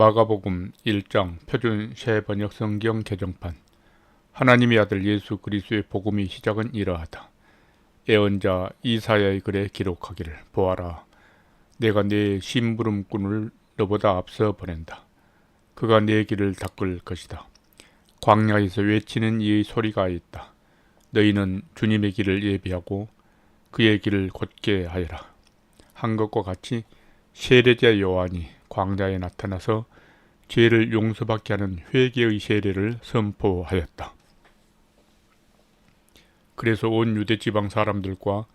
마가복음 1장 표준 새번역 성경 개정판. 하나님의 아들 예수 그리스도의 복음의 시작은 이러하다. 예언자 이사야의 글에 기록하기를, 보아라, 내가 네 심부름꾼을 너보다 앞서 보낸다. 그가 네 길을 닦을 것이다. 광야에서 외치는 이의 소리가 있다. 너희는 주님의 길을 예비하고 그의 길을 곧게 하여라. 한 것과 같이 세례자 요한이 광야에 나타나서 죄를 용서받게 하는 회개의 세례를 선포하였다. 그래서 온 유대 지방 사람들과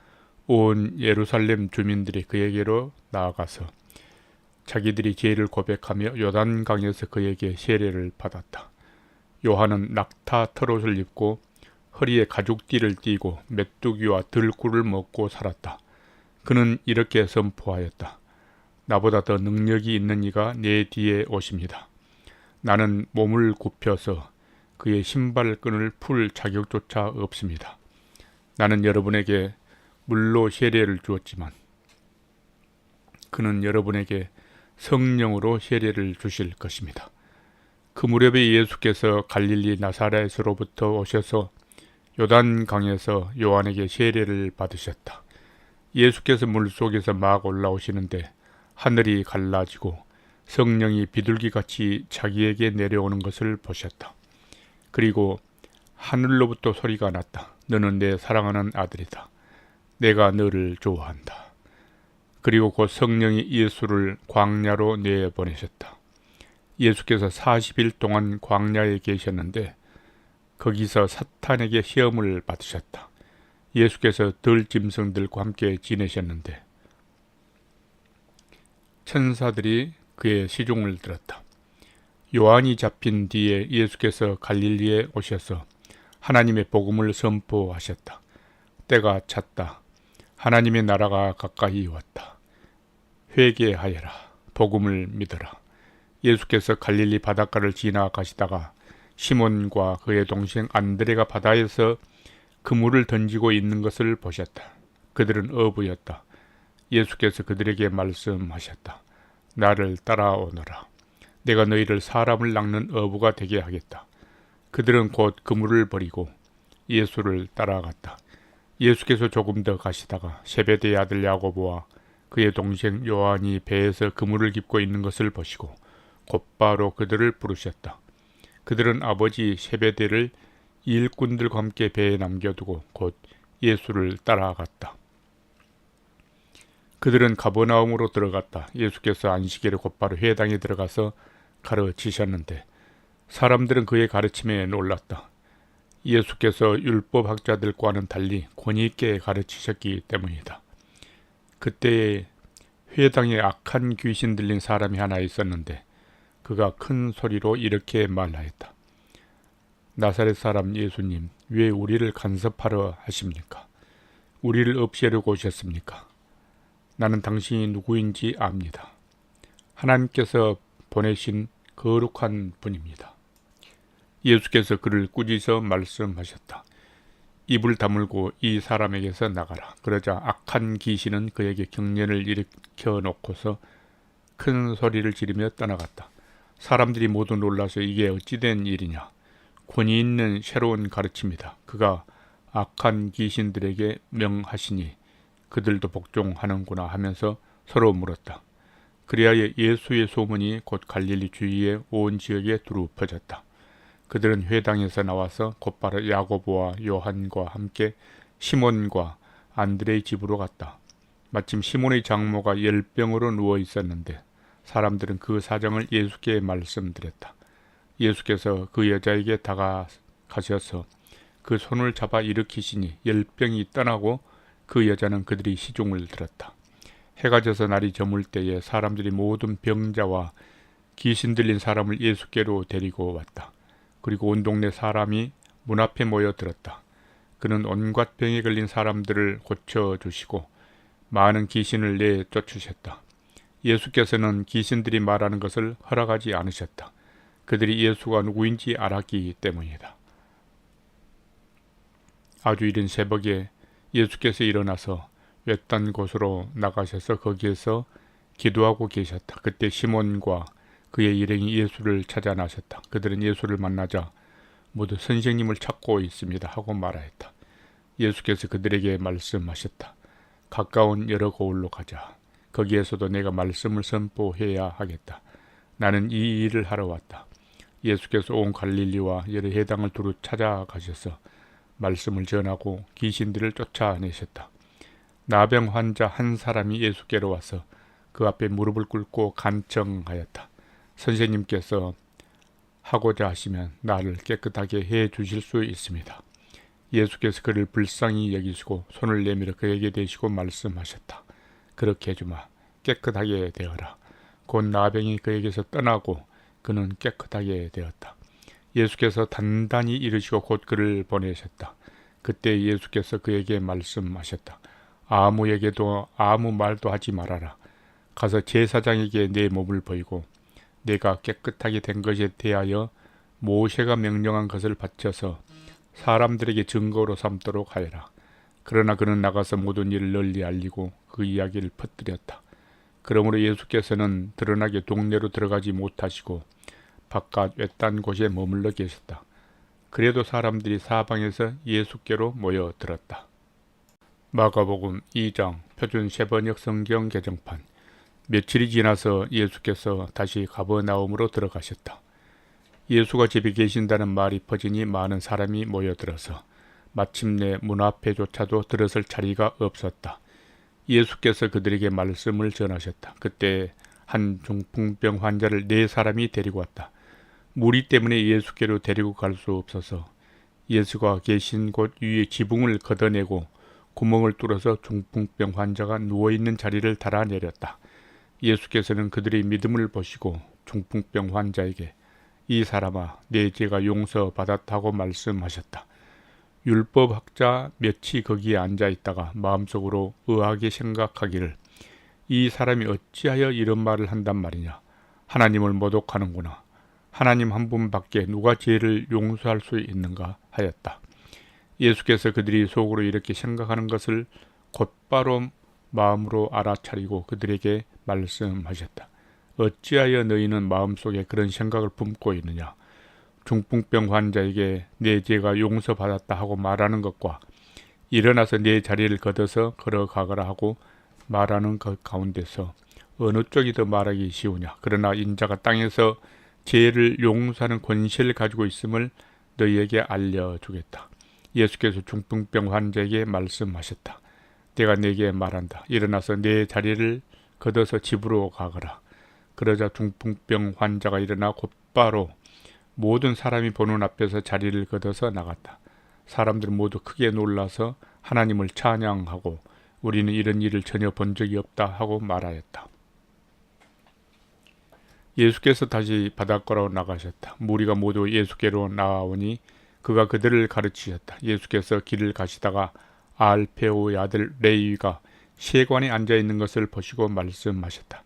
온 예루살렘 주민들이 그에게로 나아가서 자기들이 죄를 고백하며 요단강에서 그에게 세례를 받았다. 요한은 낙타 털옷을 입고 허리에 가죽띠를 띠고 메뚜기와 들꿀을 먹고 살았다. 그는 이렇게 선포하였다. 나보다 더 능력이 있는 이가 내 뒤에 오십니다. 나는 몸을 굽혀서 그의 신발끈을 풀 자격조차 없습니다. 나는 여러분에게 물로 세례를 주었지만 그는 여러분에게 성령으로 세례를 주실 것입니다. 그 무렵에 예수께서 갈릴리 나사렛으로부터 오셔서 요단강에서 요한에게 세례를 받으셨다. 예수께서 물속에서 막 올라오시는데 하늘이 갈라지고 성령이 비둘기같이 자기에게 내려오는 것을 보셨다. 그리고 하늘로부터 소리가 났다. 너는 내 사랑하는 아들이다. 내가 너를 좋아한다. 그리고 곧 성령이 예수를 광야로 내보내셨다. 예수께서 40일 동안 광야에 계셨는데 거기서 사탄에게 시험을 받으셨다. 예수께서 들짐승들과 함께 지내셨는데 천사들이 그의 시종을 들었다. 요한이 잡힌 뒤에 예수께서 갈릴리에 오셔서 하나님의 복음을 선포하셨다. 때가 찼다. 하나님의 나라가 가까이 왔다. 회개하여라. 복음을 믿어라. 예수께서 갈릴리 바닷가를 지나가시다가 시몬과 그의 동생 안드레가 바다에서 그물을 던지고 있는 것을 보셨다. 그들은 어부였다. 예수께서 그들에게 말씀하셨다. 나를 따라오너라. 내가 너희를 사람을 낚는 어부가 되게 하겠다. 그들은 곧 그물을 버리고 예수를 따라갔다. 예수께서 조금 더 가시다가 세베대의 아들 야고보와 그의 동생 요한이 배에서 그물을 깁고 있는 것을 보시고 곧바로 그들을 부르셨다. 그들은 아버지 세베대를 일꾼들과 함께 배에 남겨두고 곧 예수를 따라갔다. 그들은 가버나움으로 들어갔다. 예수께서 안식일에 곧바로 회당에 들어가서 가르치셨는데 사람들은 그의 가르침에 놀랐다. 예수께서 율법학자들과는 달리 권위 있게 가르치셨기 때문이다. 그때에 회당에 악한 귀신 들린 사람이 하나 있었는데 그가 큰 소리로 이렇게 말하였다. 나사렛 사람 예수님, 왜 우리를 간섭하려 하십니까? 우리를 없애려고 오셨습니까? 나는 당신이 누구인지 압니다. 하나님께서 보내신 거룩한 분입니다. 예수께서 그를 꾸짖어 말씀하셨다. 입을 다물고 이 사람에게서 나가라. 그러자 악한 귀신은 그에게 경련을 일으켜 놓고서 큰 소리를 지르며 떠나갔다. 사람들이 모두 놀라서 이게 어찌된 일이냐. 권위 있는 새로운 가르침이다. 그가 악한 귀신들에게 명하시니 그들도 복종하는구나 하면서 서로 물었다. 그리하여 예수의 소문이 곧 갈릴리 주위의 온 지역에 두루 퍼졌다. 그들은 회당에서 나와서 곧바로 야고보와 요한과 함께 시몬과 안드레의 집으로 갔다. 마침 시몬의 장모가 열병으로 누워 있었는데 사람들은 그 사정을 예수께 말씀드렸다. 예수께서 그 여자에게 다가가셔서 그 손을 잡아 일으키시니 열병이 떠나고 그 여자는 그들이 시종을 들었다. 해가 져서 날이 저물 때에 사람들이 모든 병자와 귀신 들린 사람을 예수께로 데리고 왔다. 그리고 온 동네 사람이 문 앞에 모여들었다. 그는 온갖 병에 걸린 사람들을 고쳐주시고 많은 귀신을 내쫓으셨다. 예수께서는 귀신들이 말하는 것을 허락하지 않으셨다. 그들이 예수가 누구인지 알았기 때문이다. 아주 이른 새벽에 예수께서 일어나서 외딴 곳으로 나가셔서 거기에서 기도하고 계셨다. 그때 시몬과 그의 일행이 예수를 찾아 나섰다. 그들은 예수를 만나자 모두 선생님을 찾고 있습니다 하고 말하였다. 예수께서 그들에게 말씀하셨다. 가까운 여러 고을로 가자. 거기에서도 내가 말씀을 선포해야 하겠다. 나는 이 일을 하러 왔다. 예수께서 온 갈릴리와 여러 해당을 두루 찾아가셔서 말씀을 전하고 귀신들을 쫓아내셨다. 나병 환자 한 사람이 예수께로 와서 그 앞에 무릎을 꿇고 간청하였다. 선생님께서 하고자 하시면 나를 깨끗하게 해 주실 수 있습니다. 예수께서 그를 불쌍히 여기시고 손을 내밀어 그에게 대시고 말씀하셨다. 그렇게 해주마. 깨끗하게 되어라. 곧 나병이 그에게서 떠나고 그는 깨끗하게 되었다. 예수께서 단단히 이르시고 곧 그를 보내셨다. 그때 예수께서 그에게 말씀하셨다. 아무에게도 아무 말도 하지 말아라. 가서 제사장에게 내 몸을 보이고 내가 깨끗하게 된 것에 대하여 모세가 명령한 것을 바쳐서 사람들에게 증거로 삼도록 하여라. 그러나 그는 나가서 모든 일을 널리 알리고 그 이야기를 퍼뜨렸다. 그러므로 예수께서는 드러나게 동네로 들어가지 못하시고 바깥 외딴 곳에 머물러 계셨다. 그래도 사람들이 사방에서 예수께로 모여들었다. 마가복음 2장 표준 세번역 성경 개정판. 며칠이 지나서 예수께서 다시 가버나움으로 들어가셨다. 예수가 집에 계신다는 말이 퍼지니 많은 사람이 모여들어서 마침내 문 앞에조차도 들어설 자리가 없었다. 예수께서 그들에게 말씀을 전하셨다. 그때 한 중풍병 환자를 4사람이 데리고 왔다. 무리 때문에 예수께로 데리고 갈 수 없어서 예수가 계신 곳 위에 지붕을 걷어내고 구멍을 뚫어서 중풍병 환자가 누워있는 자리를 달아내렸다. 예수께서는 그들의 믿음을 보시고 중풍병 환자에게 이 사람아 내 죄가 용서받았다고 말씀하셨다. 율법학자 몇이 거기에 앉아있다가 마음속으로 의아하게 생각하기를 이 사람이 어찌하여 이런 말을 한단 말이냐. 하나님을 모독하는구나. 하나님 한 분밖에 누가 죄를 용서할 수 있는가 하였다. 예수께서 그들이 속으로 이렇게 생각하는 것을 곧바로 마음으로 알아차리고 그들에게 말씀하셨다. 어찌하여 너희는 마음속에 그런 생각을 품고 있느냐. 중풍병 환자에게 내 죄가 용서받았다 하고 말하는 것과 일어나서 내 자리를 걷어서 걸어가거라 하고 말하는 것 가운데서 어느 쪽이 더 말하기 쉬우냐. 그러나 인자가 땅에서 죄를 용서하는 권세를 가지고 있음을 너희에게 알려주겠다. 예수께서 중풍병 환자에게 말씀하셨다. 내가 네게 말한다. 일어나서 내 자리를 걷어서 집으로 가거라. 그러자 중풍병 환자가 일어나 곧바로 모든 사람이 보는 앞에서 자리를 걷어서 나갔다. 사람들은 모두 크게 놀라서 하나님을 찬양하고 우리는 이런 일을 전혀 본 적이 없다 하고 말하였다. 예수께서 다시 바닷가로 나가셨다. 무리가 모두 예수께로 나오니 그가 그들을 가르치셨다. 예수께서 길을 가시다가 알페오의 아들 레위가 세관에 앉아있는 것을 보시고 말씀하셨다.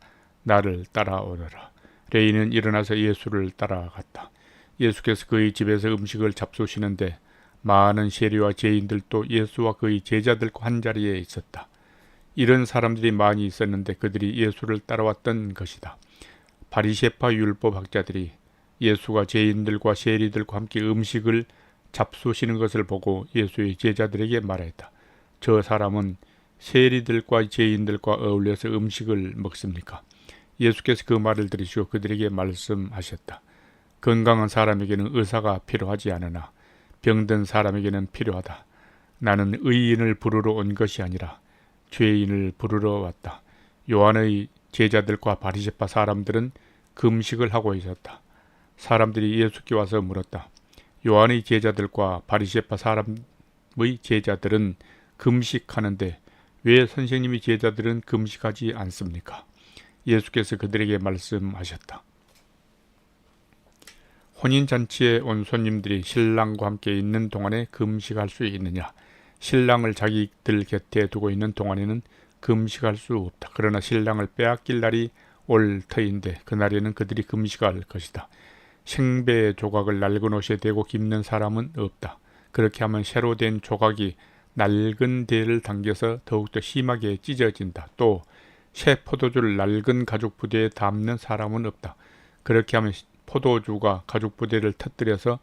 나를 따라오너라. 레위는 일어나서 예수를 따라갔다. 예수께서 그의 집에서 음식을 잡수시는데 많은 세리와 죄인들도 예수와 그의 제자들과 한자리에 있었다. 이런 사람들이 많이 있었는데 그들이 예수를 따라왔던 것이다. 바리새파 율법학자들이 예수가 죄인들과 세리들과 함께 음식을 잡수시는 것을 보고 예수의 제자들에게 말했다. 저 사람은 세리들과 죄인들과 어울려서 음식을 먹습니까? 예수께서 그 말을 들으시고 그들에게 말씀하셨다. 건강한 사람에게는 의사가 필요하지 않으나 병든 사람에게는 필요하다. 나는 의인을 부르러 온 것이 아니라 죄인을 부르러 왔다. 요한의 제자들과 바리새파 사람들은 금식을 하고 있었다. 사람들이 예수께 와서 물었다. 요한의 제자들과 바리새파 사람의 제자들은 금식하는데 왜 선생님의 제자들은 금식하지 않습니까? 예수께서 그들에게 말씀하셨다. 혼인잔치에 온 손님들이 신랑과 함께 있는 동안에 금식할 수 있느냐? 신랑을 자기들 곁에 두고 있는 동안에는 금식할 수 없다. 그러나 신랑을 빼앗길 날이 올 터인데 그날에는 그들이 금식할 것이다. 생배 조각을 낡은 옷에 대고 깁는 사람은 없다. 그렇게 하면 새로 된 조각이 낡은 대를 당겨서 더욱더 심하게 찢어진다. 또 새 포도주를 낡은 가죽 부대에 담는 사람은 없다. 그렇게 하면 포도주가 가죽 부대를 터뜨려서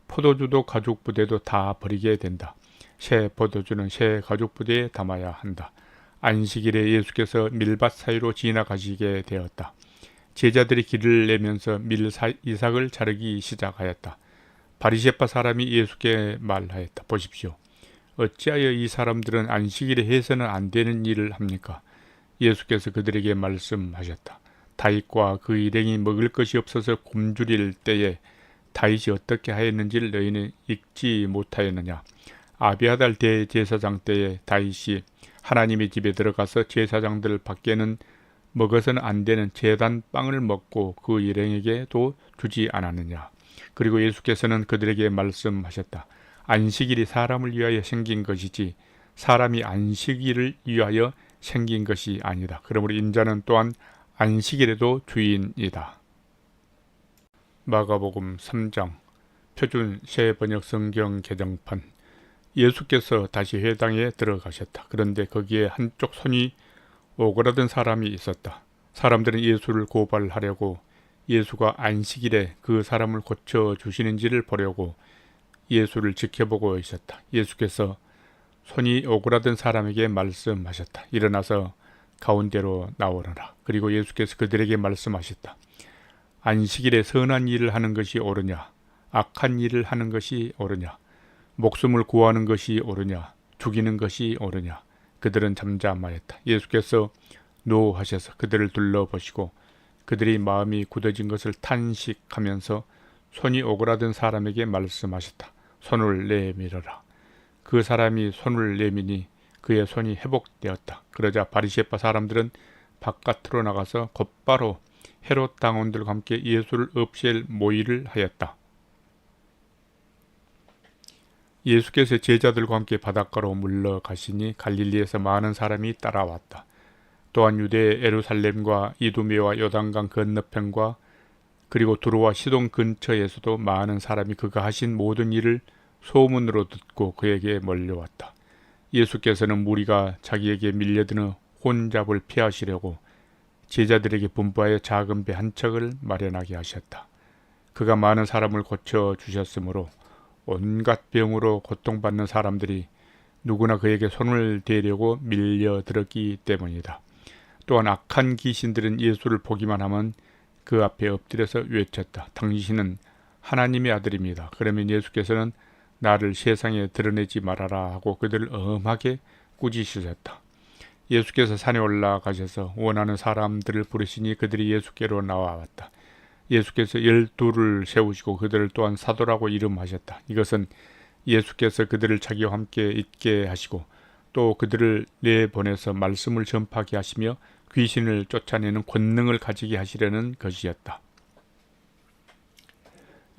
포도주도 가죽 부대도 다 버리게 된다. 새 포도주는 새 가죽 부대에 담아야 한다. 안식일에 예수께서 밀밭 사이로 지나가시게 되었다. 제자들이 길을 내면서 이삭을 자르기 시작하였다. 바리새파 사람이 예수께 말하였다. 보십시오. 어찌하여 이 사람들은 안식일에 해서는 안 되는 일을 합니까? 예수께서 그들에게 말씀하셨다. 다윗과 그 일행이 먹을 것이 없어서 굶주릴 때에 다윗이 어떻게 하였는지를 너희는 읽지 못하였느냐? 아비아달 대제사장 때에 다윗이 하나님의 집에 들어가서 제사장들 밖에는 먹어서는 안 되는 제단 빵을 먹고 그 일행에게도 주지 않았느냐? 그리고 예수께서는 그들에게 말씀하셨다. 안식일이 사람을 위하여 생긴 것이지 사람이 안식일을 위하여 생긴 것이 아니다. 그러므로 인자는 또한 안식일에도 주인이다. 마가복음 3장 표준 새 번역 성경 개정판. 예수께서 다시 회당에 들어가셨다. 그런데 거기에 한쪽 손이 오그라든 사람이 있었다. 사람들은 예수를 고발하려고 예수가 안식일에 그 사람을 고쳐주시는지를 보려고 예수를 지켜보고 있었다. 예수께서 손이 오그라든 사람에게 말씀하셨다. 일어나서 가운데로 나오너라. 그리고 예수께서 그들에게 말씀하셨다. 안식일에 선한 일을 하는 것이 옳으냐? 악한 일을 하는 것이 옳으냐? 목숨을 구하는 것이 옳으냐? 죽이는 것이 옳으냐? 그들은 잠잠하였다. 예수께서 노하셔서 그들을 둘러보시고 그들이 마음이 굳어진 것을 탄식하면서 손이 오그라든 사람에게 말씀하셨다. 손을 내밀어라. 그 사람이 손을 내미니 그의 손이 회복되었다. 그러자 바리새파 사람들은 바깥으로 나가서 곧바로 헤롯 당원들과 함께 예수를 없앨 모의를 하였다. 예수께서 제자들과 함께 바닷가로 물러가시니 갈릴리에서 많은 사람이 따라왔다. 또한 유대 예루살렘과 이두메와 요단강 건너편과 그리고 두로와 시돈 근처에서도 많은 사람이 그가 하신 모든 일을 소문으로 듣고 그에게 몰려왔다. 예수께서는 무리가 자기에게 밀려드는 혼잡을 피하시려고 제자들에게 분부하여 작은 배 한 척을 마련하게 하셨다. 그가 많은 사람을 고쳐주셨으므로 온갖 병으로 고통받는 사람들이 누구나 그에게 손을 대려고 밀려들었기 때문이다. 또한 악한 귀신들은 예수를 보기만 하면 그 앞에 엎드려서 외쳤다. 당신은 하나님의 아들입니다. 그러면 예수께서는 나를 세상에 드러내지 말아라 하고 그들을 엄하게 꾸짖으셨다. 예수께서 산에 올라가셔서 원하는 사람들을 부르시니 그들이 예수께로 나와왔다. 예수께서 12를 세우시고 그들을 또한 사도라고 이름하셨다. 이것은 예수께서 그들을 자기와 함께 있게 하시고 또 그들을 내보내서 말씀을 전파하게 하시며 귀신을 쫓아내는 권능을 가지게 하시려는 것이었다.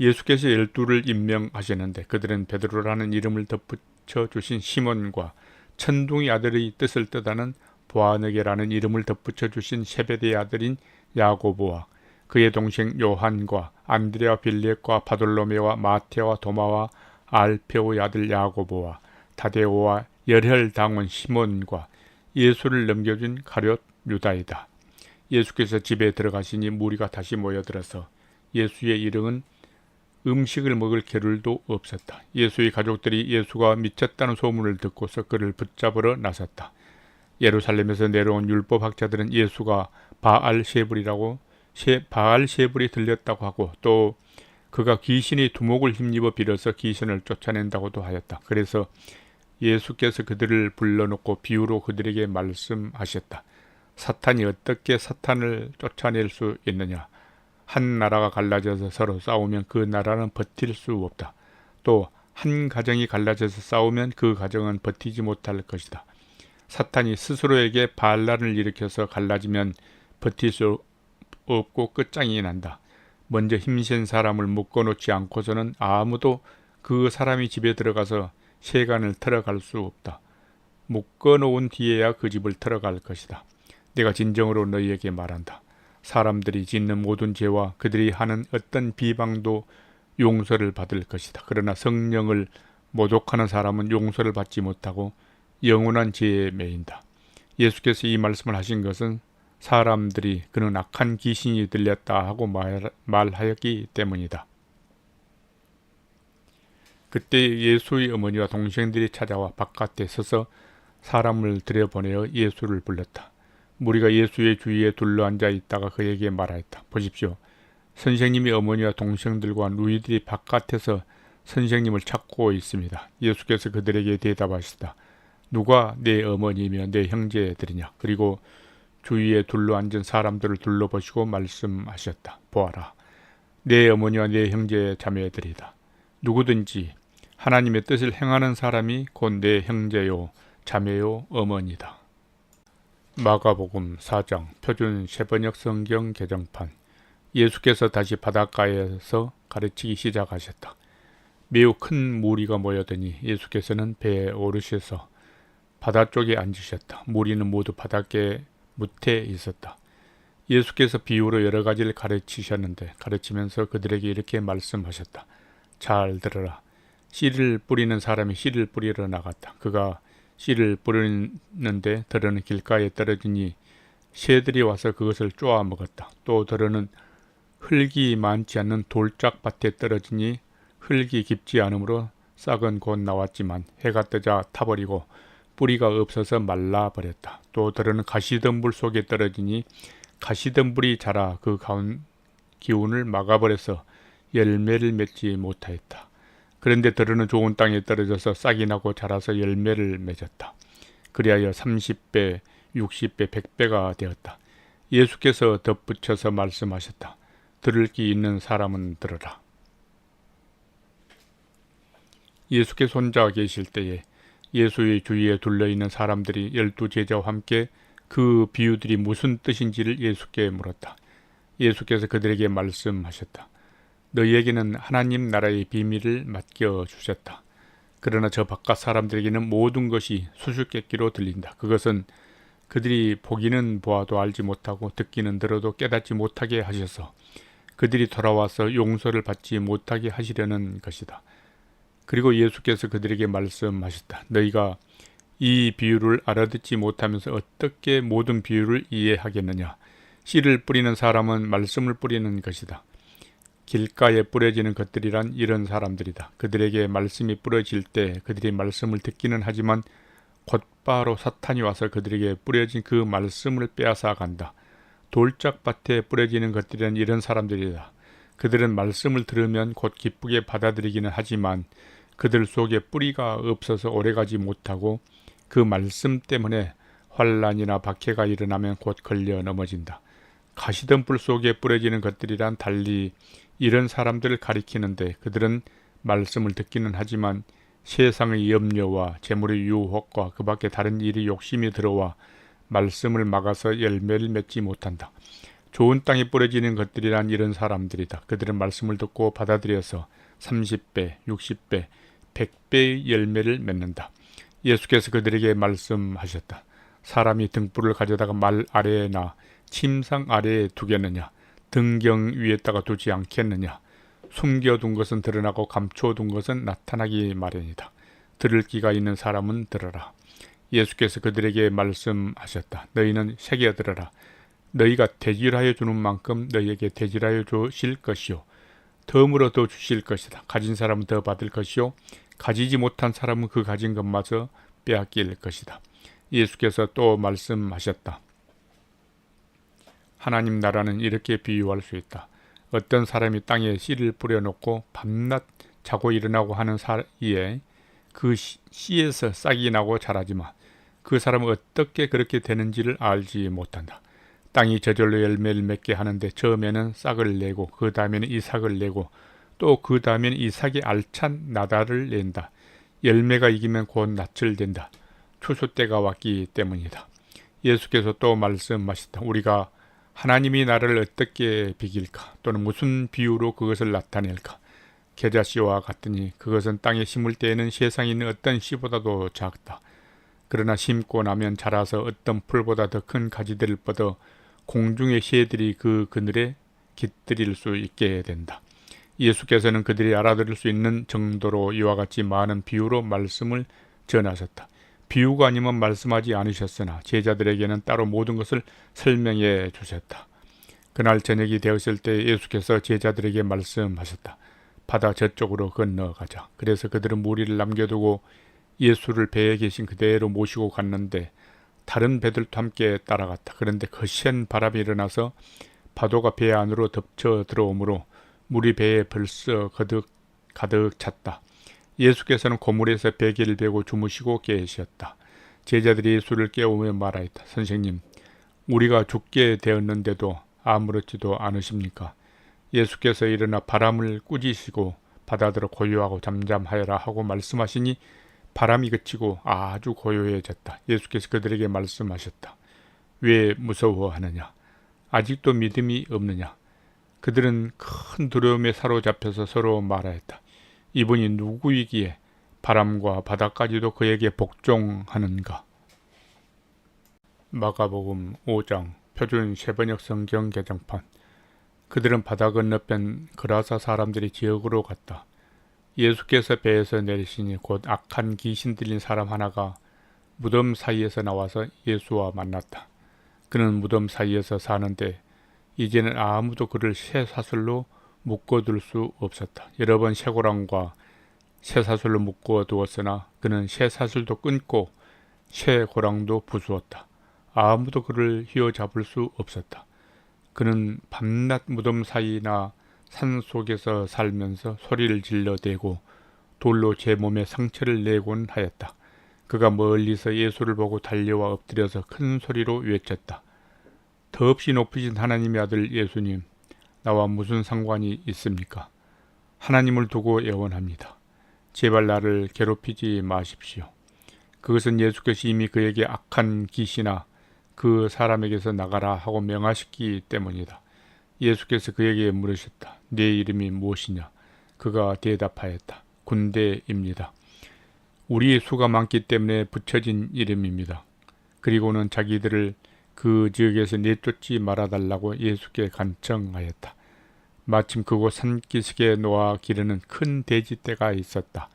예수께서 12를 임명하셨는데 그들은 베드로라는 이름을 덧붙여 주신 시몬과 천둥의 아들의 뜻을 뜻하는 보아느게라는 이름을 덧붙여 주신 세베대의 아들인 야고보와 그의 동생 요한과 안드레와 빌립과 바돌로메와 마테와 도마와 알페오의 아들 야고보와 다데오와 열혈당원 시몬과 예수를 넘겨준 가룟 유다이다. 예수께서 집에 들어가시니 무리가 다시 모여들어서 예수의 이름은 음식을 먹을 겨를도 없었다. 예수의 가족들이 예수가 미쳤다는 소문을 듣고서 그를 붙잡으러 나섰다. 예루살렘에서 내려온 율법학자들은 예수가 바알세불이 들렸다고 하고 또 그가 귀신의 두목을 힘입어 빌어서 귀신을 쫓아낸다고도 하였다. 그래서 예수께서 그들을 불러놓고 비유로 그들에게 말씀하셨다. 사탄이 어떻게 사탄을 쫓아낼 수 있느냐? 한 나라가 갈라져서 서로 싸우면 그 나라는 버틸 수 없다. 또 한 가정이 갈라져서 싸우면 그 가정은 버티지 못할 것이다. 사탄이 스스로에게 반란을 일으켜서 갈라지면 버틸 수 없고 끝장이 난다. 먼저 힘센 사람을 묶어놓지 않고서는 아무도 그 사람이 집에 들어가서 세간을 털어갈 수 없다. 묶어놓은 뒤에야 그 집을 털어갈 것이다. 내가 진정으로 너희에게 말한다. 사람들이 짓는 모든 죄와 그들이 하는 어떤 비방도 용서를 받을 것이다. 그러나 성령을 모독하는 사람은 용서를 받지 못하고 영원한 죄에 매인다. 예수께서 이 말씀을 하신 것은 사람들이 그는 악한 귀신이 들렸다 하고 말하였기 때문이다. 그때 예수의 어머니와 동생들이 찾아와 바깥에 서서 사람을 들여보내어 예수를 불렀다. 무리가 예수의 주위에 둘러앉아 있다가 그에게 말하였다. 보십시오. 선생님이 어머니와 동생들과 누이들이 바깥에서 선생님을 찾고 있습니다. 예수께서 그들에게 대답하시다. 누가 내 어머니며 내 형제들이냐? 그리고 주위에 둘러앉은 사람들을 둘러보시고 말씀하셨다. 보아라. 내 어머니와 내 형제 자매들이다. 누구든지 하나님의 뜻을 행하는 사람이 곧 내 형제요, 자매요, 어머니다. 마가복음 4장 표준 세번역 성경 개정판. 예수께서 다시 바닷가에서 가르치기 시작하셨다. 매우 큰 무리가 모여드니 예수께서는 배에 오르셔서 바다 쪽에 앉으셨다. 무리는 모두 바닷가에 무태 있었다. 예수께서 비유로 여러 가지를 가르치셨는데 가르치면서 그들에게 이렇게 말씀하셨다. 잘 들어라. 씨를 뿌리는 사람이 씨를 뿌리러 나갔다. 그가 씨를 뿌리는데 더러는 길가에 떨어지니 새들이 와서 그것을 쪼아 먹었다. 또 더러는 흙이 많지 않는 돌짝밭에 떨어지니 흙이 깊지 않으므로 싹은 곧 나왔지만 해가 뜨자 타버리고 뿌리가 없어서 말라버렸다. 또 더러는 가시덤불 속에 떨어지니 가시덤불이 자라 그 기운을 막아버려서 열매를 맺지 못하였다. 그런데 더러는 좋은 땅에 떨어져서 싹이 나고 자라서 열매를 맺었다. 그리하여 30배, 60배, 100배가 되었다. 예수께서 덧붙여서 말씀하셨다. 들을 귀 있는 사람은 들으라. 예수께서 혼자 계실 때에 예수의 주위에 둘러있는 사람들이 12제자와 함께 그 비유들이 무슨 뜻인지를 예수께 물었다. 예수께서 그들에게 말씀하셨다. 너희에게는 하나님 나라의 비밀을 맡겨주셨다. 그러나 저 바깥 사람들에게는 모든 것이 수수께끼로 들린다. 그것은 그들이 보기는 보아도 알지 못하고 듣기는 들어도 깨닫지 못하게 하셔서 그들이 돌아와서 용서를 받지 못하게 하시려는 것이다. 그리고 예수께서 그들에게 말씀하셨다. 너희가 이 비유를 알아듣지 못하면서 어떻게 모든 비유를 이해하겠느냐. 씨를 뿌리는 사람은 말씀을 뿌리는 것이다. 길가에 뿌려지는 것들이란 이런 사람들이다. 그들에게 말씀이 뿌려질 때 그들이 말씀을 듣기는 하지만 곧바로 사탄이 와서 그들에게 뿌려진 그 말씀을 빼앗아 간다. 돌짝밭에 뿌려지는 것들이란 이런 사람들이다. 그들은 말씀을 들으면 곧 기쁘게 받아들이기는 하지만 그들 속에 뿌리가 없어서 오래가지 못하고 그 말씀 때문에 환난이나 박해가 일어나면 곧 걸려 넘어진다. 가시덤불 속에 뿌려지는 것들이란 달리 이런 사람들을 가리키는데 그들은 말씀을 듣기는 하지만 세상의 염려와 재물의 유혹과 그 밖에 다른 일이 욕심이 들어와 말씀을 막아서 열매를 맺지 못한다. 좋은 땅에 뿌려지는 것들이란 이런 사람들이다. 그들은 말씀을 듣고 받아들여서 30배, 60배, 100배의 열매를 맺는다. 예수께서 그들에게 말씀하셨다. 사람이 등불을 가져다가 말 아래에나 침상 아래에 두겠느냐? 등경 위에다가 두지 않겠느냐? 숨겨둔 것은 드러나고 감춰둔 것은 나타나기 마련이다. 들을 귀가 있는 사람은 들어라. 예수께서 그들에게 말씀하셨다. 너희는 새겨 들어라. 너희가 대질하여 주는 만큼 너희에게 대질하여 주실 것이요 덤으로 더 주실 것이다. 가진 사람은 더 받을 것이요 가지지 못한 사람은 그 가진 것마저 빼앗길 것이다. 예수께서 또 말씀하셨다. 하나님 나라는 이렇게 비유할 수 있다. 어떤 사람이 땅에 씨를 뿌려놓고 밤낮 자고 일어나고 하는 사이에 그 씨에서 싹이 나고 자라지만 그 사람은 어떻게 그렇게 되는지를 알지 못한다. 땅이 저절로 열매를 맺게 하는데 처음에는 싹을 내고 그 다음에는 이삭을 내고 또 그 다음에는 이삭이 알찬 나달을 낸다. 열매가 익으면 곧 낯을 댄다. 추수 때가 왔기 때문이다. 예수께서 또 말씀하셨다. 우리가 하나님이 나를 어떻게 비길까? 또는 무슨 비유로 그것을 나타낼까? 겨자씨와 같으니 그것은 땅에 심을 때에는 세상에 있는 어떤 씨보다도 작다. 그러나 심고 나면 자라서 어떤 풀보다 더 큰 가지들을 뻗어 공중의 새들이 그 그늘에 깃들일 수 있게 된다. 예수께서는 그들이 알아들을 수 있는 정도로 이와 같이 많은 비유로 말씀을 전하셨다. 비유가 아니면 말씀하지 않으셨으나 제자들에게는 따로 모든 것을 설명해 주셨다. 그날 저녁이 되었을 때 예수께서 제자들에게 말씀하셨다. 바다 저쪽으로 건너가자. 그래서 그들은 무리를 남겨두고 예수를 배에 계신 그대로 모시고 갔는데 다른 배들도 함께 따라갔다. 그런데 거센 바람이 일어나서 파도가 배 안으로 덮쳐 들어오므로 물이 배에 벌써 가득 찼다. 예수께서는 고물에서 베개를 베고 주무시고 계셨다. 제자들이 예수를 깨우며 말하였다. 선생님, 우리가 죽게 되었는데도 아무렇지도 않으십니까? 예수께서 일어나 바람을 꾸짖으시고 바다들어 고요하고 잠잠하여라 하고 말씀하시니 바람이 그치고 아주 고요해졌다. 예수께서 그들에게 말씀하셨다. 왜 무서워하느냐? 아직도 믿음이 없느냐? 그들은 큰 두려움에 사로잡혀서 서로 말하였다. 이분이 누구이기에 바람과 바다까지도 그에게 복종하는가? 마가복음 5장 표준 세번역 성경 개정판. 그들은 바다 건너편 그라사 사람들의 지역으로 갔다. 예수께서 배에서 내리시니 곧 악한 귀신 들린 사람 하나가 무덤 사이에서 나와서 예수와 만났다. 그는 무덤 사이에서 사는데 이제는 아무도 그를 쇠사슬로 묶어둘 수 없었다. 여러 번 쇠고랑과 쇠사슬로 묶어두었으나 그는 쇠사슬도 끊고 쇠고랑도 부수었다. 아무도 그를 휘어잡을 수 없었다. 그는 밤낮 무덤 사이나 산 속에서 살면서 소리를 질러대고 돌로 제 몸에 상처를 내곤 하였다. 그가 멀리서 예수를 보고 달려와 엎드려서 큰 소리로 외쳤다. 더없이 높으신 하나님의 아들 예수님, 나와 무슨 상관이 있습니까? 하나님을 두고 애원합니다. 제발 나를 괴롭히지 마십시오. 그것은 예수께서 이미 그에게 악한 귀신아 그 사람에게서 나가라 하고 명하셨기 때문이다. 예수께서 그에게 물으셨다. 네 이름이 무엇이냐? 그가 대답하였다. 군대입니다. 우리의 수가 많기 때문에 붙여진 이름입니다. 그리고는 자기들을 그 지역에서 내쫓지 말아달라고 예수께 간청하였다. 마침 그곳 산기슭에 놓아 기르는 큰 돼지떼가 있었다.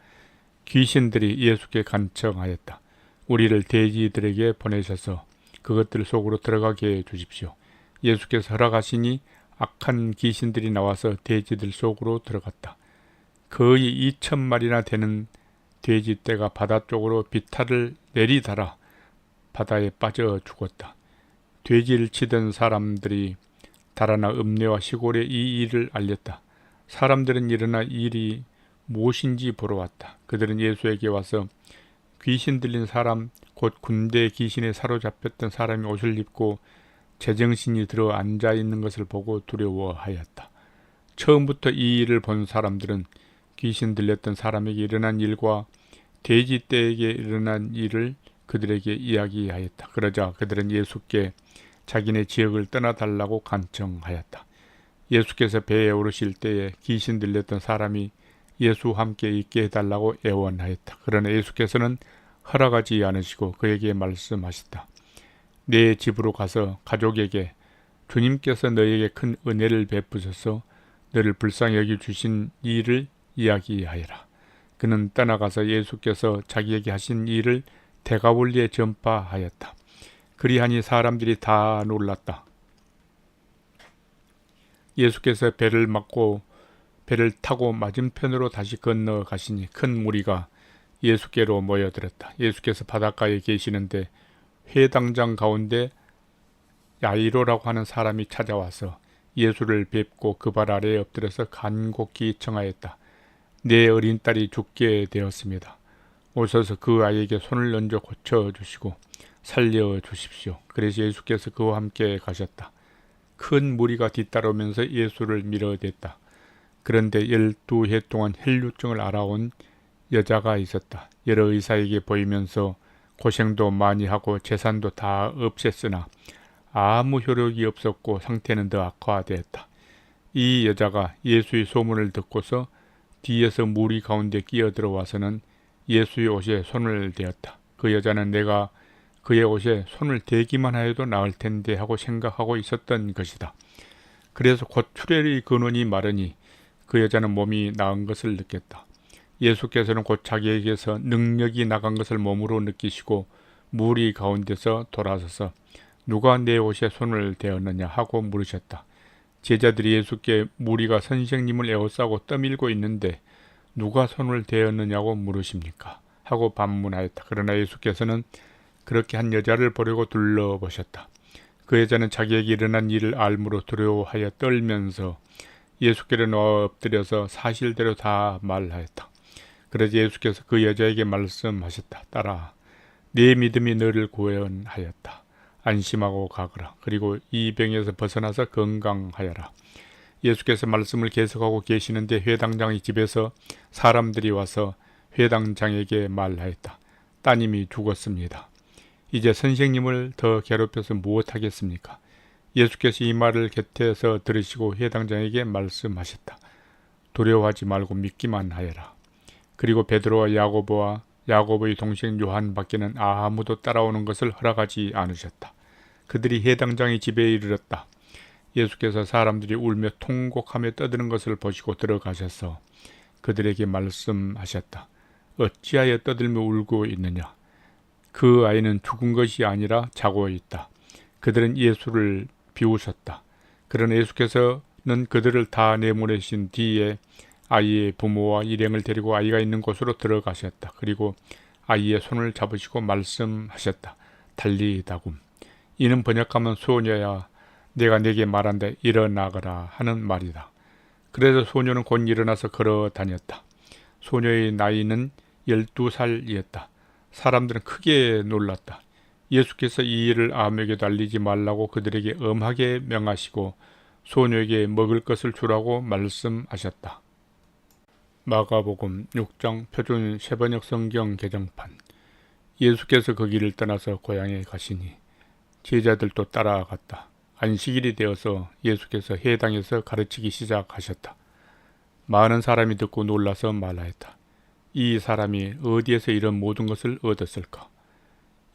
귀신들이 예수께 간청하였다. 우리를 돼지들에게 보내셔서 그것들 속으로 들어가게 해 주십시오. 예수께서 허락하시니 악한 귀신들이 나와서 돼지들 속으로 들어갔다. 거의 2,000마리나 되는 돼지떼가 바다 쪽으로 비탈을 내리달아 바다에 빠져 죽었다. 돼지를 치던 사람들이 달아나 읍내와 시골에 이 일을 알렸다. 사람들은 일어나 일이 무엇인지 보러 왔다. 그들은 예수에게 와서 귀신 들린 사람, 곧 군대 귀신에 사로잡혔던 사람이 옷을 입고 제정신이 들어 앉아있는 것을 보고 두려워하였다. 처음부터 이 일을 본 사람들은 귀신 들렸던 사람에게 일어난 일과 돼지떼에게 일어난 일을 그들에게 이야기하였다. 그러자 그들은 예수께 자기네 지역을 떠나달라고 간청하였다. 예수께서 배에 오르실 때에 귀신 들렸던 사람이 예수와 함께 있게 해달라고 애원하였다. 그러나 예수께서는 허락하지 않으시고 그에게 말씀하셨다. 내 집으로 가서 가족에게 주님께서 너에게 큰 은혜를 베푸셔서 너를 불쌍히 여기 주신 일을 이야기하여라. 그는 떠나가서 예수께서 자기에게 하신 일을 데가볼리에 전파하였다. 그리하니 사람들이 다 놀랐다. 예수께서 배를 타고 맞은편으로 다시 건너가시니 큰 무리가 예수께로 모여들었다. 예수께서 바닷가에 계시는데 회당장 가운데 야이로라고 하는 사람이 찾아와서 예수를 뵙고 그 발 아래에 엎드려서 간곡히 청하였다. 내 어린 딸이 죽게 되었습니다. 오셔서 그 아이에게 손을 얹어 고쳐주시고 살려주십시오. 그래서 예수께서 그와 함께 가셨다. 큰 무리가 뒤따르면서 예수를 밀어댔다. 그런데 12해 동안 혈루증을 앓아온 여자가 있었다. 여러 의사에게 보이면서 고생도 많이 하고 재산도 다 없앴으나 아무 효력이 없었고 상태는 더 악화되었다. 이 여자가 예수의 소문을 듣고서 뒤에서 무리 가운데 끼어들어와서는 예수의 옷에 손을 대었다. 그 여자는 내가 그의 옷에 손을 대기만 하여도 나을 텐데 하고 생각하고 있었던 것이다. 그래서 곧 출혈의 근원이 마르니 그 여자는 몸이 나은 것을 느꼈다. 예수께서는 곧 자기에게서 능력이 나간 것을 몸으로 느끼시고 무리 가운데서 돌아서서 누가 내 옷에 손을 대었느냐 하고 물으셨다. 제자들이 예수께 무리가 선생님을 에워싸고 떠밀고 있는데 누가 손을 대었느냐고 물으십니까? 하고 반문하였다. 그러나 예수께서는 그렇게 한 여자를 보려고 둘러보셨다. 그 여자는 자기에게 일어난 일을 알므로 두려워하여 떨면서 예수께로 놓아 엎드려서 사실대로 다 말하였다. 그러자 예수께서 그 여자에게 말씀하셨다. 딸아, 네 믿음이 너를 구원하였다. 안심하고 가거라. 그리고 이 병에서 벗어나서 건강하여라. 예수께서 말씀을 계속하고 계시는데 회당장의 집에서 사람들이 와서 회당장에게 말하였다. 따님이 죽었습니다. 이제 선생님을 더 괴롭혀서 무엇하겠습니까? 예수께서 이 말을 곁에서 들으시고 회당장에게 말씀하셨다. 두려워하지 말고 믿기만 하여라. 그리고 베드로와 야고보와 야고보의 동생 요한 밖에는 아무도 따라오는 것을 허락하지 않으셨다. 그들이 회당장의 집에 이르렀다. 예수께서 사람들이 울며 통곡하며 떠드는 것을 보시고 들어가셔서 그들에게 말씀하셨다. 어찌하여 떠들며 울고 있느냐? 그 아이는 죽은 것이 아니라 자고 있다. 그들은 예수를 비웃었다. 그러나 예수께서는 그들을 다 내보내신 뒤에 아이의 부모와 일행을 데리고 아이가 있는 곳으로 들어가셨다. 그리고 아이의 손을 잡으시고 말씀하셨다. 달리다굼. 이는 번역하면 소녀야 내가 네게 말한다 일어나거라 하는 말이다. 그래서 소녀는 곧 일어나서 걸어 다녔다. 소녀의 나이는 12살이었다. 사람들은 크게 놀랐다. 예수께서 이 일을 아무에게도 알리지 말라고 그들에게 엄하게 명하시고 소녀에게 먹을 것을 주라고 말씀하셨다. 마가복음 6장 표준 세번역 성경 개정판. 예수께서 그 길을 떠나서 고향에 가시니 제자들도 따라갔다. 안식일이 되어서 예수께서 회당에서 가르치기 시작하셨다. 많은 사람이 듣고 놀라서 말하였다. 이 사람이 어디에서 이런 모든 것을 얻었을까?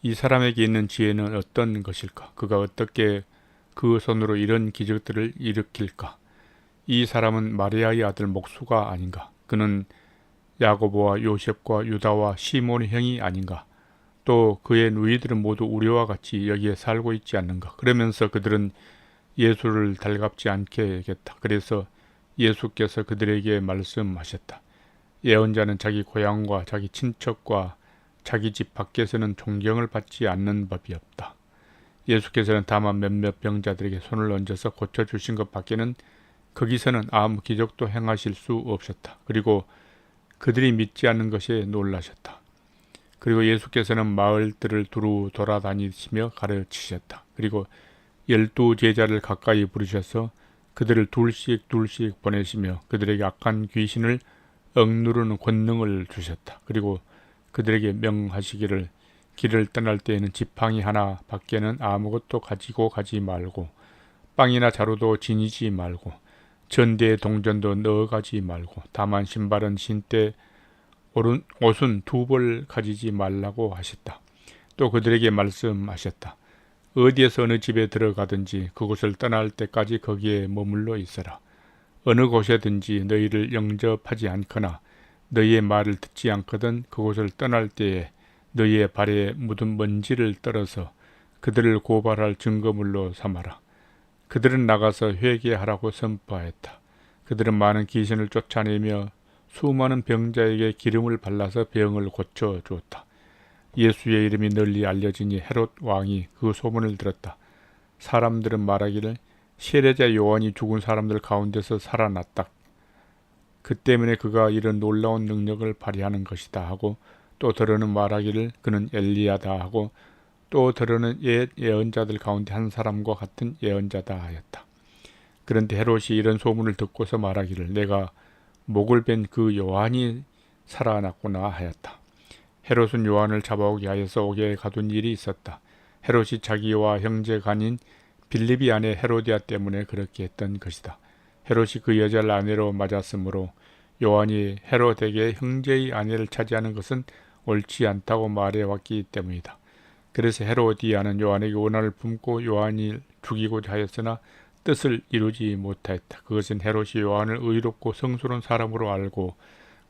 이 사람에게 있는 지혜는 어떤 것일까? 그가 어떻게 그 손으로 이런 기적들을 일으킬까? 이 사람은 마리아의 아들 목수가 아닌가? 그는 야고보와 요셉과 유다와 시몬의 형이 아닌가? 또 그의 누이들은 모두 우리와 같이 여기에 살고 있지 않는가? 그러면서 그들은 예수를 달갑지 않게 여겼다. 그래서 예수께서 그들에게 말씀하셨다. 예언자는 자기 고향과 자기 친척과 자기 집 밖에서는 존경을 받지 않는 법이 없다. 예수께서는 다만 몇몇 병자들에게 손을 얹어서 고쳐주신 것 밖에는 거기서는 아무 기적도 행하실 수 없었다. 그리고 그들이 믿지 않는 것에 놀라셨다. 그리고 예수께서는 마을들을 두루 돌아다니시며 가르치셨다. 그리고 12제자를 가까이 부르셔서 그들을 둘씩 보내시며 그들에게 악한 귀신을 억누르는 권능을 주셨다. 그리고 그들에게 명하시기를 길을 떠날 때에는 지팡이 하나 밖에는 아무것도 가지고 가지 말고 빵이나 자루도 지니지 말고 전대에 동전도 넣어가지 말고 다만 신발은 신때 옷은 2벌 가지지 말라고 하셨다. 또 그들에게 말씀하셨다. 어디에서 어느 집에 들어가든지 그곳을 떠날 때까지 거기에 머물러 있어라. 어느 곳에든지 너희를 영접하지 않거나 너희의 말을 듣지 않거든 그곳을 떠날 때에 너희의 발에 묻은 먼지를 떨어서 그들을 고발할 증거물로 삼아라. 그들은 나가서 회개하라고 선포하였다. 그들은 많은 귀신을 쫓아내며 수많은 병자에게 기름을 발라서 병을 고쳐주었다. 예수의 이름이 널리 알려지니 헤롯 왕이 그 소문을 들었다. 사람들은 말하기를 세례자 요한이 죽은 사람들 가운데서 살아났다. 그 때문에 그가 이런 놀라운 능력을 발휘하는 것이다 하고 또 더러는 말하기를 그는 엘리야다 하고 또 더러는 옛 예언자들 가운데 한 사람과 같은 예언자다 하였다. 그런데 헤롯이 이런 소문을 듣고서 말하기를 내가 목을 벤 그 요한이 살아났구나 하였다. 헤롯은 요한을 잡아오게 하여서 옥에 가둔 일이 있었다. 헤롯이 자기와 형제 간인 빌립이 아내 헤로디아 때문에 그렇게 했던 것이다. 헤롯이 그 여자를 아내로 맞았으므로 요한이 헤롯에게 형제의 아내를 차지하는 것은 옳지 않다고 말해왔기 때문이다. 그래서 헤로디아는 요한에게 원한을 품고 요한을 죽이고자 하였으나 뜻을 이루지 못하였다. 그것은 헤롯이 요한을 의롭고 성스러운 사람으로 알고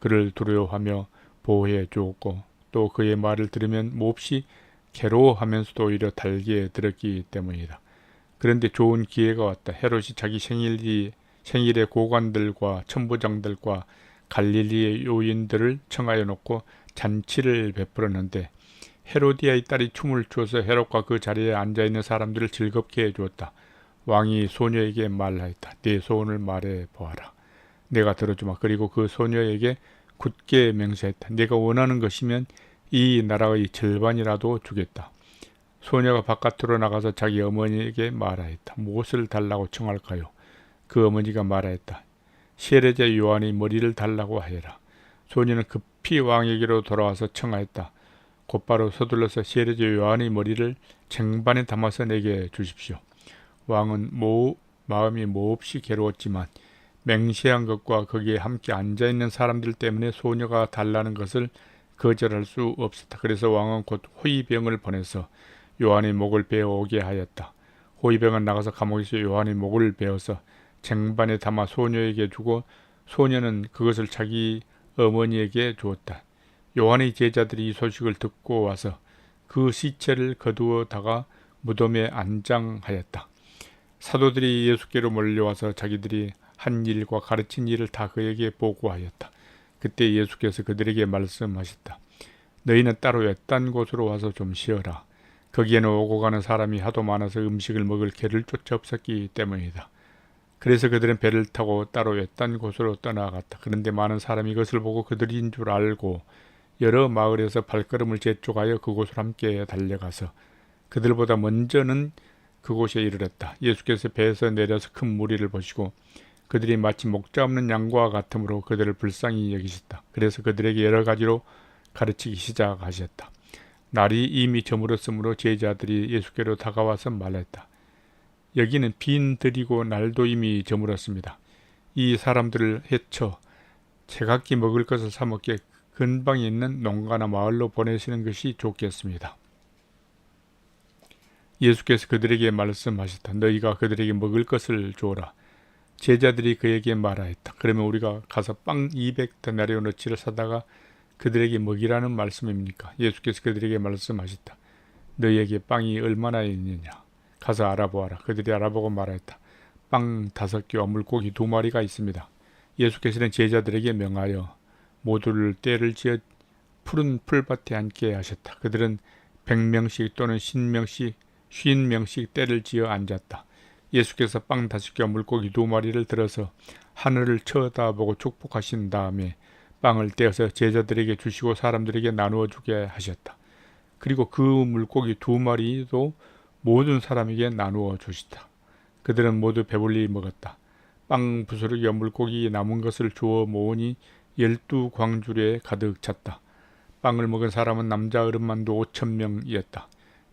그를 두려워하며 보호해 주었고 또 그의 말을 들으면 몹시 괴로워하면서도 오히려 달게 들었기 때문이다. 그런데 좋은 기회가 왔다. 헤롯이 자기 생일에 고관들과 천부장들과 갈릴리의 요인들을 청하여 놓고 잔치를 베풀었는데 헤로디아의 딸이 춤을 추어서 헤롯과 그 자리에 앉아있는 사람들을 즐겁게 해주었다. 왕이 소녀에게 말하였다. 네 소원을 말해 보아라. 내가 들어주마. 그리고 그 소녀에게 굳게 맹세했다. 내가 원하는 것이면 이 나라의 절반이라도 주겠다. 소녀가 바깥으로 나가서 자기 어머니에게 말하였다. 무엇을 달라고 청할까요? 그 어머니가 말하였다. 세례자 요한의 머리를 달라고 하여라. 소녀는 급히 왕에게로 돌아와서 청하였다. 곧바로 서둘러서 세례자 요한의 머리를 쟁반에 담아서 내게 주십시오. 왕은 마음이 몹시 괴로웠지만 맹세한 것과 거기에 함께 앉아있는 사람들 때문에 소녀가 달라는 것을 거절할 수 없었다. 그래서 왕은 곧 호위병을 보내서 요한의 목을 베어 오게 하였다. 호위병은 나가서 감옥에서 요한의 목을 베어서 쟁반에 담아 소녀에게 주고 소녀는 그것을 자기 어머니에게 주었다. 요한의 제자들이 이 소식을 듣고 와서 그 시체를 거두어다가 무덤에 안장하였다. 사도들이 예수께로 몰려와서 자기들이 한 일과 가르친 일을 다 그에게 보고하였다. 그때 예수께서 그들에게 말씀하셨다. 너희는 따로 외딴 곳으로 와서 좀 쉬어라. 거기에는 오고 가는 사람이 하도 많아서 음식을 먹을 개를 쫓아 없었기 때문이다. 그래서 그들은 배를 타고 따로 외딴 곳으로 떠나갔다. 그런데 많은 사람이 이것을 보고 그들인 줄 알고 여러 마을에서 발걸음을 재촉하여 그곳으로 함께 달려가서 그들보다 먼저는 그곳에 이르렀다. 예수께서 배에서 내려서 큰 무리를 보시고 그들이 마치 목자 없는 양과 같으므로 그들을 불쌍히 여기셨다. 그래서 그들에게 여러 가지로 가르치기 시작하셨다. 날이 이미 저물었으므로 제자들이 예수께로 다가와서 말했다. 여기는 빈 들이고 날도 이미 저물었습니다. 이 사람들을 해쳐 제각기 먹을 것을 사 먹게 근방에 있는 농가나 마을로 보내시는 것이 좋겠습니다. 예수께서 그들에게 말씀하셨다. 너희가 그들에게 먹을 것을 주어라. 제자들이 그에게 말하였다. 그러면 우리가 가서 빵 200데나리오너치를 사다가 그들에게 먹이라는 말씀입니까? 예수께서 그들에게 말씀하셨다. 너희에게 빵이 얼마나 있느냐? 가서 알아보아라. 그들이 알아보고 말하였다. 빵 5개와 물고기 2마리가 있습니다. 예수께서는 제자들에게 명하여 모두를 떼를 지어 푸른 풀밭에 앉게 하셨다. 그들은 100명씩 또는 50명씩 떼를 지어 앉았다. 예수께서 빵 5개와 물고기 2마리를 들어서 하늘을 쳐다보고 축복하신 다음에 빵을 떼어서 제자들에게 주시고 사람들에게 나누어 주게 하셨다. 그리고 그 물고기 2마리도 모든 사람에게 나누어 주시다. 그들은 모두 배불리 먹었다. 빵 부스러기와 물고기 남은 것을 주어 모으니 12광주리에 가득 찼다. 빵을 먹은 사람은 남자 어른만도 5,000명이었다.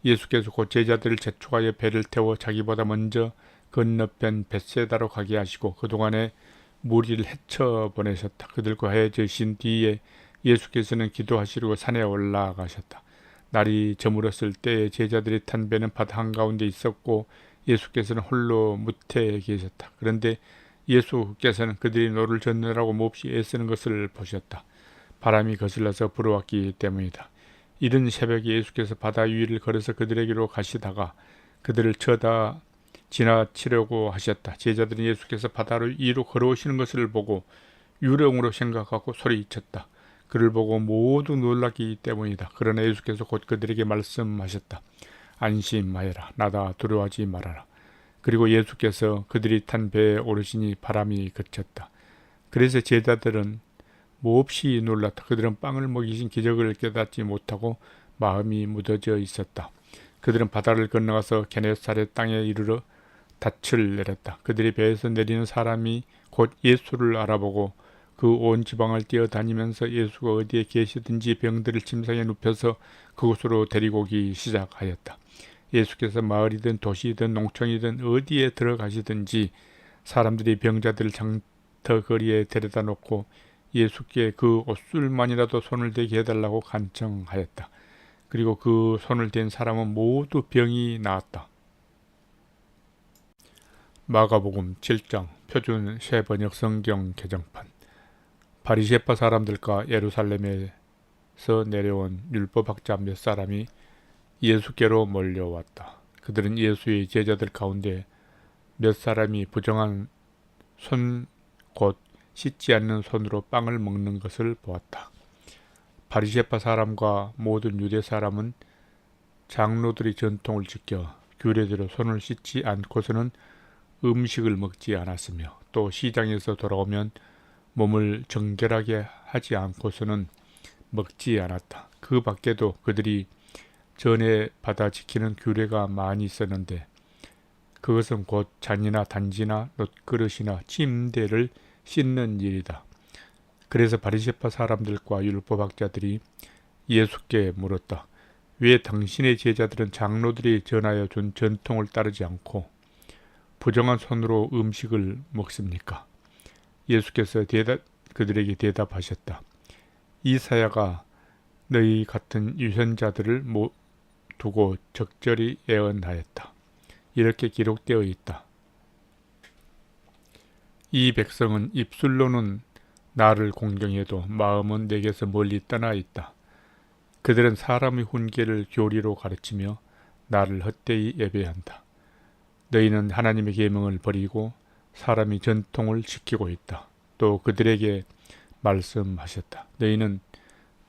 예수께서 곧 제자들을 재촉하여 배를 태워 자기보다 먼저 건너편 벳세다로 가게 하시고 그동안에 무리를 헤쳐 보내셨다. 그들과 헤어지신 뒤에 예수께서는 기도하시려고 산에 올라가셨다. 날이 저물었을 때에 제자들이 탄 배는 바다 한가운데 있었고 예수께서는 홀로 무태에 계셨다. 그런데 예수께서는 그들이 노를 젓느라고 몹시 애쓰는 것을 보셨다. 바람이 거슬러서 불어왔기 때문이다. 이른 새벽에 예수께서 바다 위를 걸어서 그들에게로 가시다가 그들을 지나치려고 하셨다. 제자들은 예수께서 바다를 위로 걸어오시는 것을 보고 유령으로 생각하고 소리쳤다. 그를 보고 모두 놀랐기 때문이다. 그러나 예수께서 곧 그들에게 말씀하셨다. 안심하여라. 나다. 두려워하지 말아라. 그리고 예수께서 그들이 탄 배에 오르시니 바람이 그쳤다. 그래서 제자들은 몹시 놀랐다. 그들은 빵을 먹이신 기적을 깨닫지 못하고 마음이 무뎌져 있었다. 그들은 바다를 건너가서 게네사렛 땅에 이르러 닻을 내렸다. 그들이 배에서 내리는 사람이 곧 예수를 알아보고 그 온 지방을 뛰어다니면서 예수가 어디에 계시든지 병들을 침상에 눕혀서 그곳으로 데리고 오기 시작하였다. 예수께서 마을이든 도시이든 농촌이든 어디에 들어가시든지 사람들이 병자들을 장터거리에 데려다 놓고 예수께 그 옷술만이라도 손을 대게 해달라고 간청하였다. 그리고 그 손을 댄 사람은 모두 병이 나았다. 마가복음 7장 표준 새번역 성경 개정판. 바리새파 사람들과 예루살렘에서 내려온 율법학자 몇 사람이 예수께로 몰려왔다. 그들은 예수의 제자들 가운데 몇 사람이 부정한 손, 곧 씻지 않는 손으로 빵을 먹는 것을 보았다. 바리새파 사람과 모든 유대 사람은 장로들의 전통을 지켜 규례대로 손을 씻지 않고서는 음식을 먹지 않았으며, 또 시장에서 돌아오면 몸을 정결하게 하지 않고서는 먹지 않았다. 그 밖에도 그들이 전에 받아 지키는 규례가 많이 있었는데, 그것은 곧 잔이나 단지나 놋그릇이나 침대를 씻는 일이다. 그래서 바리새파 사람들과 율법학자들이 예수께 물었다. 왜 당신의 제자들은 장로들이 전하여 준 전통을 따르지 않고 부정한 손으로 음식을 먹습니까? 예수께서 그들에게 대답하셨다. 이사야가 너희 같은 유선자들을 두고 적절히 예언하였다. 이렇게 기록되어 있다. 이 백성은 입술로는 나를 공경해도 마음은 내게서 멀리 떠나 있다. 그들은 사람의 훈계를 교리로 가르치며 나를 헛되이 예배한다. 너희는 하나님의 계명을 버리고 사람의 전통을 지키고 있다. 또 그들에게 말씀하셨다. 너희는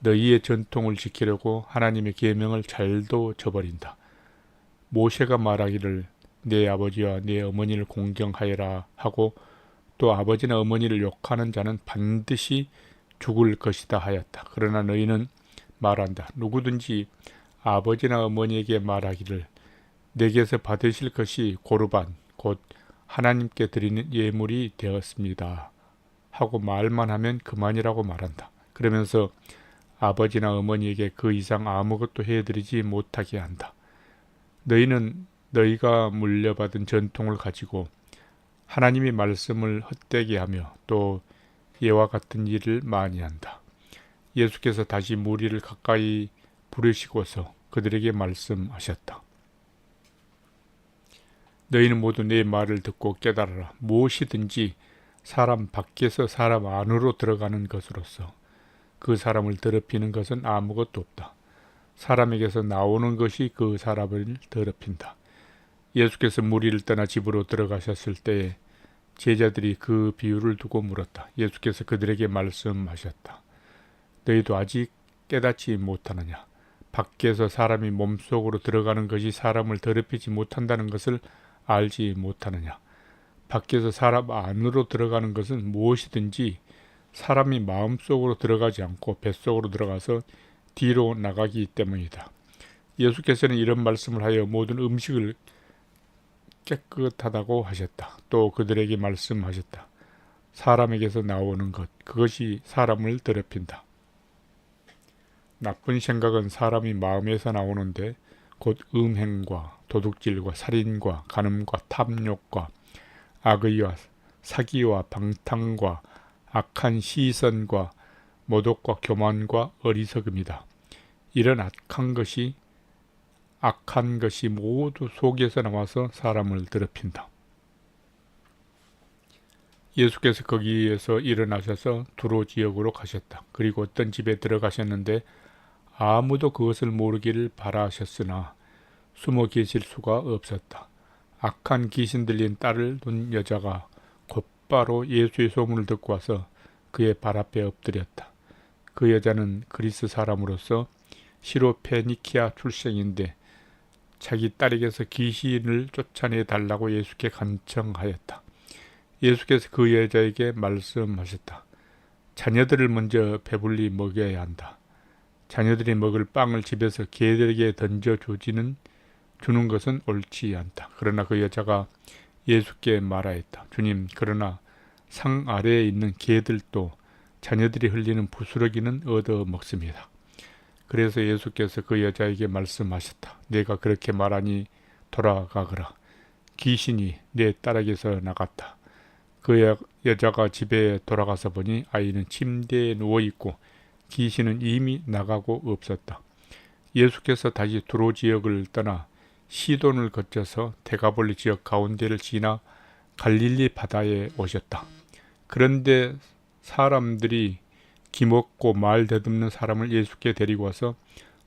너희의 전통을 지키려고 하나님의 계명을 잘도 저버린다. 모세가 말하기를 내 아버지와 내 어머니를 공경하여라 하고, 또 아버지나 어머니를 욕하는 자는 반드시 죽을 것이다 하였다. 그러나 너희는 말한다. 누구든지 아버지나 어머니에게 말하기를 내게서 받으실 것이 고르반, 곧 하나님께 드리는 예물이 되었습니다 하고 말만 하면 그만이라고 말한다. 그러면서 아버지나 어머니에게 그 이상 아무것도 해드리지 못하게 한다. 너희는 너희가 물려받은 전통을 가지고 하나님의 말씀을 헛되게 하며 또 이와 같은 일을 많이 한다. 예수께서 다시 무리를 가까이 부르시고서 그들에게 말씀하셨다. 너희는 모두 내 말을 듣고 깨달아라. 무엇이든지 사람 밖에서 사람 안으로 들어가는 것으로서 그 사람을 더럽히는 것은 아무것도 없다. 사람에게서 나오는 것이 그 사람을 더럽힌다. 예수께서 무리를 떠나 집으로 들어가셨을 때에 제자들이 그 비유를 두고 물었다. 예수께서 그들에게 말씀하셨다. 너희도 아직 깨닫지 못하느냐? 밖에서 사람이 몸속으로 들어가는 것이 사람을 더럽히지 못한다는 것을 알지 못하느냐? 밖에서 사람 안으로 들어가는 것은 무엇이든지 사람이 마음속으로 들어가지 않고 뱃속으로 들어가서 뒤로 나가기 때문이다. 예수께서는 이런 말씀을 하여 모든 음식을 깨끗하다고 하셨다. 또 그들에게 말씀하셨다. 사람에게서 나오는 것, 그것이 사람을 더럽힌다. 나쁜 생각은 사람이 마음에서 나오는데 곧 음행과 도둑질과 살인과 간음과 탐욕과 악의와 사기와 방탕과 악한 시선과 모독과 교만과 어리석음이다. 이런 악한 것이 모두 속에서 나와서 사람을 더럽힌다. 예수께서 거기에서 일어나셔서 두로 지역으로 가셨다. 그리고 어떤 집에 들어가셨는데 아무도 그것을 모르기를 바라셨으나 숨어 계실 수가 없었다. 악한 귀신 들린 딸을 둔 여자가 곧바로 예수의 소문을 듣고 와서 그의 발 앞에 엎드렸다. 그 여자는 그리스 사람으로서 시로페니키아 출생인데 자기 딸에게서 귀신을 쫓아내 달라고 예수께 간청하였다. 예수께서 그 여자에게 말씀하셨다. 자녀들을 먼저 배불리 먹여야 한다. 자녀들이 먹을 빵을 집에서 개들에게 던져주는 것은 옳지 않다. 그러나 그 여자가 예수께 말하였다. 주님, 그러나 상 아래에 있는 개들도 자녀들이 흘리는 부스러기는 얻어 먹습니다. 그래서 예수께서 그 여자에게 말씀하셨다. 내가 그렇게 말하니 돌아가거라. 귀신이 내 딸에게서 나갔다. 그 여자가 집에 돌아가서 보니 아이는 침대에 누워있고 귀신은 이미 나가고 없었다. 예수께서 다시 두로 지역을 떠나 시돈을 거쳐서 데가볼리 지역 가운데를 지나 갈릴리 바다에 오셨다. 그런데 사람들이 기먹고 말 더듬는 사람을 예수께 데리고 와서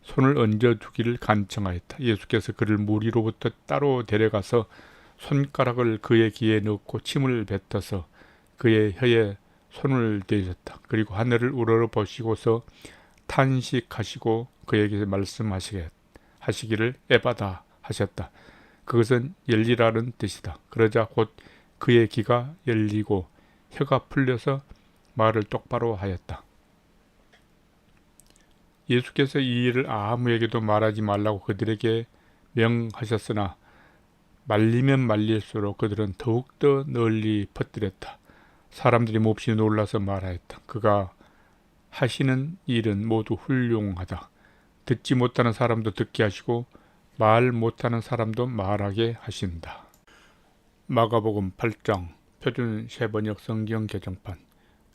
손을 얹어주기를 간청하였다. 예수께서 그를 무리로부터 따로 데려가서 손가락을 그의 귀에 넣고 침을 뱉어서 그의 혀에 손을 대셨다. 그리고 하늘을 우러러 보시고서 탄식하시고 그에게 말씀하시기를 에바다 하셨다. 그것은 열리라는 뜻이다. 그러자 곧 그의 귀가 열리고 혀가 풀려서 말을 똑바로 하였다. 예수께서 이 일을 아무에게도 말하지 말라고 그들에게 명하셨으나 말리면 말릴수록 그들은 더욱더 널리 퍼뜨렸다. 사람들이 몹시 놀라서 말하였다. 그가 하시는 일은 모두 훌륭하다. 듣지 못하는 사람도 듣게 하시고 말 못하는 사람도 말하게 하신다. 마가복음 8장 표준 세번역 성경 개정판.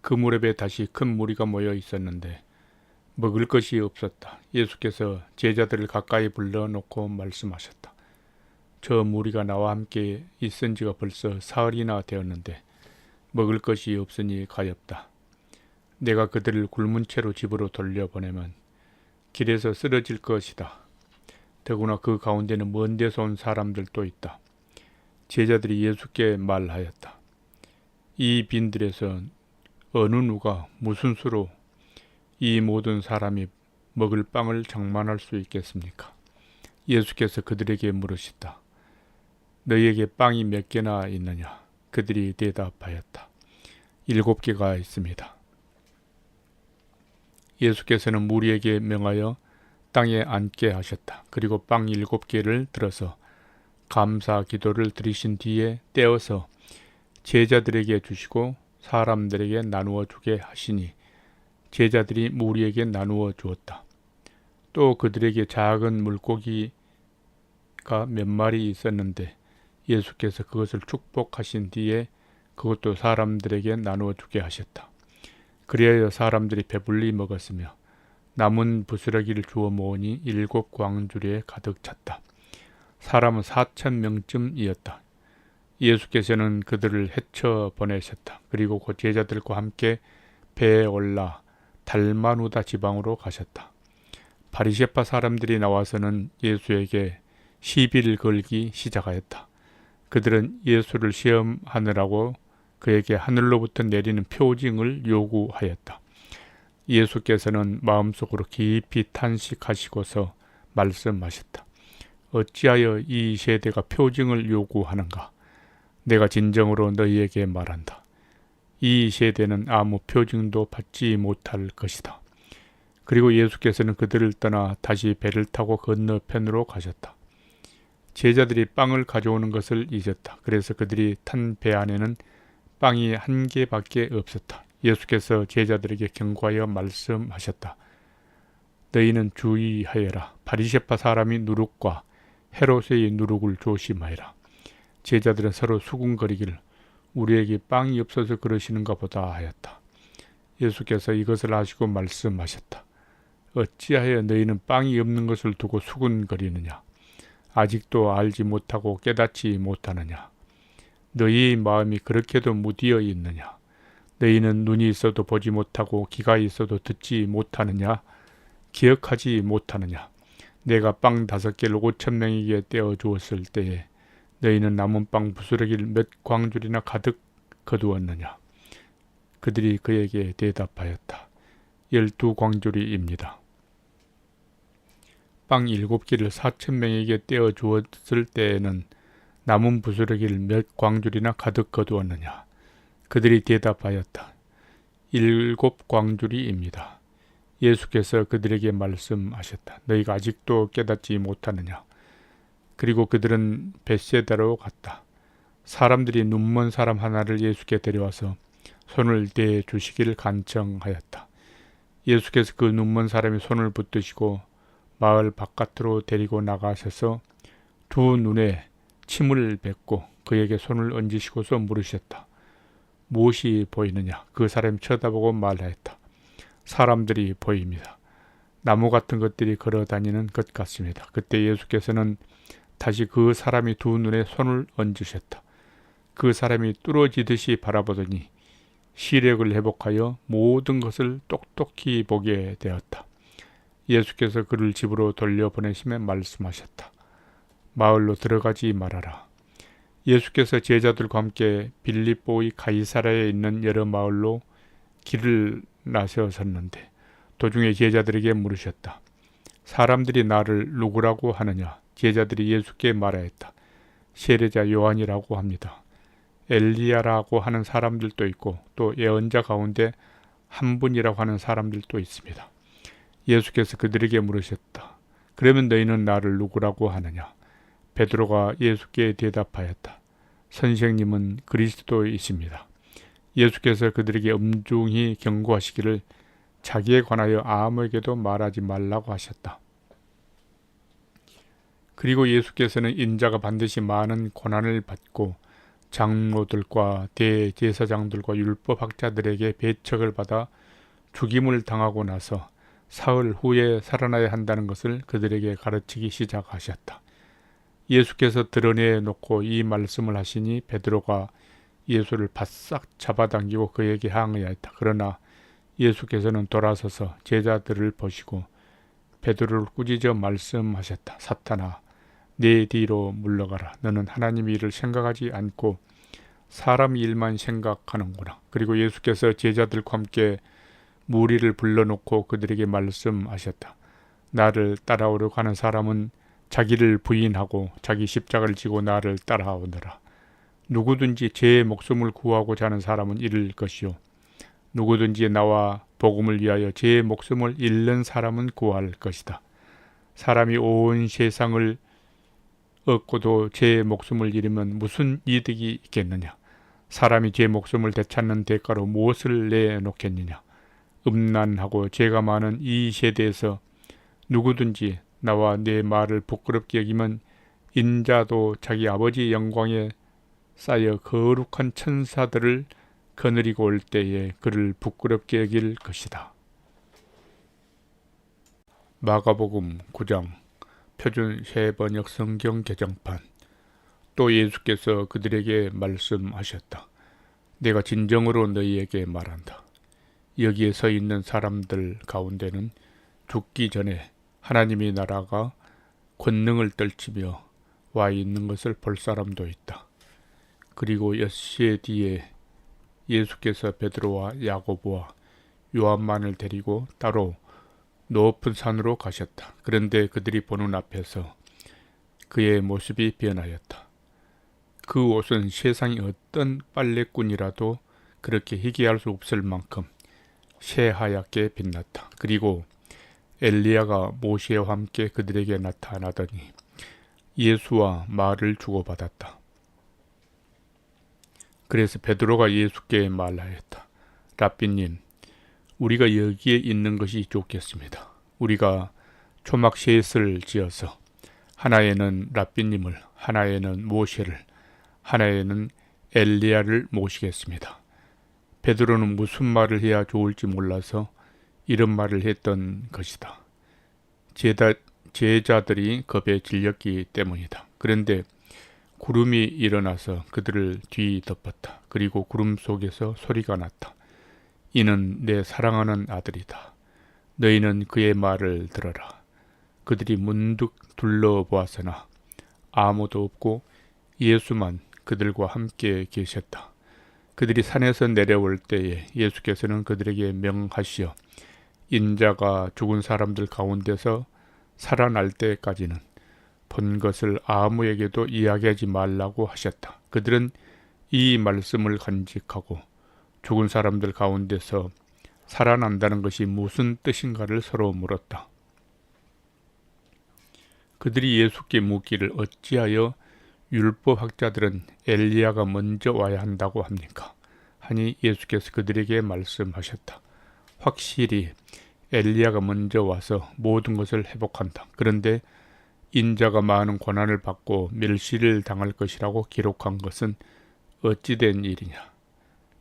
그 무렵에 다시 큰 무리가 모여 있었는데 먹을 것이 없었다. 예수께서 제자들을 가까이 불러놓고 말씀하셨다. 저 무리가 나와 함께 있은 지가 벌써 사흘이나 되었는데 먹을 것이 없으니 가엾다. 내가 그들을 굶은 채로 집으로 돌려보내면 길에서 쓰러질 것이다. 더구나 그 가운데는 먼 데서 온 사람들도 있다. 제자들이 예수께 말하였다. 이 빈들에서 어느 누가 무슨 수로 이 모든 사람이 먹을 빵을 장만할 수 있겠습니까? 예수께서 그들에게 물으시다. 너희에게 빵이 몇 개나 있느냐? 그들이 대답하였다. 7개가 있습니다. 예수께서는 무리에게 명하여 땅에 앉게 하셨다. 그리고 빵 7개를 들어서 감사 기도를 드리신 뒤에 떼어서 제자들에게 주시고 사람들에게 나누어 주게 하시니 제자들이 무리에게 나누어 주었다. 또 그들에게 작은 물고기가 몇 마리 있었는데 예수께서 그것을 축복하신 뒤에 그것도 사람들에게 나누어 주게 하셨다. 그리하여 사람들이 배불리 먹었으며 남은 부스러기를 주워 모으니 7 광주리에 가득 찼다. 사람은 4,000명쯤이었다. 예수께서는 그들을 헤쳐 보내셨다. 그리고 그 제자들과 함께 배에 올라 달마누다 지방으로 가셨다. 바리새파 사람들이 나와서는 예수에게 시비를 걸기 시작하였다. 그들은 예수를 시험하느라고 그에게 하늘로부터 내리는 표징을 요구하였다. 예수께서는 마음속으로 깊이 탄식하시고서 말씀하셨다. 어찌하여 이 세대가 표징을 요구하는가? 내가 진정으로 너희에게 말한다. 이 세대는 아무 표징도 받지 못할 것이다. 그리고 예수께서는 그들을 떠나 다시 배를 타고 건너편으로 가셨다. 제자들이 빵을 가져오는 것을 잊었다. 그래서 그들이 탄 배 안에는 빵이 1개밖에 없었다. 예수께서 제자들에게 경고하여 말씀하셨다. 너희는 주의하여라. 바리새파 사람이 누룩과 헤롯의 누룩을 조심하여라. 제자들은 서로 수군거리기를 우리에게 빵이 없어서 그러시는가 보다 하였다. 예수께서 이것을 아시고 말씀하셨다. 어찌하여 너희는 빵이 없는 것을 두고 수군거리느냐? 아직도 알지 못하고 깨닫지 못하느냐? 너희의 마음이 그렇게도 무디어 있느냐? 너희는 눈이 있어도 보지 못하고 귀가 있어도 듣지 못하느냐? 기억하지 못하느냐? 내가 빵 5개를 5,000명에게 떼어 주었을 때에 너희는 남은 빵 부스러기를 몇 광줄이나 가득 거두었느냐? 그들이 그에게 대답하였다. 12광줄이입니다. 빵 7개를 4,000명에게 떼어 주었을 때에는 남은 부스러기를 몇 광줄이나 가득 거두었느냐? 그들이 대답하였다. 7광줄이입니다. 예수께서 그들에게 말씀하셨다. 너희가 아직도 깨닫지 못하느냐? 그리고 그들은 벳세다로 갔다. 사람들이 눈먼 사람 하나를 예수께 데려와서 손을 대해 주시기를 간청하였다. 예수께서 그 눈먼 사람의 손을 붙드시고 마을 바깥으로 데리고 나가셔서 두 눈에 침을 뱉고 그에게 손을 얹으시고서 물으셨다. 무엇이 보이느냐? 그 사람이 쳐다보고 말하였다. 사람들이 보입니다. 나무 같은 것들이 걸어다니는 것 같습니다. 그때 예수께서는 다시 그 사람이 두 눈에 손을 얹으셨다. 그 사람이 뚫어지듯이 바라보더니 시력을 회복하여 모든 것을 똑똑히 보게 되었다. 예수께서 그를 집으로 돌려보내시며 말씀하셨다. 마을로 들어가지 말아라. 예수께서 제자들과 함께 빌립보의 가이사랴에 있는 여러 마을로 길을 나서셨는데 도중에 제자들에게 물으셨다. 사람들이 나를 누구라고 하느냐? 제자들이 예수께 말하였다. 세례자 요한이라고 합니다. 엘리야라고 하는 사람들도 있고 또 예언자 가운데 한 분이라고 하는 사람들도 있습니다. 예수께서 그들에게 물으셨다. 그러면 너희는 나를 누구라고 하느냐? 베드로가 예수께 대답하였다. 선생님은 그리스도이십니다. 예수께서 그들에게 엄중히 경고하시기를 자기에 관하여 아무에게도 말하지 말라고 하셨다. 그리고 예수께서는 인자가 반드시 많은 고난을 받고 장로들과 대제사장들과 율법학자들에게 배척을 받아 죽임을 당하고 나서 사흘 후에 살아나야 한다는 것을 그들에게 가르치기 시작하셨다. 예수께서 드러내놓고 이 말씀을 하시니 베드로가 예수를 바싹 잡아당기고 그에게 항의하였다. 그러나 예수께서는 돌아서서 제자들을 보시고 베드로를 꾸짖어 말씀하셨다. 사탄아, 내 뒤로 물러가라. 너는 하나님 일을 생각하지 않고 사람 일만 생각하는구나. 그리고 예수께서 제자들과 함께 무리를 불러놓고 그들에게 말씀하셨다. 나를 따라오려고 하는 사람은 자기를 부인하고 자기 십자가를 지고 나를 따라오너라. 누구든지 제 목숨을 구하고자 하는 사람은 잃을 것이요 누구든지 나와 복음을 위하여 제 목숨을 잃는 사람은 구할 것이다. 사람이 온 세상을 얻고도 제 목숨을 잃으면 무슨 이득이 있겠느냐? 사람이 제 목숨을 되찾는 대가로 무엇을 내놓겠느냐? 음란하고 죄가 많은 이 세대에서 누구든지 나와 내 말을 부끄럽게 여기면 인자도 자기 아버지 영광에 쌓여 거룩한 천사들을 거느리고 올 때에 그를 부끄럽게 여길 것이다. 마가복음 9장 표준 새번역 성경 개정판. 또 예수께서 그들에게 말씀하셨다. 내가 진정으로 너희에게 말한다. 여기에 서 있는 사람들 가운데는 죽기 전에 하나님의 나라가 권능을 떨치며 와 있는 것을 볼 사람도 있다. 그리고 엿새 뒤에 예수께서 베드로와 야고보와 요한만을 데리고 따로 높은 산으로 가셨다. 그런데 그들이 보는 앞에서 그의 모습이 변하였다. 그 옷은 세상의 어떤 빨래꾼이라도 그렇게 희귀할 수 없을 만큼 새하얗게 빛났다. 그리고 엘리야가 모세와 함께 그들에게 나타나더니 예수와 말을 주고받았다. 그래서 베드로가 예수께 말하였다. 랍비님, 우리가 여기에 있는 것이 좋겠습니다. 우리가 초막 셋을 지어서 하나에는 랍비님을, 하나에는 모세를, 하나에는 엘리야를 모시겠습니다. 베드로는 무슨 말을 해야 좋을지 몰라서 이런 말을 했던 것이다. 제자들이 겁에 질렸기 때문이다. 그런데 구름이 일어나서 그들을 뒤덮었다. 그리고 구름 속에서 소리가 났다. 이는 내 사랑하는 아들이다. 너희는 그의 말을 들어라. 그들이 문득 둘러보았으나 아무도 없고 예수만 그들과 함께 계셨다. 그들이 산에서 내려올 때에 예수께서는 그들에게 명하시어 인자가 죽은 사람들 가운데서 살아날 때까지는 본 것을 아무에게도 이야기하지 말라고 하셨다. 그들은 이 말씀을 간직하고 죽은 사람들 가운데서 살아난다는 것이 무슨 뜻인가를 서로 물었다. 그들이 예수께 묻기를 어찌하여 율법학자들은 엘리야가 먼저 와야 한다고 합니까? 하니 예수께서 그들에게 말씀하셨다. 확실히 엘리야가 먼저 와서 모든 것을 회복한다. 그런데 인자가 많은 고난을 받고 멸시를 당할 것이라고 기록한 것은 어찌된 일이냐?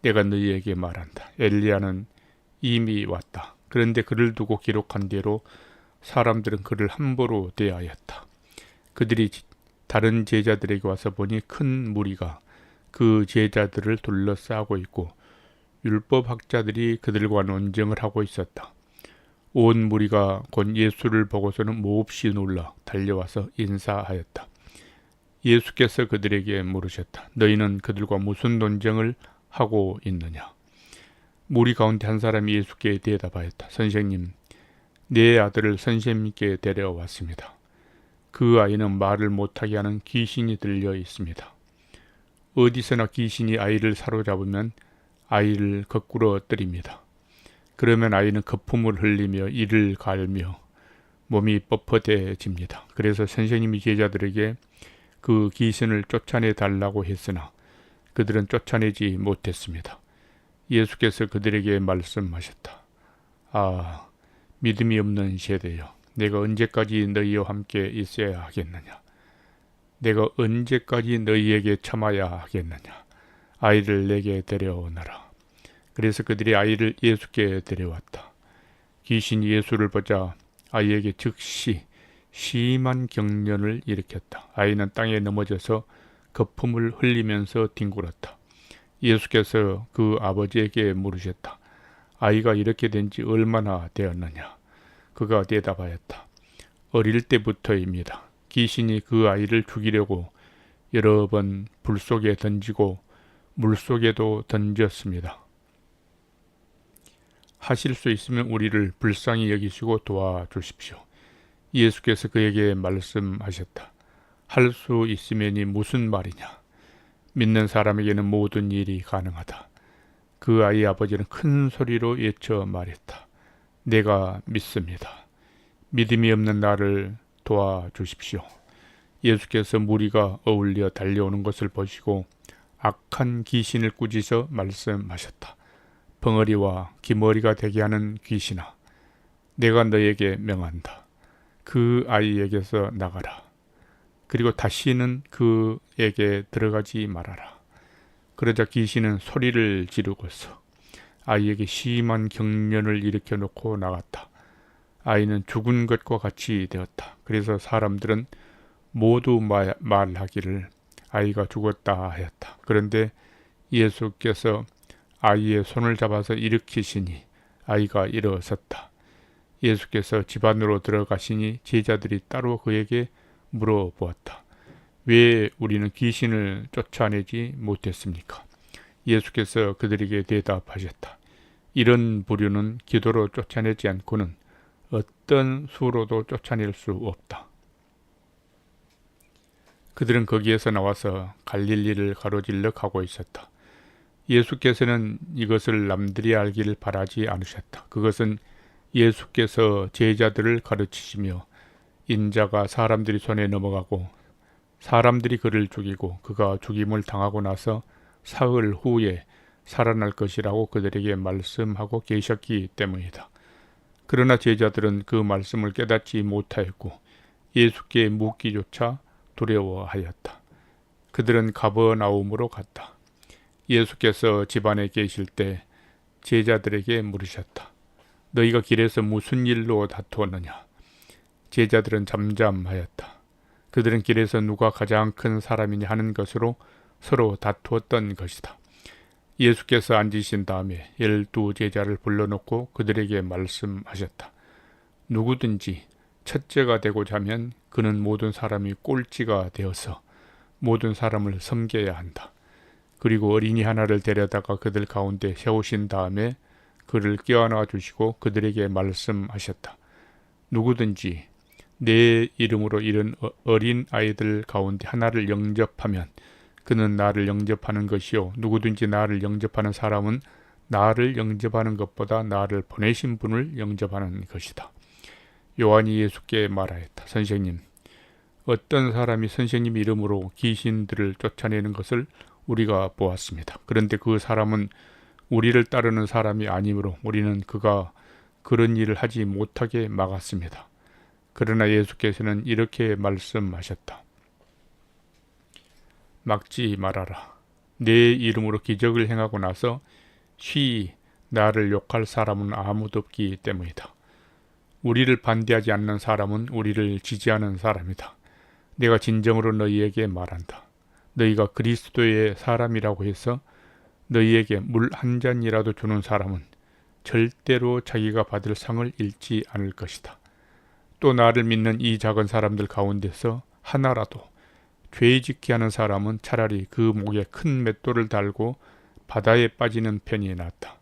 내가 너희에게 말한다. 엘리야는 이미 왔다. 그런데 그를 두고 기록한 대로 사람들은 그를 함부로 대하였다. 그들이 다른 제자들에게 와서 보니 큰 무리가 그 제자들을 둘러싸고 있고 율법학자들이 그들과 논쟁을 하고 있었다. 온 무리가 곧 예수를 보고서는 몹시 놀라 달려와서 인사하였다. 예수께서 그들에게 물으셨다. 너희는 그들과 무슨 논쟁을 하고 있느냐? 무리 가운데 한 사람이 예수께 대답하였다. 선생님, 내 아들을 선생님께 데려왔습니다. 그 아이는 말을 못하게 하는 귀신이 들려 있습니다. 어디서나 귀신이 아이를 사로잡으면 아이를 거꾸로 때립니다. 그러면 아이는 거품을 흘리며 이를 갈며 몸이 뻣뻣해집니다. 그래서 선생님이 제자들에게 그 귀신을 쫓아내 달라고 했으나 그들은 쫓아내지 못했습니다. 예수께서 그들에게 말씀하셨다. 아, 믿음이 없는 세대여, 내가 언제까지 너희와 함께 있어야 하겠느냐? 내가 언제까지 너희에게 참아야 하겠느냐? 아이를 내게 데려오너라. 그래서 그들이 아이를 예수께 데려왔다. 귀신이 예수를 보자 아이에게 즉시 심한 경련을 일으켰다. 아이는 땅에 넘어져서 거품을 흘리면서 뒹굴었다. 예수께서 그 아버지에게 물으셨다. 아이가 이렇게 된 지 얼마나 되었느냐? 그가 대답하였다. 어릴 때부터입니다. 귀신이 그 아이를 죽이려고 여러 번 불 속에 던지고 물 속에도 던졌습니다. 하실 수 있으면 우리를 불쌍히 여기시고 도와주십시오. 예수께서 그에게 말씀하셨다. 할 수 있으면이 무슨 말이냐? 믿는 사람에게는 모든 일이 가능하다. 그 아이 아버지는 큰 소리로 외쳐 말했다. 내가 믿습니다. 믿음이 없는 나를 도와주십시오. 예수께서 무리가 어울려 달려오는 것을 보시고 악한 귀신을 꾸짖어 말씀하셨다. 벙어리와 기머리가 되게 하는 귀신아, 내가 너에게 명한다. 그 아이에게서 나가라. 그리고 다시는 그에게 들어가지 말아라. 그러자 귀신은 소리를 지르고서 아이에게 심한 경련을 일으켜 놓고 나갔다. 아이는 죽은 것과 같이 되었다. 그래서 사람들은 모두 말하기를 아이가 죽었다 하였다. 그런데 예수께서 아이의 손을 잡아서 일으키시니 아이가 일어섰다. 예수께서 집 안으로 들어가시니 제자들이 따로 그에게 물어보았다. 왜 우리는 귀신을 쫓아내지 못했습니까? 예수께서 그들에게 대답하셨다. 이런 부류는 기도로 쫓아내지 않고는 어떤 수로도 쫓아낼 수 없다. 그들은 거기에서 나와서 갈릴리를 가로질러 가고 있었다. 예수께서는 이것을 남들이 알기를 바라지 않으셨다. 그것은 예수께서 제자들을 가르치시며 인자가 사람들이 손에 넘어가고 사람들이 그를 죽이고 그가 죽임을 당하고 나서 사흘 후에 살아날 것이라고 그들에게 말씀하고 계셨기 때문이다. 그러나 제자들은 그 말씀을 깨닫지 못하였고 예수께 묻기조차 두려워하였다. 그들은 가버나움으로 갔다. 예수께서 집안에 계실 때 제자들에게 물으셨다. 너희가 길에서 무슨 일로 다투었느냐? 제자들은 잠잠하였다. 그들은 길에서 누가 가장 큰 사람이냐 하는 것으로 서로 다투었던 것이다. 예수께서 앉으신 다음에 12 제자를 불러놓고 그들에게 말씀하셨다. 누구든지 첫째가 되고자 하면 그는 모든 사람이 꼴찌가 되어서 모든 사람을 섬겨야 한다. 그리고 어린이 하나를 데려다가 그들 가운데 세우신 다음에 그를 껴안아 주시고 그들에게 말씀하셨다. 누구든지 내 이름으로 이런 어린 아이들 가운데 하나를 영접하면 그는 나를 영접하는 것이요 누구든지 나를 영접하는 사람은 나를 영접하는 것보다 나를 보내신 분을 영접하는 것이다. 요한이 예수께 말하였다. 선생님, 어떤 사람이 선생님 이름으로 귀신들을 쫓아내는 것을 우리가 보았습니다. 그런데 그 사람은 우리를 따르는 사람이 아니므로 우리는 그가 그런 일을 하지 못하게 막았습니다. 그러나 예수께서는 이렇게 말씀하셨다. 막지 말아라. 내 이름으로 기적을 행하고 나서 쉬이 나를 욕할 사람은 아무도 없기 때문이다. 우리를 반대하지 않는 사람은 우리를 지지하는 사람이다. 내가 진정으로 너희에게 말한다. 너희가 그리스도의 사람이라고 해서 너희에게 물 한 잔이라도 주는 사람은 절대로 자기가 받을 상을 잃지 않을 것이다. 또 나를 믿는 이 작은 사람들 가운데서 하나라도 죄짓게 하는 사람은 차라리 그 목에 큰 맷돌을 달고 바다에 빠지는 편이 낫다.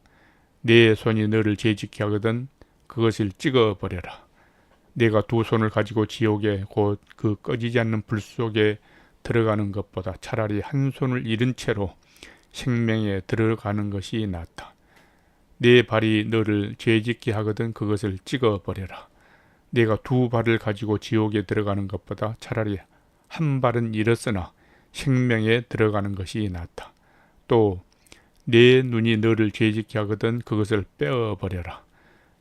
내 손이 너를 죄짓게 하거든 그것을 찍어버려라. 내가 두 손을 가지고 지옥에 곧 그 꺼지지 않는 불 속에 들어가는 것보다 차라리 한 손을 잃은 채로 생명에 들어가는 것이 낫다. 내 발이 너를 죄짓게 하거든 그것을 찍어버려라. 내가 두 발을 가지고 지옥에 들어가는 것보다 차라리 한 발은 잃었으나 생명에 들어가는 것이 낫다. 또 내 눈이 너를 죄짓게 하거든 그것을 빼어버려라.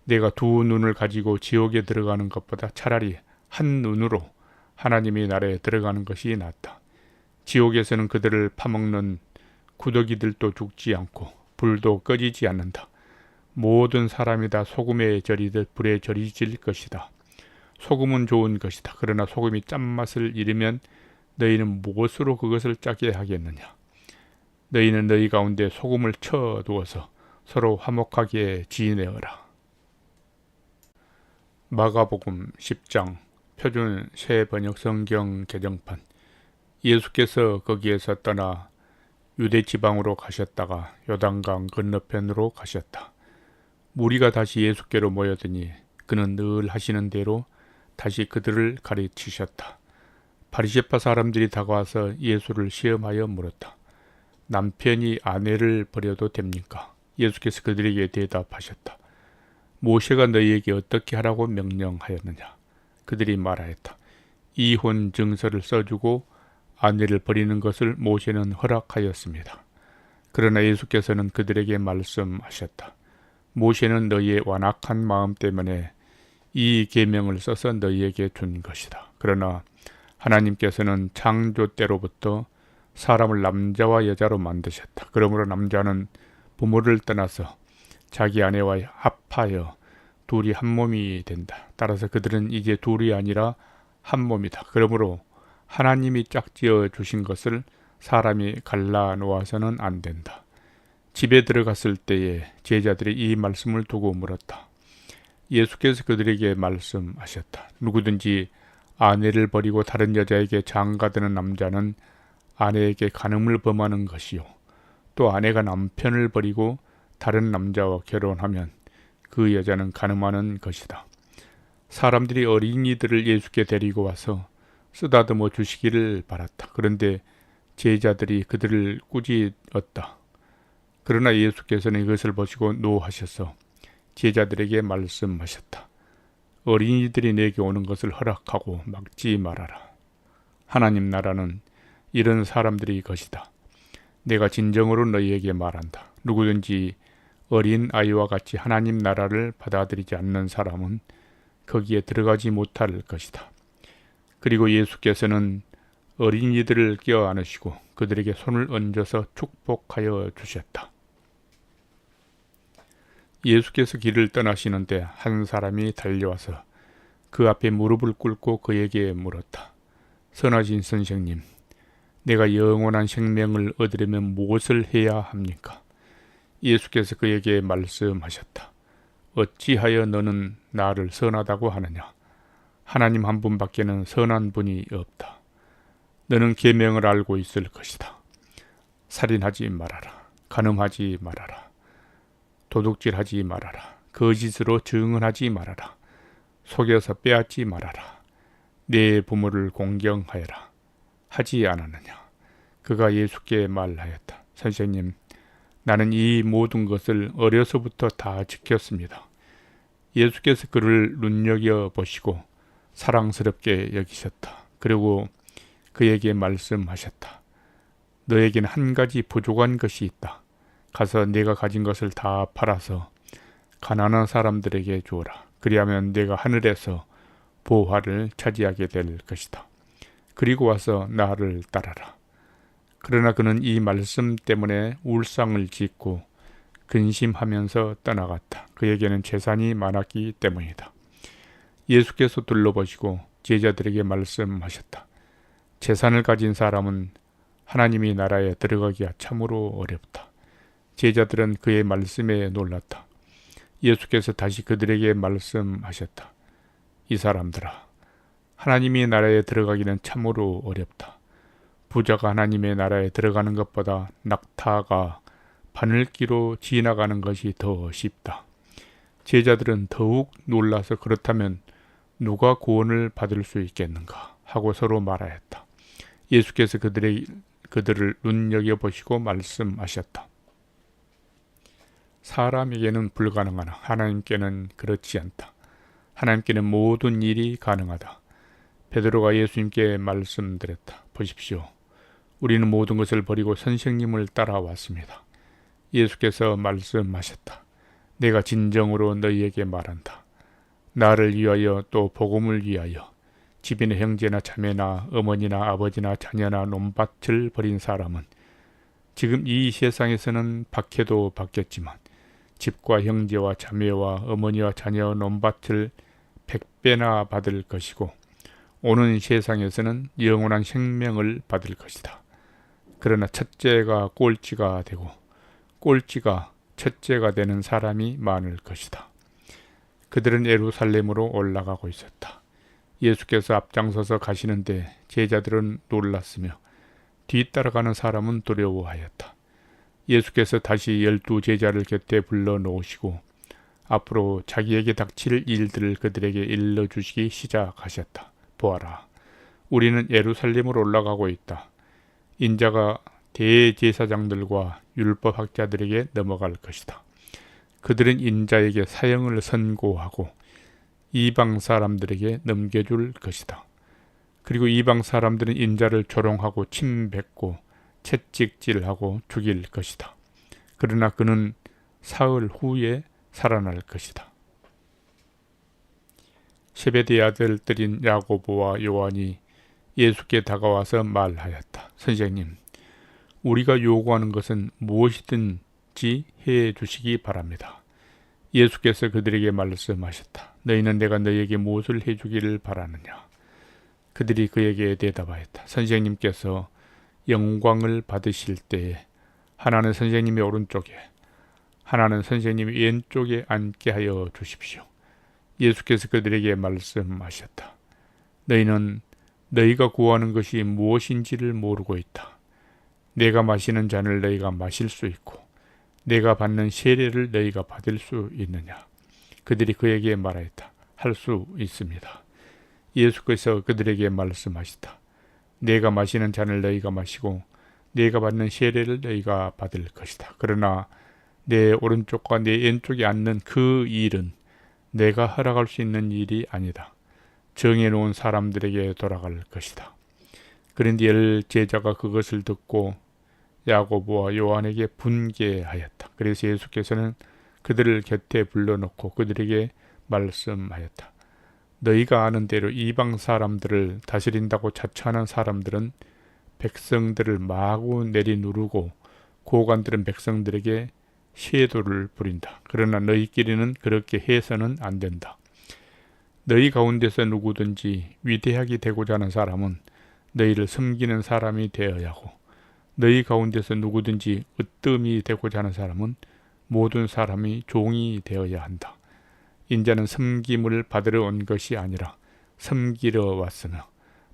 내가 두 눈을 가지고 지옥에 들어가는 것보다 차라리 한 눈으로 하나님의 나라에 들어가는 것이 낫다. 지옥에서는 그들을 파먹는 구더기들도 죽지 않고 불도 꺼지지 않는다. 모든 사람이 다 소금에 절이듯 불에 절이질 것이다. 소금은 좋은 것이다. 그러나 소금이 짠맛을 잃으면 너희는 무엇으로 그것을 짜게 하겠느냐. 너희는 너희 가운데 소금을 쳐두어서 서로 화목하게 지내어라. 마가복음 10장 표준 새 번역 성경 개정판. 예수께서 거기에서 떠나 유대 지방으로 가셨다가 요단강 건너편으로 가셨다. 무리가 다시 예수께로 모여드니 그는 늘 하시는 대로 다시 그들을 가르치셨다. 바리새파 사람들이 다가와서 예수를 시험하여 물었다. 남편이 아내를 버려도 됩니까? 예수께서 그들에게 대답하셨다. 모세가 너희에게 어떻게 하라고 명령하였느냐? 그들이 말하였다. 이혼 증서를 써주고 아내를 버리는 것을 모세는 허락하였습니다. 그러나 예수께서는 그들에게 말씀하셨다. 모세는 너희의 완악한 마음 때문에 이 계명을 써서 너희에게 준 것이다. 그러나 하나님께서는 창조 때로부터 사람을 남자와 여자로 만드셨다. 그러므로 남자는 부모를 떠나서 자기 아내와 합하여 둘이 한 몸이 된다. 따라서 그들은 이제 둘이 아니라 한 몸이다. 그러므로 하나님이 짝지어 주신 것을 사람이 갈라 놓아서는 안 된다. 집에 들어갔을 때에 제자들이 이 말씀을 두고 물었다. 예수께서 그들에게 말씀하셨다. 누구든지 아내를 버리고 다른 여자에게 장가드는 남자는 아내에게 간음을 범하는 것이요. 또 아내가 남편을 버리고 다른 남자와 결혼하면 그 여자는 간음하는 것이다. 사람들이 어린이들을 예수께 데리고 와서 쓰다듬어 주시기를 바랐다. 그런데 제자들이 그들을 꾸짖었다. 그러나 예수께서는 이것을 보시고 노하셔서 제자들에게 말씀하셨다. 어린이들이 내게 오는 것을 허락하고 막지 말아라. 하나님 나라는 이런 사람들이 것이다. 내가 진정으로 너희에게 말한다. 누구든지 어린 아이와 같이 하나님 나라를 받아들이지 않는 사람은 거기에 들어가지 못할 것이다. 그리고 예수께서는 어린이들을 껴안으시고 그들에게 손을 얹어서 축복하여 주셨다. 예수께서 길을 떠나시는데 한 사람이 달려와서 그 앞에 무릎을 꿇고 그에게 물었다. 선하신 선생님, 내가 영원한 생명을 얻으려면 무엇을 해야 합니까? 예수께서 그에게 말씀하셨다. 어찌하여 너는 나를 선하다고 하느냐? 하나님 한 분밖에는 선한 분이 없다. 너는 계명을 알고 있을 것이다. 살인하지 말아라. 간음하지 말아라. 도둑질하지 말아라. 거짓으로 증언하지 말아라. 속여서 빼앗지 말아라. 내 부모를 공경하여라. 하지 않았느냐? 그가 예수께 말하였다. 선생님, 나는 이 모든 것을 어려서부터 다 지켰습니다. 예수께서 그를 눈여겨보시고 사랑스럽게 여기셨다. 그리고 그에게 말씀하셨다. 너에게는 한 가지 부족한 것이 있다. 가서 네가 가진 것을 다 팔아서 가난한 사람들에게 주어라. 그리하면 네가 하늘에서 보화를 차지하게 될 것이다. 그리고 와서 나를 따라라. 그러나 그는 이 말씀 때문에 울상을 짓고 근심하면서 떠나갔다. 그에게는 재산이 많았기 때문이다. 예수께서 둘러보시고 제자들에게 말씀하셨다. 재산을 가진 사람은 하나님의 나라에 들어가기가 참으로 어렵다. 제자들은 그의 말씀에 놀랐다. 예수께서 다시 그들에게 말씀하셨다. 이 사람들아, 하나님의 나라에 들어가기는 참으로 어렵다. 부자가 하나님의 나라에 들어가는 것보다 낙타가 바늘기로 지나가는 것이 더 쉽다. 제자들은 더욱 놀라서 그렇다면 누가 구원을 받을 수 있겠는가 하고 서로 말하였다. 예수께서 그들을 눈여겨보시고 말씀하셨다. 사람에게는 불가능하나 하나님께는 그렇지 않다. 하나님께는 모든 일이 가능하다. 베드로가 예수님께 말씀드렸다. 보십시오. 우리는 모든 것을 버리고 선생님을 따라왔습니다. 예수께서 말씀하셨다. 내가 진정으로 너희에게 말한다. 나를 위하여 또 복음을 위하여 집이나 형제나 자매나 어머니나 아버지나 자녀나 논밭을 버린 사람은 지금 이 세상에서는 박해도 받겠지만 집과 형제와 자매와 어머니와 자녀 논밭을 100배나 받을 것이고 오는 세상에서는 영원한 생명을 받을 것이다. 그러나 첫째가 꼴찌가 되고 꼴찌가 첫째가 되는 사람이 많을 것이다. 그들은 예루살렘으로 올라가고 있었다. 예수께서 앞장서서 가시는데 제자들은 놀랐으며 뒤따라가는 사람은 두려워하였다. 예수께서 다시 12 제자를 곁에 불러 놓으시고 앞으로 자기에게 닥칠 일들을 그들에게 일러주시기 시작하셨다. 보아라, 우리는 예루살렘으로 올라가고 있다. 인자가 대제사장들과 율법학자들에게 넘어갈 것이다. 그들은 인자에게 사형을 선고하고 이방 사람들에게 넘겨줄 것이다. 그리고 이방 사람들은 인자를 조롱하고 침뱉고 채찍질하고 죽일 것이다. 그러나 그는 사흘 후에 살아날 것이다. 세베대의 아들들인 야고보와 요한이 예수께 다가와서 말하였다. 선생님, 우리가 요구하는 것은 무엇이든지 해 주시기 바랍니다. 예수께서 그들에게 말씀하셨다. 너희는 내가 너희에게 무엇을 해주기를 바라느냐? 그들이 그에게 대답하였다. 선생님께서 영광을 받으실 때에 하나는 선생님의 오른쪽에 하나는 선생님의 왼쪽에 앉게 하여 주십시오. 예수께서 그들에게 말씀하셨다. 너희는 너희가 구하는 것이 무엇인지를 모르고 있다. 내가 마시는 잔을 너희가 마실 수 있고 내가 받는 세례를 너희가 받을 수 있느냐? 그들이 그에게 말하였다. 할 수 있습니다. 예수께서 그들에게 말씀하시다. 내가 마시는 잔을 너희가 마시고 내가 받는 세례를 너희가 받을 것이다. 그러나 내 오른쪽과 내 왼쪽에 앉는 그 일은 내가 허락할 수 있는 일이 아니다. 정해놓은 사람들에게 돌아갈 것이다. 그런데 10 제자가 그것을 듣고 야고보와 요한에게 분개하였다. 그래서 예수께서는 그들을 곁에 불러놓고 그들에게 말씀하였다. 너희가 아는 대로 이방 사람들을 다스린다고 자처하는 사람들은 백성들을 마구 내리누르고 고관들은 백성들에게 시해도를 부린다. 그러나 너희끼리는 그렇게 해서는 안 된다. 너희 가운데서 누구든지 위대하게 되고자 하는 사람은 너희를 섬기는 사람이 되어야 하고 너희 가운데서 누구든지 으뜸이 되고자 하는 사람은 모든 사람이 종이 되어야 한다. 인자는 섬김을 받으러 온 것이 아니라 섬기러 왔으며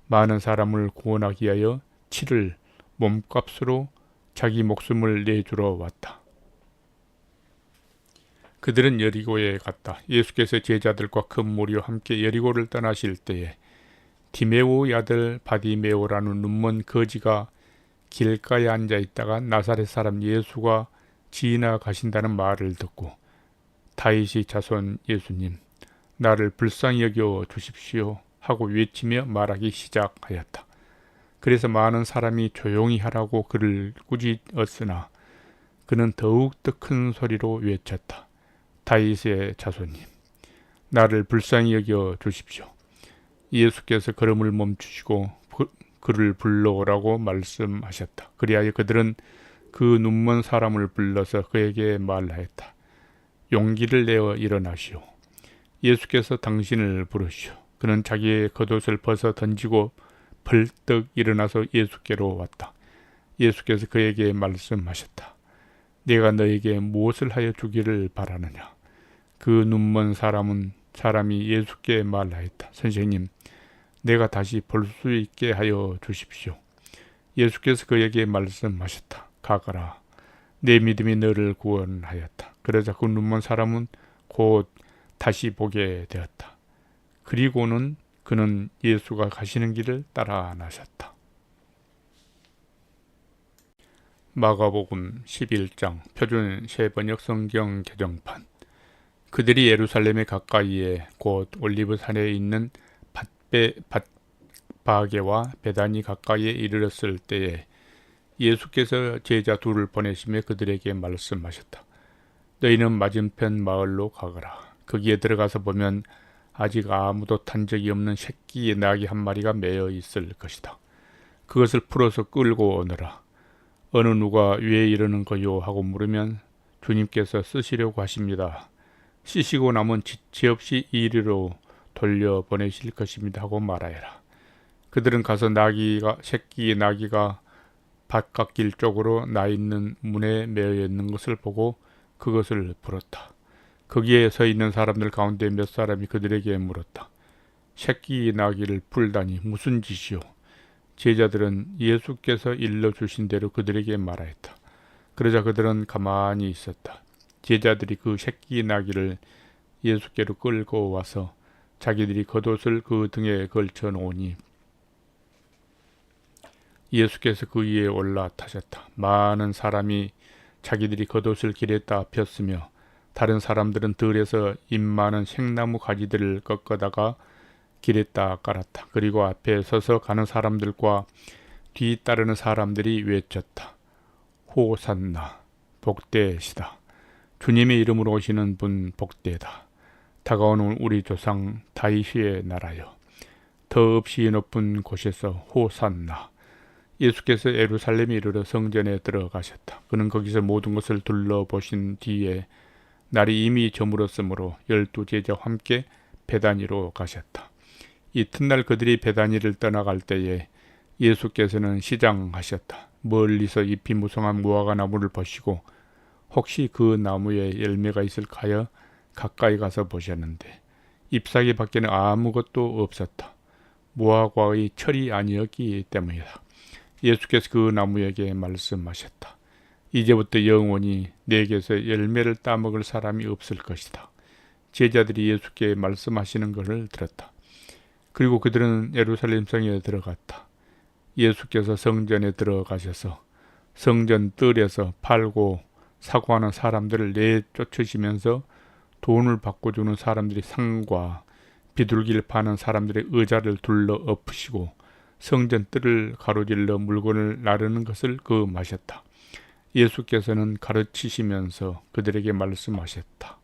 많은 사람을 구원하기 위하여 치를 몸값으로 자기 목숨을 내주러 왔다. 그들은 여리고에 갔다. 예수께서 제자들과 큰 무리와 함께 여리고를 떠나실 때에 디메오의 아들 바디메오라는 눈먼 거지가 길가에 앉아 있다가 나사렛 사람 예수가 지나가신다는 말을 듣고 다윗의 자손 예수님, 나를 불쌍히 여겨 주십시오 하고 외치며 말하기 시작하였다. 그래서 많은 사람이 조용히 하라고 그를 꾸짖었으나 그는 더욱더 큰 소리로 외쳤다. 다윗의 자손님, 나를 불쌍히 여겨 주십시오. 예수께서 걸음을 멈추시고 그를 불러오라고 말씀하셨다. 그리하여 그들은 그 눈먼 사람을 불러서 그에게 말하였다. 용기를 내어 일어나시오. 예수께서 당신을 부르시오. 그는 자기의 겉옷을 벗어 던지고 벌떡 일어나서 예수께로 왔다. 예수께서 그에게 말씀하셨다. 내가 너에게 무엇을 하여 주기를 바라느냐. 그 눈먼 사람이 예수께 말하였다. 선생님, 내가 다시 볼 수 있게 하여 주십시오. 예수께서 그에게 말씀하셨다. 가거라. 내 믿음이 너를 구원하였다. 그러자 그 눈먼 사람은 곧 다시 보게 되었다. 그리고는 그는 예수가 가시는 길을 따라 나섰다. 마가복음 11장 표준 세번역 성경 개정판. 그들이 예루살렘에 가까이에 곧 올리브산에 있는 밧바게와 베다니 가까이에 이르렀을 때에 예수께서 제자 둘을 보내시며 그들에게 말씀하셨다. 너희는 맞은편 마을로 가거라. 거기에 들어가서 보면 아직 아무도 탄 적이 없는 새끼 나귀 한 마리가 매여 있을 것이다. 그것을 풀어서 끌고 오너라. 어느 누가 왜 이러는 거요 하고 물으면 주님께서 쓰시려고 하십니다. 쓰시고 남은 지체 없이 이리로 돌려보내실 것입니다 하고 말하여라. 그들은 가서 새끼 나귀가 바깥길 쪽으로 나 있는 문에 매여 있는 것을 보고 그것을 풀었다. 거기에 서 있는 사람들 가운데 몇 사람이 그들에게 물었다. 새끼 나귀를 풀다니 무슨 짓이요? 제자들은 예수께서 일러주신 대로 그들에게 말하였다. 그러자 그들은 가만히 있었다. 제자들이 그 새끼 나귀를 예수께로 끌고 와서 자기들이 겉옷을 그 등에 걸쳐 놓으니 예수께서 그 위에 올라타셨다. 많은 사람이 자기들이 겉옷을 길에다 폈으며 다른 사람들은 들에서 잎 많은 생나무 가지들을 꺾어다가 길에다 깔았다. 그리고 앞에 서서 가는 사람들과 뒤 따르는 사람들이 외쳤다. 호산나, 복되시다. 주님의 이름으로 오시는 분 복되다. 다가오는 우리 조상 다윗의 나라여. 더없이 높은 곳에서 호산나. 예수께서 예루살렘에 이르러 성전에 들어가셨다. 그는 거기서 모든 것을 둘러보신 뒤에 날이 이미 저물었으므로 12제자와 함께 베다니로 가셨다. 이튿날 그들이 베다니를 떠나갈 때에 예수께서는 시장하셨다. 멀리서 잎이 무성한 무화과 나무를 보시고 혹시 그 나무에 열매가 있을까 하여 가까이 가서 보셨는데 잎사귀 밖에는 아무것도 없었다. 무화과의 철이 아니었기 때문이다. 예수께서 그 나무에게 말씀하셨다. 이제부터 영원히 내게서 열매를 따먹을 사람이 없을 것이다. 제자들이 예수께 말씀하시는 것을 들었다. 그리고 그들은 예루살렘 성에 들어갔다. 예수께서 성전에 들어가셔서 성전 뜰에서 팔고 사고 하는 사람들을 내쫓으시면서 돈을 바꿔주는 사람들이 상과 비둘기를 파는 사람들의 의자를 둘러 엎으시고 성전 뜰을 가로질러 물건을 나르는 것을 금하셨다. 예수께서는 가르치시면서 그들에게 말씀하셨다.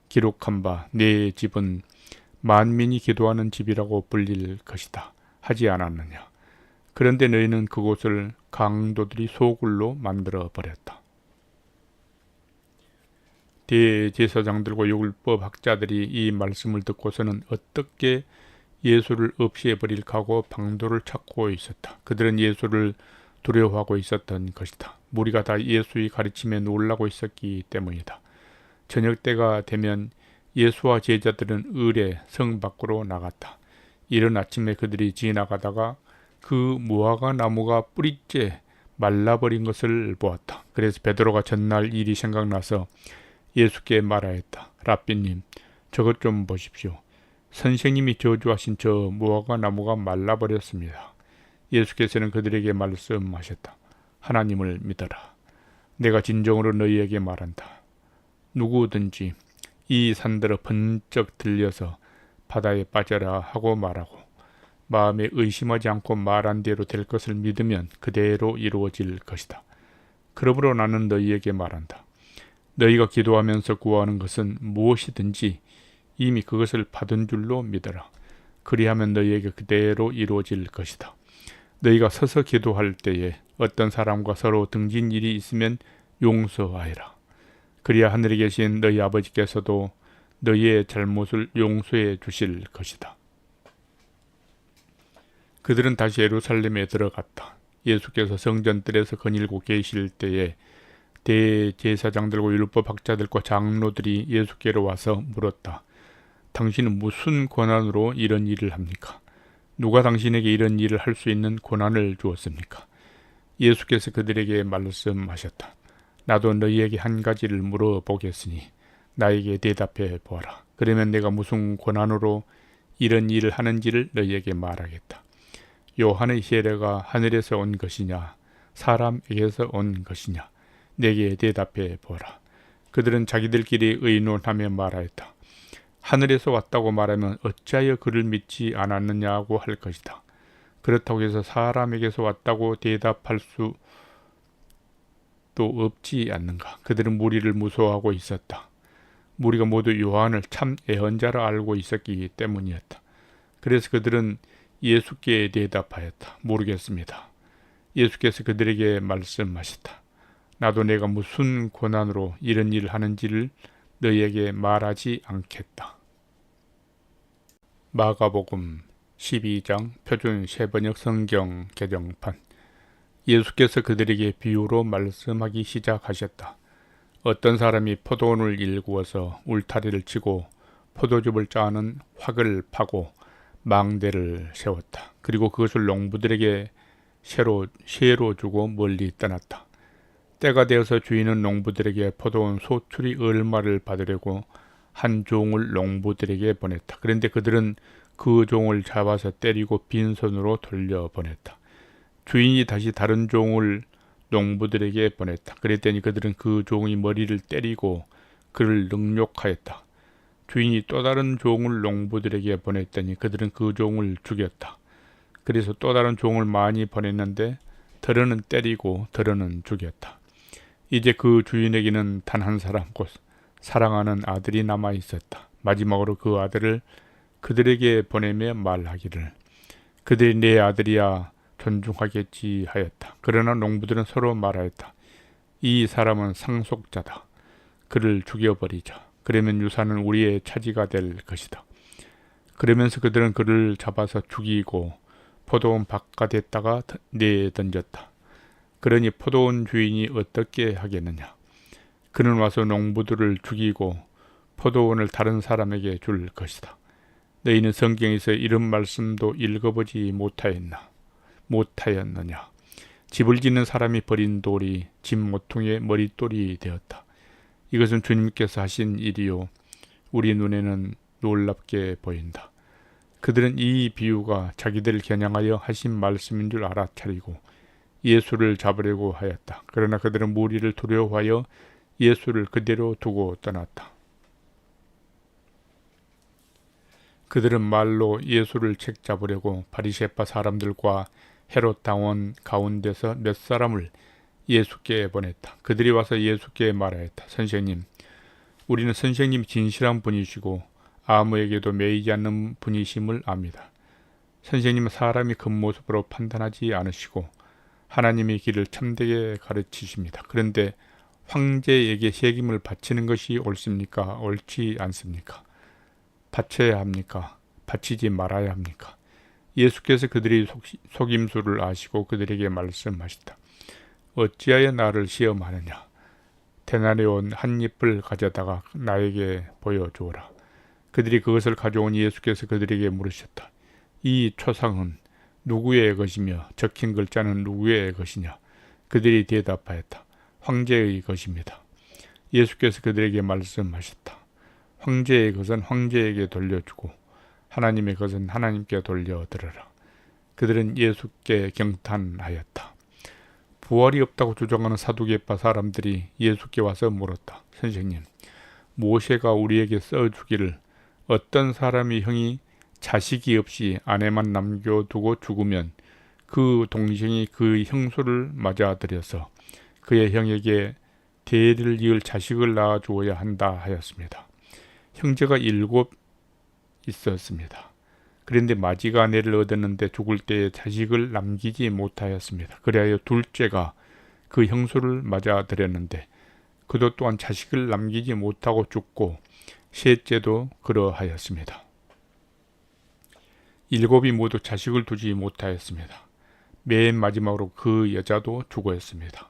기록한 바 내 집은 만민이 기도하는 집이라고 불릴 것이다 하지 않았느냐. 그런데 너희는 그곳을 강도들이 소굴로 만들어 버렸다. 대제사장들과 율법 학자들이 이 말씀을 듣고서는 어떻게 예수를 없애버릴까 하고 방도를 찾고 있었다. 그들은 예수를 두려워하고 있었던 것이다. 무리가 다 예수의 가르침에 놀라고 있었기 때문이다. 저녁 때가 되면 예수와 제자들은 을에 성 밖으로 나갔다. 이른 아침에 그들이 지나가다가 그 무화과 나무가 뿌리째 말라버린 것을 보았다. 그래서 베드로가 전날 일이 생각나서 예수께 말하였다. 랍비님, 저것 좀 보십시오. 선생님이 저주하신 저 무화과 나무가 말라버렸습니다. 예수께서는 그들에게 말씀하셨다. 하나님을 믿어라. 내가 진정으로 너희에게 말한다. 누구든지 이 산들어 번쩍 들려서 바다에 빠져라 하고 말하고 마음에 의심하지 않고 말한 대로 될 것을 믿으면 그대로 이루어질 것이다. 그러므로 나는 너희에게 말한다. 너희가 기도하면서 구하는 것은 무엇이든지 이미 그것을 받은 줄로 믿어라. 그리하면 너희에게 그대로 이루어질 것이다. 너희가 서서 기도할 때에 어떤 사람과 서로 등진 일이 있으면 용서하여라. 그리야 하늘에 계신 너희 아버지께서도 너희의 잘못을 용서해 주실 것이다. 그들은 다시 예루살렘에 들어갔다. 예수께서 성전뜰에서 거닐고 계실 때에 대제사장들과 율법학자들과 장로들이 예수께로 와서 물었다. 당신은 무슨 권한으로 이런 일을 합니까? 누가 당신에게 이런 일을 할 수 있는 권한을 주었습니까? 예수께서 그들에게 말씀하셨다. 나도 너희에게 한 가지를 물어보겠으니 나에게 대답해 보아라. 그러면 내가 무슨 권한으로 이런 일을 하는지를 너희에게 말하겠다. 요한의 세례가 하늘에서 온 것이냐 사람에게서 온 것이냐 내게 대답해 보라. 그들은 자기들끼리 의논하며 말하였다. 하늘에서 왔다고 말하면 어찌하여 그를 믿지 않았느냐고 할 것이다. 그렇다고 해서 사람에게서 왔다고 대답할 수도 없지 않는가. 그들은 무리를 무서워하고 있었다. 무리가 모두 요한을 참 예언자라 알고 있었기 때문이었다. 그래서 그들은 예수께 대답하였다. 모르겠습니다. 예수께서 그들에게 말씀하셨다. 나도 내가 무슨 권한으로 이런 일을 하는지를 너희에게 말하지 않겠다. 마가복음 12장 표준 세번역 성경 개정판. 예수께서 그들에게 비유로 말씀하기 시작하셨다. 어떤 사람이 포도원을 일구어서 울타리를 치고 포도즙을 짜는 확을 파고 망대를 세웠다. 그리고 그것을 농부들에게 쇠로 주고 멀리 떠났다. 때가 되어서 주인은 농부들에게 포도원 소출이 얼마를 받으려고 한 종을 농부들에게 보냈다. 그런데 그들은 그 종을 잡아서 때리고 빈손으로 돌려보냈다. 주인이 다시 다른 종을 농부들에게 보냈다. 그랬더니 그들은 그 종의 머리를 때리고 그를 능욕하였다. 주인이 또 다른 종을 농부들에게 보냈더니 그들은 그 종을 죽였다. 그래서 또 다른 종을 많이 보냈는데 더러는 때리고 더러는 죽였다. 이제 그 주인에게는 단 한 사람 곧 사랑하는 아들이 남아 있었다. 마지막으로 그 아들을 그들에게 보내며 말하기를 그들이 내 아들이야 존중하겠지 하였다. 그러나 농부들은 서로 말하였다. 이 사람은 상속자다. 그를 죽여버리자. 그러면 유산은 우리의 차지가 될 것이다. 그러면서 그들은 그를 잡아서 죽이고 포도원 바깥에다가 내던졌다. 그러니 포도원 주인이 어떻게 하겠느냐. 그는 와서 농부들을 죽이고 포도원을 다른 사람에게 줄 것이다. 너희는 성경에서 이런 말씀도 읽어보지 못하였느냐. 집을 짓는 사람이 버린 돌이 집 모퉁이의 머릿돌이 되었다. 이것은 주님께서 하신 일이요 우리 눈에는 놀랍게 보인다. 그들은 이 비유가 자기들을 겨냥하여 하신 말씀인 줄 알아차리고 예수를 잡으려고 하였다. 그러나 그들은 무리를 두려워하여 예수를 그대로 두고 떠났다. 그들은 말로 예수를 책잡으려고 바리새파 사람들과 헤롯 당원 가운데서 몇 사람을 예수께 보냈다. 그들이 와서 예수께 말하였다. 선생님, 우리는 선생님이 진실한 분이시고 아무에게도 매이지 않는 분이심을 압니다. 선생님은 사람이 겉모습으로 판단하지 않으시고 하나님의 길을 참되게 가르치십니다. 그런데 황제에게 세금을 바치는 것이 옳습니까? 옳지 않습니까? 바쳐야 합니까? 바치지 말아야 합니까? 예수께서 그들의 속임수를 아시고 그들에게 말씀하시다. 어찌하여 나를 시험하느냐? 데나리온 한 잎을 가져다가 나에게 보여주어라. 그들이 그것을 가져온 예수께서 그들에게 물으셨다. 이 초상은 누구의 것이며 적힌 글자는 누구의 것이냐? 그들이 대답하였다. 황제의 것입니다. 예수께서 그들에게 말씀하셨다. 황제의 것은 황제에게 돌려주고 하나님의 것은 하나님께 돌려드려라. 그들은 예수께 경탄하였다. 부활이 없다고 주장하는 사두개파 사람들이 예수께 와서 물었다. 선생님, 모세가 우리에게 써주기를 어떤 사람이 형이 자식이 없이 아내만 남겨두고 죽으면 그 동생이 그 형수를 맞아들여서 그의 형에게 대를 이을 자식을 낳아주어야 한다 하였습니다. 형제가 7 있었습니다. 그런데 마지가 아내를 얻었는데 죽을 때에 자식을 남기지 못하였습니다. 그리하여 둘째가 그 형수를 맞아들였는데 그도 또한 자식을 남기지 못하고 죽고 셋째도 그러하였습니다. 7이 모두 자식을 두지 못하였습니다. 맨 마지막으로 그 여자도 죽었습니다.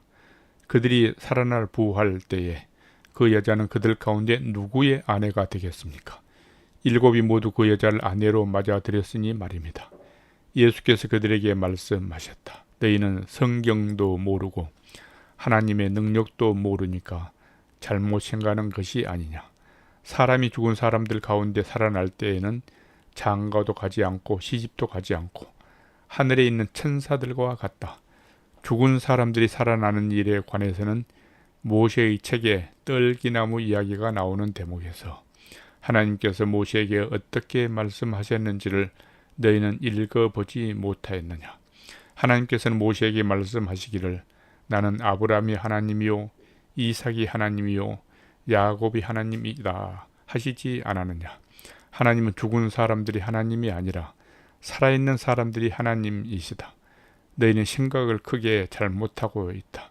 그들이 살아날 부활 때에 그 여자는 그들 가운데 누구의 아내가 되겠습니까? 일곱이 모두 그 여자를 아내로 맞아들였으니 말입니다. 예수께서 그들에게 말씀하셨다. 너희는 성경도 모르고 하나님의 능력도 모르니까 잘못 생각하는 것이 아니냐. 사람이 죽은 사람들 가운데 살아날 때에는 장가도 가지 않고 시집도 가지 않고 하늘에 있는 천사들과 같다. 죽은 사람들이 살아나는 일에 관해서는 모세의 책에 떨기나무 이야기가 나오는 대목에서 하나님께서 모세에게 어떻게 말씀하셨는지를 너희는 읽어보지 못하였느냐. 하나님께서는 모세에게 말씀하시기를 나는 아브라함이 하나님이요 이삭이 하나님이요 야곱이 하나님이다 하시지 않았느냐. 하나님은 죽은 사람들이 하나님이 아니라 살아있는 사람들이 하나님이시다. 너희는 생각을 크게 잘못하고 있다.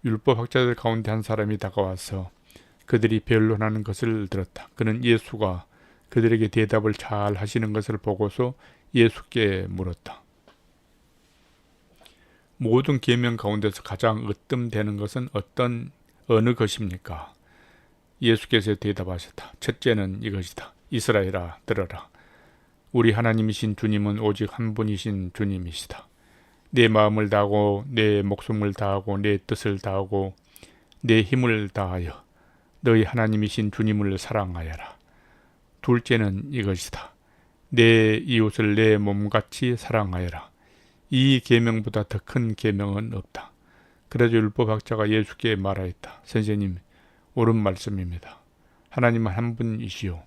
율법학자들 가운데 한 사람이 다가와서 그들이 변론하는 것을 들었다. 그는 예수가 그들에게 대답을 잘 하시는 것을 보고서 예수께 물었다. 모든 계명 가운데서 가장 으뜸되는 것은 어느 것입니까? 예수께서 대답하셨다. 첫째는 이것이다. 이스라엘아 들어라. 우리 하나님이신 주님은 오직 한 분이신 주님이시다. 내 마음을 다하고 내 목숨을 다하고 내 뜻을 다하고 내 힘을 다하여 너희 하나님이신 주님을 사랑하여라. 둘째는 이것이다. 내 이웃을 내 몸같이 사랑하여라. 이 계명보다 더 큰 계명은 없다. 그래서 율법학자가 예수께 말하였다. 선생님, 옳은 말씀입니다. 하나님은 한 분이시오.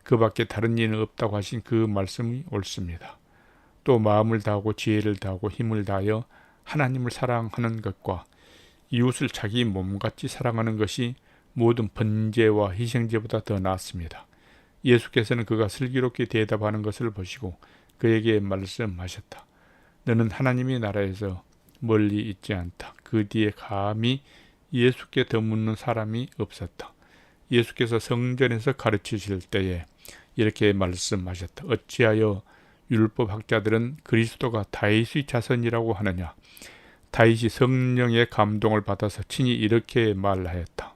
그 밖에 다른 이는 없다고 하신 그 말씀이 옳습니다. 또 마음을 다하고 지혜를 다하고 힘을 다하여 하나님을 사랑하는 것과 이웃을 자기 몸같이 사랑하는 것이 모든 번제와 희생제보다 더 낫습니다. 예수께서는 그가 슬기롭게 대답하는 것을 보시고 그에게 말씀하셨다. 너는 하나님의 나라에서 멀리 있지 않다. 그 뒤에 감히 예수께 더 묻는 사람이 없었다. 예수께서 성전에서 가르치실 때에 이렇게 말씀하셨다. 어찌하여 율법학자들은 그리스도가 다윗의 자손이라고 하느냐. 다윗이 성령의 감동을 받아서 친히 이렇게 말하였다.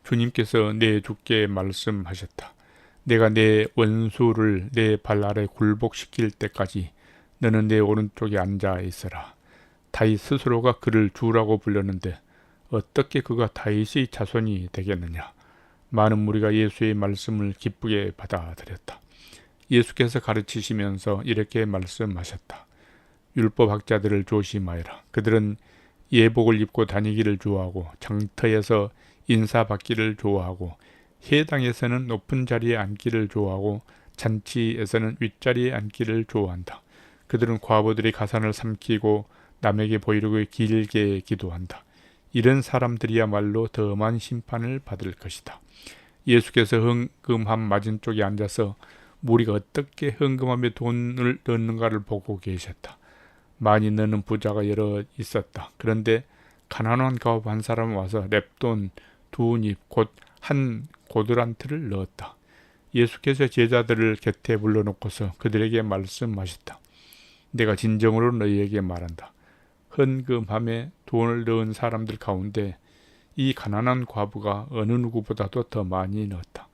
주님께서 내 주께 말씀하셨다. 내가 내 원수를 내 발 아래 굴복시킬 때까지 너는 내 오른쪽에 앉아 있어라. 다윗 스스로가 그를 주라고 불렀는데 어떻게 그가 다윗의 자손이 되겠느냐. 많은 무리가 예수의 말씀을 기쁘게 받아들였다. 예수께서 가르치시면서 이렇게 말씀하셨다. 율법학자들을 조심하여라. 그들은 예복을 입고 다니기를 좋아하고 장터에서 인사받기를 좋아하고 회당에서는 높은 자리에 앉기를 좋아하고 잔치에서는 윗자리에 앉기를 좋아한다. 그들은 과부들이 가산을 삼키고 남에게 보이려고 길게 기도한다. 이런 사람들이야말로 더 엄한 심판을 받을 것이다. 예수께서 헌금함 맞은쪽에 앉아서 무리가 어떻게 헌금함에 돈을 넣는가를 보고 계셨다. 많이 넣는 부자가 여러 있었다. 그런데 가난한 가업 한 사람은 와서 랩돈 2닙 곧 한 고드란트를 넣었다. 예수께서 제자들을 곁에 불러놓고서 그들에게 말씀하셨다. 내가 진정으로 너희에게 말한다. 헌금함에 돈을 넣은 사람들 가운데 이 가난한 과부가 어느 누구보다도 더 많이 넣었다.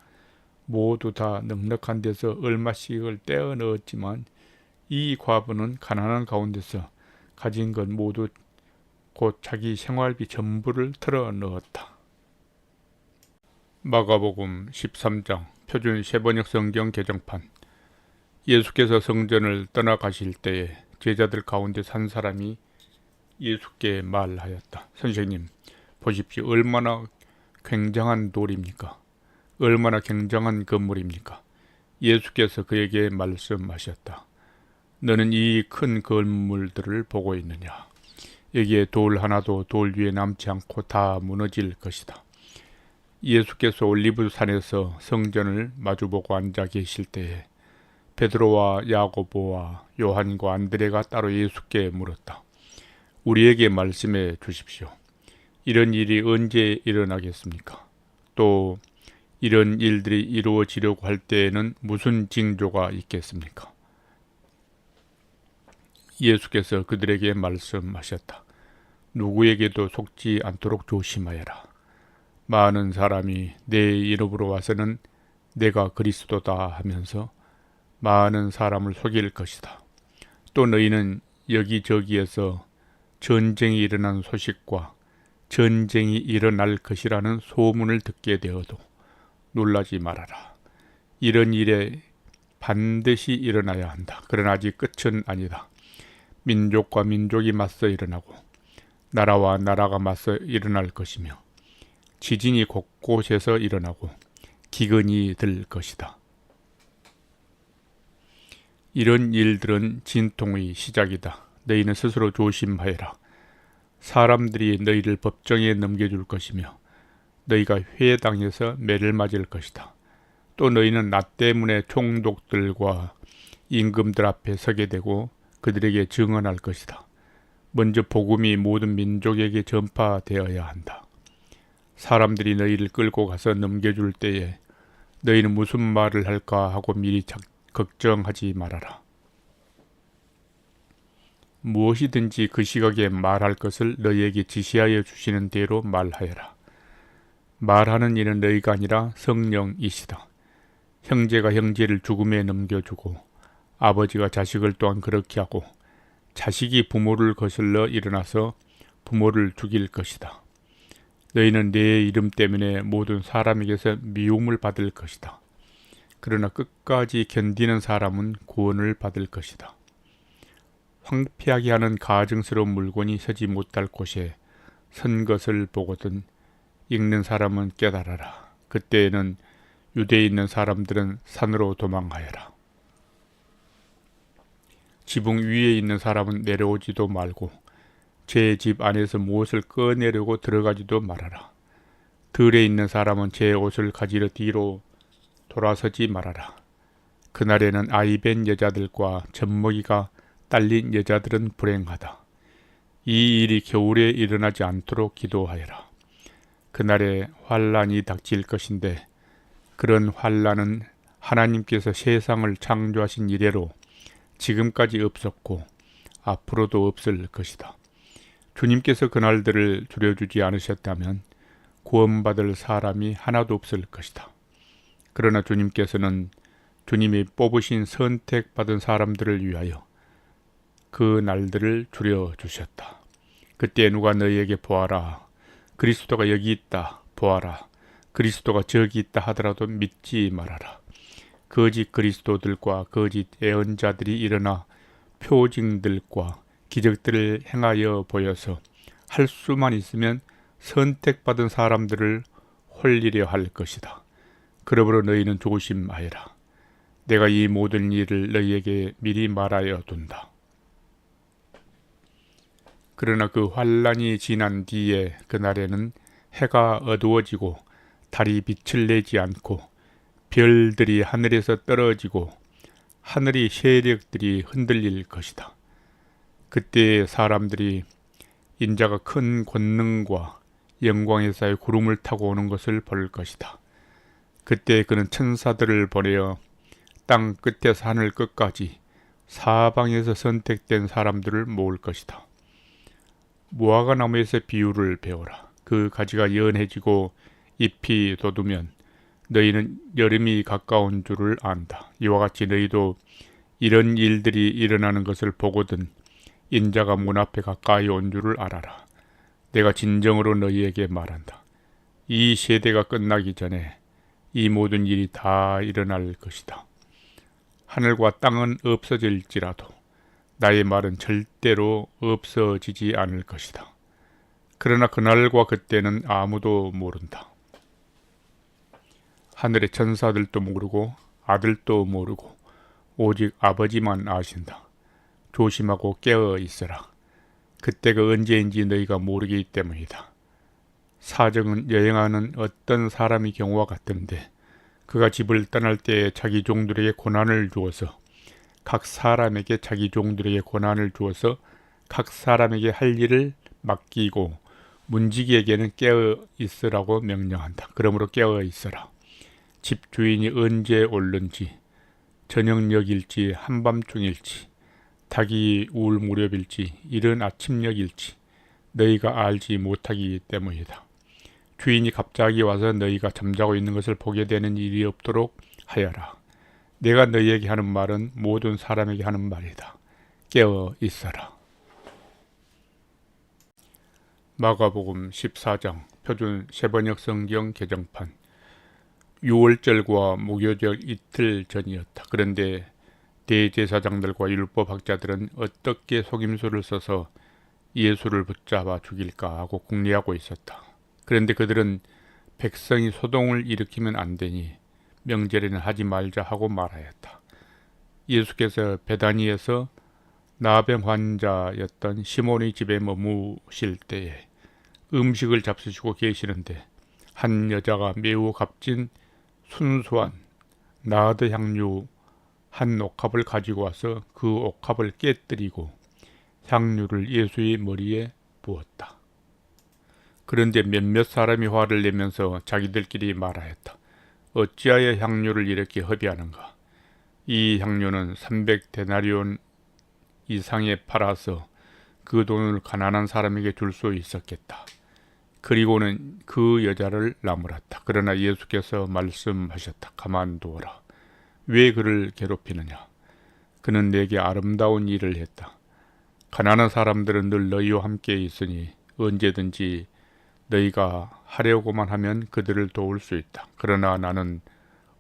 모두 다 넉넉한 데서 얼마씩을 떼어 넣었지만 이 과부는 가난한 가운데서 가진 것 모두 곧 자기 생활비 전부를 털어 넣었다. 마가복음 13장 표준 세번역 성경 개정판. 예수께서 성전을 떠나가실 때에 제자들 가운데 한 사람이 예수께 말하였다. 선생님, 보십시오. 얼마나 굉장한 돌입니까? 얼마나 굉장한 건물입니까? 예수께서 그에게 말씀하셨다. 너는 이 큰 건물들을 보고 있느냐? 여기에 돌 하나도 돌 위에 남지 않고 다 무너질 것이다. 예수께서 올리브산에서 성전을 마주보고 앉아 계실 때에 베드로와 야고보와 요한과 안드레가 따로 예수께 물었다. 우리에게 말씀해 주십시오. 이런 일이 언제 일어나겠습니까? 또 이런 일들이 이루어지려고 할 때에는 무슨 징조가 있겠습니까? 예수께서 그들에게 말씀하셨다. 누구에게도 속지 않도록 조심하여라. 많은 사람이 내 이름으로 와서는 내가 그리스도다 하면서 많은 사람을 속일 것이다. 또 너희는 여기저기에서 전쟁이 일어난 소식과 전쟁이 일어날 것이라는 소문을 듣게 되어도 놀라지 말아라. 이런 일에 반드시 일어나야 한다. 그러나 아직 끝은 아니다. 민족과 민족이 맞서 일어나고 나라와 나라가 맞서 일어날 것이며 지진이 곳곳에서 일어나고 기근이 들 것이다. 이런 일들은 진통의 시작이다. 너희는 스스로 조심하여라. 사람들이 너희를 법정에 넘겨줄 것이며 너희가 회당에서 매를 맞을 것이다. 또 너희는 나 때문에 총독들과 임금들 앞에 서게 되고 그들에게 증언할 것이다. 먼저 복음이 모든 민족에게 전파되어야 한다. 사람들이 너희를 끌고 가서 넘겨줄 때에 너희는 무슨 말을 할까 하고 미리 걱정하지 말아라. 무엇이든지 그 시각에 말할 것을 너희에게 지시하여 주시는 대로 말하여라. 말하는 이는 너희가 아니라 성령이시다. 형제가 형제를 죽음에 넘겨주고 아버지가 자식을 또한 그렇게 하고 자식이 부모를 거슬러 일어나서 부모를 죽일 것이다. 너희는 내 이름 때문에 모든 사람에게서 미움을 받을 것이다. 그러나 끝까지 견디는 사람은 구원을 받을 것이다. 황폐하게 하는 가증스러운 물건이 서지 못할 곳에 선 것을 보거든 읽는 사람은 깨달아라. 그때에는 유대에 있는 사람들은 산으로 도망하여라. 지붕 위에 있는 사람은 내려오지도 말고 제 집 안에서 무엇을 꺼내려고 들어가지도 말아라. 들에 있는 사람은 제 옷을 가지러 뒤로 돌아서지 말아라. 그날에는 아이벤 여자들과 젖먹이가 딸린 여자들은 불행하다. 이 일이 겨울에 일어나지 않도록 기도하여라. 그날에 환란이 닥칠 것인데 그런 환란은 하나님께서 세상을 창조하신 이래로 지금까지 없었고 앞으로도 없을 것이다. 주님께서 그날들을 줄여주지 않으셨다면 구원받을 사람이 하나도 없을 것이다. 그러나 주님께서는 주님이 뽑으신 선택받은 사람들을 위하여 그 날들을 줄여주셨다. 그때 누가 너희에게 보아라. 그리스도가 여기 있다. 보아라. 그리스도가 저기 있다 하더라도 믿지 말아라. 거짓 그리스도들과 거짓 예언자들이 일어나 표징들과 기적들을 행하여 보여서 할 수만 있으면 선택받은 사람들을 홀리려 할 것이다. 그러므로 너희는 조심하여라. 내가 이 모든 일을 너희에게 미리 말하여 둔다. 그러나 그 환란이 지난 뒤에 그날에는 해가 어두워지고 달이 빛을 내지 않고 별들이 하늘에서 떨어지고 하늘의 세력들이 흔들릴 것이다. 그때 사람들이 인자가 큰 권능과 영광의 사이 구름을 타고 오는 것을 볼 것이다. 그때 그는 천사들을 보내어 땅 끝에서 하늘 끝까지 사방에서 선택된 사람들을 모을 것이다. 무화과 나무에서 비유를 배워라. 그 가지가 연해지고 잎이 돋으면 너희는 여름이 가까운 줄을 안다. 이와 같이 너희도 이런 일들이 일어나는 것을 보거든 인자가 문 앞에 가까이 온 줄을 알아라. 내가 진정으로 너희에게 말한다. 이 세대가 끝나기 전에 이 모든 일이 다 일어날 것이다. 하늘과 땅은 없어질지라도 나의 말은 절대로 없어지지 않을 것이다. 그러나 그날과 그때는 아무도 모른다. 하늘의 천사들도 모르고 아들도 모르고 오직 아버지만 아신다. 조심하고 깨어 있어라. 그때가 언제인지 너희가 모르기 때문이다. 사정은 여행하는 어떤 사람의 경우와 같은데 그가 집을 떠날 때에 자기 종들에게 고난을 주어서 각 사람에게 자기 종들에게 고난을 주어서 각 사람에게 할 일을 맡기고 문지기에게는 깨어 있으라고 명령한다. 그러므로 깨어 있어라. 집 주인이 언제 올는지 저녁녘일지 한밤중일지 닭이 울 무렵일지 이른 아침녘일지 너희가 알지 못하기 때문이다. 주인이 갑자기 와서 너희가 잠자고 있는 것을 보게 되는 일이 없도록 하여라. 내가 너희에게 하는 말은 모든 사람에게 하는 말이다. 깨어 있어라. 마가복음 14장 표준 세번역 성경 개정판. 6월절과 무교절 이틀 전이었다. 그런데 대제사장들과 율법학자들은 어떻게 속임수를 써서 예수를 붙잡아 죽일까 하고 궁리하고 있었다. 그런데 그들은 백성이 소동을 일으키면 안 되니 명절에는 하지 말자 하고 말하였다. 예수께서 베다니에서 나병 환자였던 시몬의 집에 머무실 때에 음식을 잡수시고 계시는데 한 여자가 매우 값진 순수한 나드 향유 한 옥합을 가지고 와서 그 옥합을 깨뜨리고 향유를 예수의 머리에 부었다. 그런데 몇몇 사람이 화를 내면서 자기들끼리 말하였다. 어찌하여 향유를 이렇게 허비하는가? 이 향유는 300데나리온 이상에 팔아서 그 돈을 가난한 사람에게 줄 수 있었겠다. 그리고는 그 여자를 나무랐다. 그러나 예수께서 말씀하셨다. 가만두어라. 왜 그를 괴롭히느냐? 그는 내게 아름다운 일을 했다. 가난한 사람들은 늘 너희와 함께 있으니 언제든지 너희가 하려고만 하면 그들을 도울 수 있다. 그러나 나는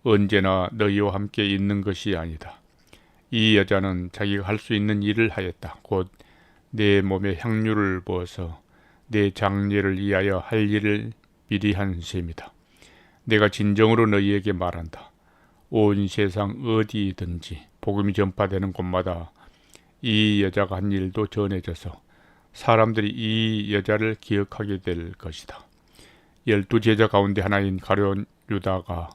언제나 너희와 함께 있는 것이 아니다. 이 여자는 자기가 할 수 있는 일을 하였다. 곧 내 몸에 향유를 부어서 내 장례를 위하여 할 일을 미리 한 셈이다. 내가 진정으로 너희에게 말한다. 온 세상 어디든지 복음이 전파되는 곳마다 이 여자가 한 일도 전해져서 사람들이 이 여자를 기억하게 될 것이다. 12제자 가운데 하나인 가룟 유다가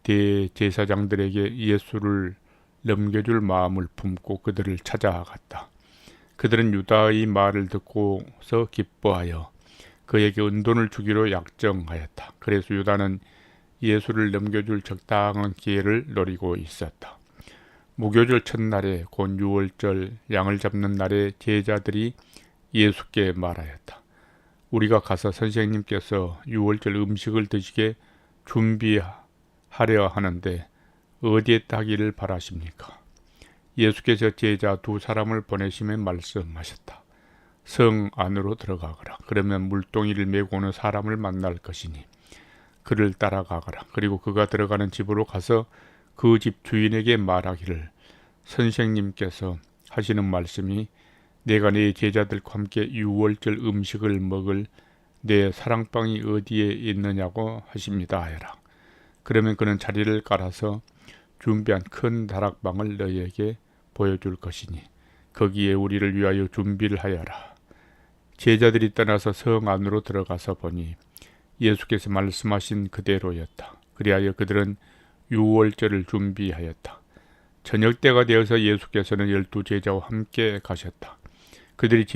대제사장들에게 예수를 넘겨줄 마음을 품고 그들을 찾아갔다. 그들은 유다의 말을 듣고서 기뻐하여 그에게 은돈을 주기로 약정하였다. 그래서 유다는 예수를 넘겨줄 적당한 기회를 노리고 있었다. 무교절 첫날에 곧 6월절 양을 잡는 날에 제자들이 예수께 말하였다. 우리가 가서 선생님께서 6월절 음식을 드시게 준비하려 하는데 어디에 따기를 바라십니까? 예수께서 제자 2사람을 보내시며 말씀하셨다. 성 안으로 들어가거라. 그러면 물동이를 메고 오는 사람을 만날 것이니 그를 따라가거라. 그리고 그가 들어가는 집으로 가서 그 집 주인에게 말하기를 선생님께서 하시는 말씀이 내가 네 제자들과 함께 6월절 음식을 먹을 내 사랑방이 어디에 있느냐고 하십니다 하여라. 그러면 그는 자리를 깔아서 준비한 큰 다락방을 너희에게 보여줄 것이니 거기에 우리를 위하여 준비를 하여라. 제자들이 떠나서 성 안으로 들어가서 보니 예수께서 말씀하신 그대로였다. 그리하여 그들은 6월절을 준비하였다. 저녁 때가 되어서 예수께서는 12제자와 함께 가셨다. 그들이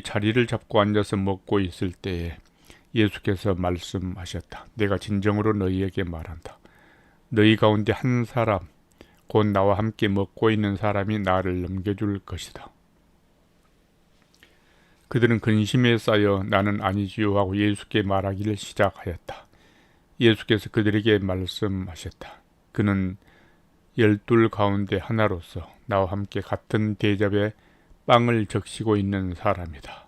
자리를 잡고 앉아서 먹고 있을 때에 예수께서 말씀하셨다. 내가 진정으로 너희에게 말한다. 너희 가운데 한 사람 곧 나와 함께 먹고 있는 사람이 나를 넘겨줄 것이다. 그들은 근심에 쌓여 나는 아니지요 하고 예수께 말하기를 시작하였다. 예수께서 그들에게 말씀하셨다. 그는 12 가운데 하나로서 나와 함께 같은 대접에 빵을 적시고 있는 사람이다.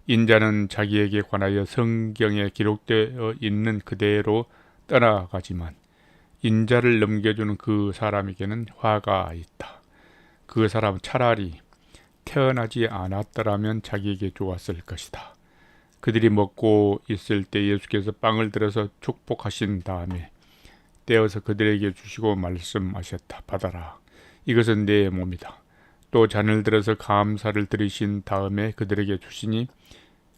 인자는 자기에게 관하여 성경에 기록되어 있는 그대로 떠나가지만 인자를 넘겨주는 그 사람에게는 화가 있다. 그 사람은 차라리 태어나지 않았더라면 자기에게 좋았을 것이다. 그들이 먹고 있을 때 예수께서 빵을 들어서 축복하신 다음에 떼어서 그들에게 주시고 말씀하셨다. 받아라. 이것은 내 몸이다. 또 잔을 들어서 감사를 드리신 다음에 그들에게 주시니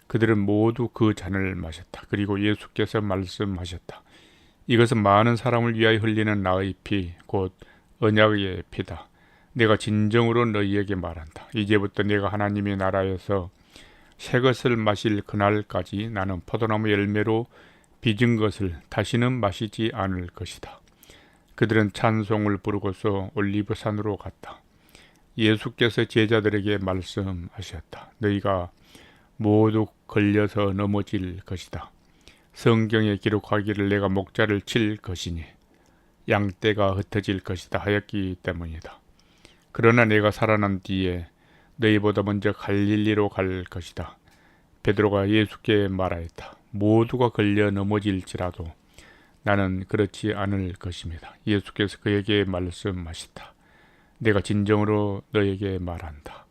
그들은 모두 그 잔을 마셨다. 그리고 예수께서 말씀하셨다. 이것은 많은 사람을 위하여 흘리는 나의 피, 곧 언약의 피다. 내가 진정으로 너희에게 말한다. 이제부터 내가 하나님의 나라에서 새 것을 마실 그날까지 나는 포도나무 열매로 빚은 것을 다시는 마시지 않을 것이다. 그들은 찬송을 부르고서 올리브산으로 갔다. 예수께서 제자들에게 말씀하셨다. 너희가 모두 걸려서 넘어질 것이다. 성경에 기록하기를 내가 목자를 칠 것이니 양떼가 흩어질 것이다 하였기 때문이다. 그러나 내가 살아난 뒤에 너희보다 먼저 갈릴리로 갈 것이다. 베드로가 예수께 말하였다. 모두가 걸려 넘어질지라도 나는 그렇지 않을 것입니다. 예수께서 그에게 말씀하셨다. 내가 진정으로 너에게 말한다.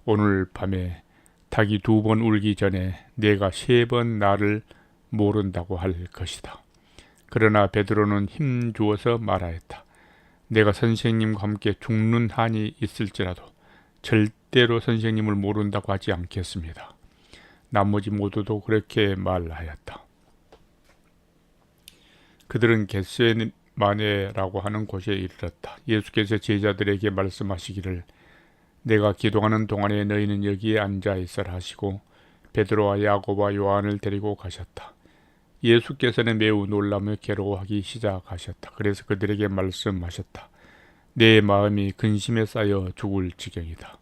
오늘 밤에 닭이 2번 울기 전에 내가 3번 나를 모른다고 할 것이다. 그러나 베드로는 힘주어서 말하였다. 내가 선생님과 함께 죽는 한이 있을지라도 절대로 선생님을 모른다고 하지 않겠습니다. 나머지 모두도 그렇게 말하였다. 그들은 겟세마네라고 하는 곳에 이르렀다. 예수께서 제자들에게 말씀하시기를 내가 기도하는 동안에 너희는 여기에 앉아 있으라 하시고 베드로와 야고보와 요한을 데리고 가셨다. 예수께서는 매우 놀라며 괴로워하기 시작하셨다. 그래서 그들에게 말씀하셨다. 내 마음이 근심에 쌓여 죽을 지경이다.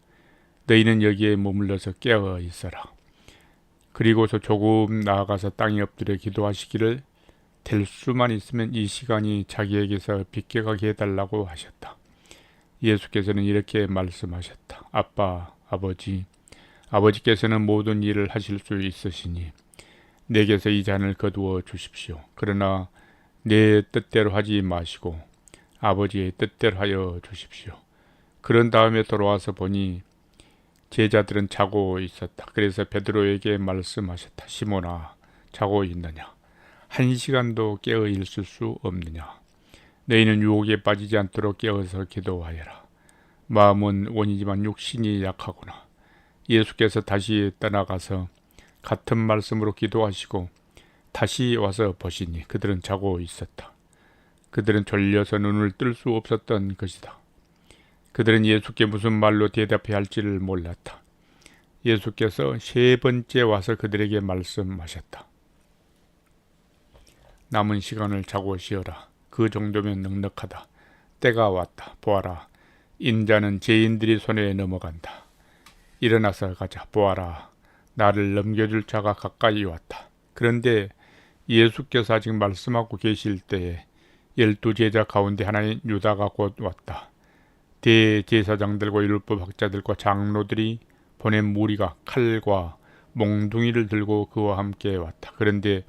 너희는 여기에 머물러서 깨어 있어라. 그리고서 조금 나아가서 땅에 엎드려 기도하시기를 될 수만 있으면 이 시간이 자기에게서 비껴가게 해달라고 하셨다. 예수께서는 이렇게 말씀하셨다. 아빠, 아버지께서는 모든 일을 하실 수 있으시니 내게서 이 잔을 거두어 주십시오. 그러나 내 뜻대로 하지 마시고 아버지의 뜻대로 하여 주십시오. 그런 다음에 돌아와서 보니 제자들은 자고 있었다. 그래서 베드로에게 말씀하셨다. 시몬아, 자고 있느냐? 1시간도 깨어 있을 수 없느냐? 너희는 유혹에 빠지지 않도록 깨어서 기도하여라. 마음은 원이지만 육신이 약하구나. 예수께서 다시 떠나가서 같은 말씀으로 기도하시고 다시 와서 보시니 그들은 자고 있었다. 그들은 졸려서 눈을 뜰 수 없었던 것이다. 그들은 예수께 무슨 말로 대답해야 할지를 몰랐다. 예수께서 3번째 와서 그들에게 말씀하셨다. 남은 시간을 자고 쉬어라. 그 정도면 넉넉하다. 때가 왔다. 보아라. 인자는 죄인들이 손에 넘어간다. 일어나서 가자. 보아라. 나를 넘겨줄 자가 가까이 왔다. 그런데 예수께서 아직 말씀하고 계실 때에 12제자 가운데 하나인 유다가 곧 왔다. 대제사장들과 율법학자들과 장로들이 보낸 무리가 칼과 몽둥이를 들고 그와 함께 왔다. 그런데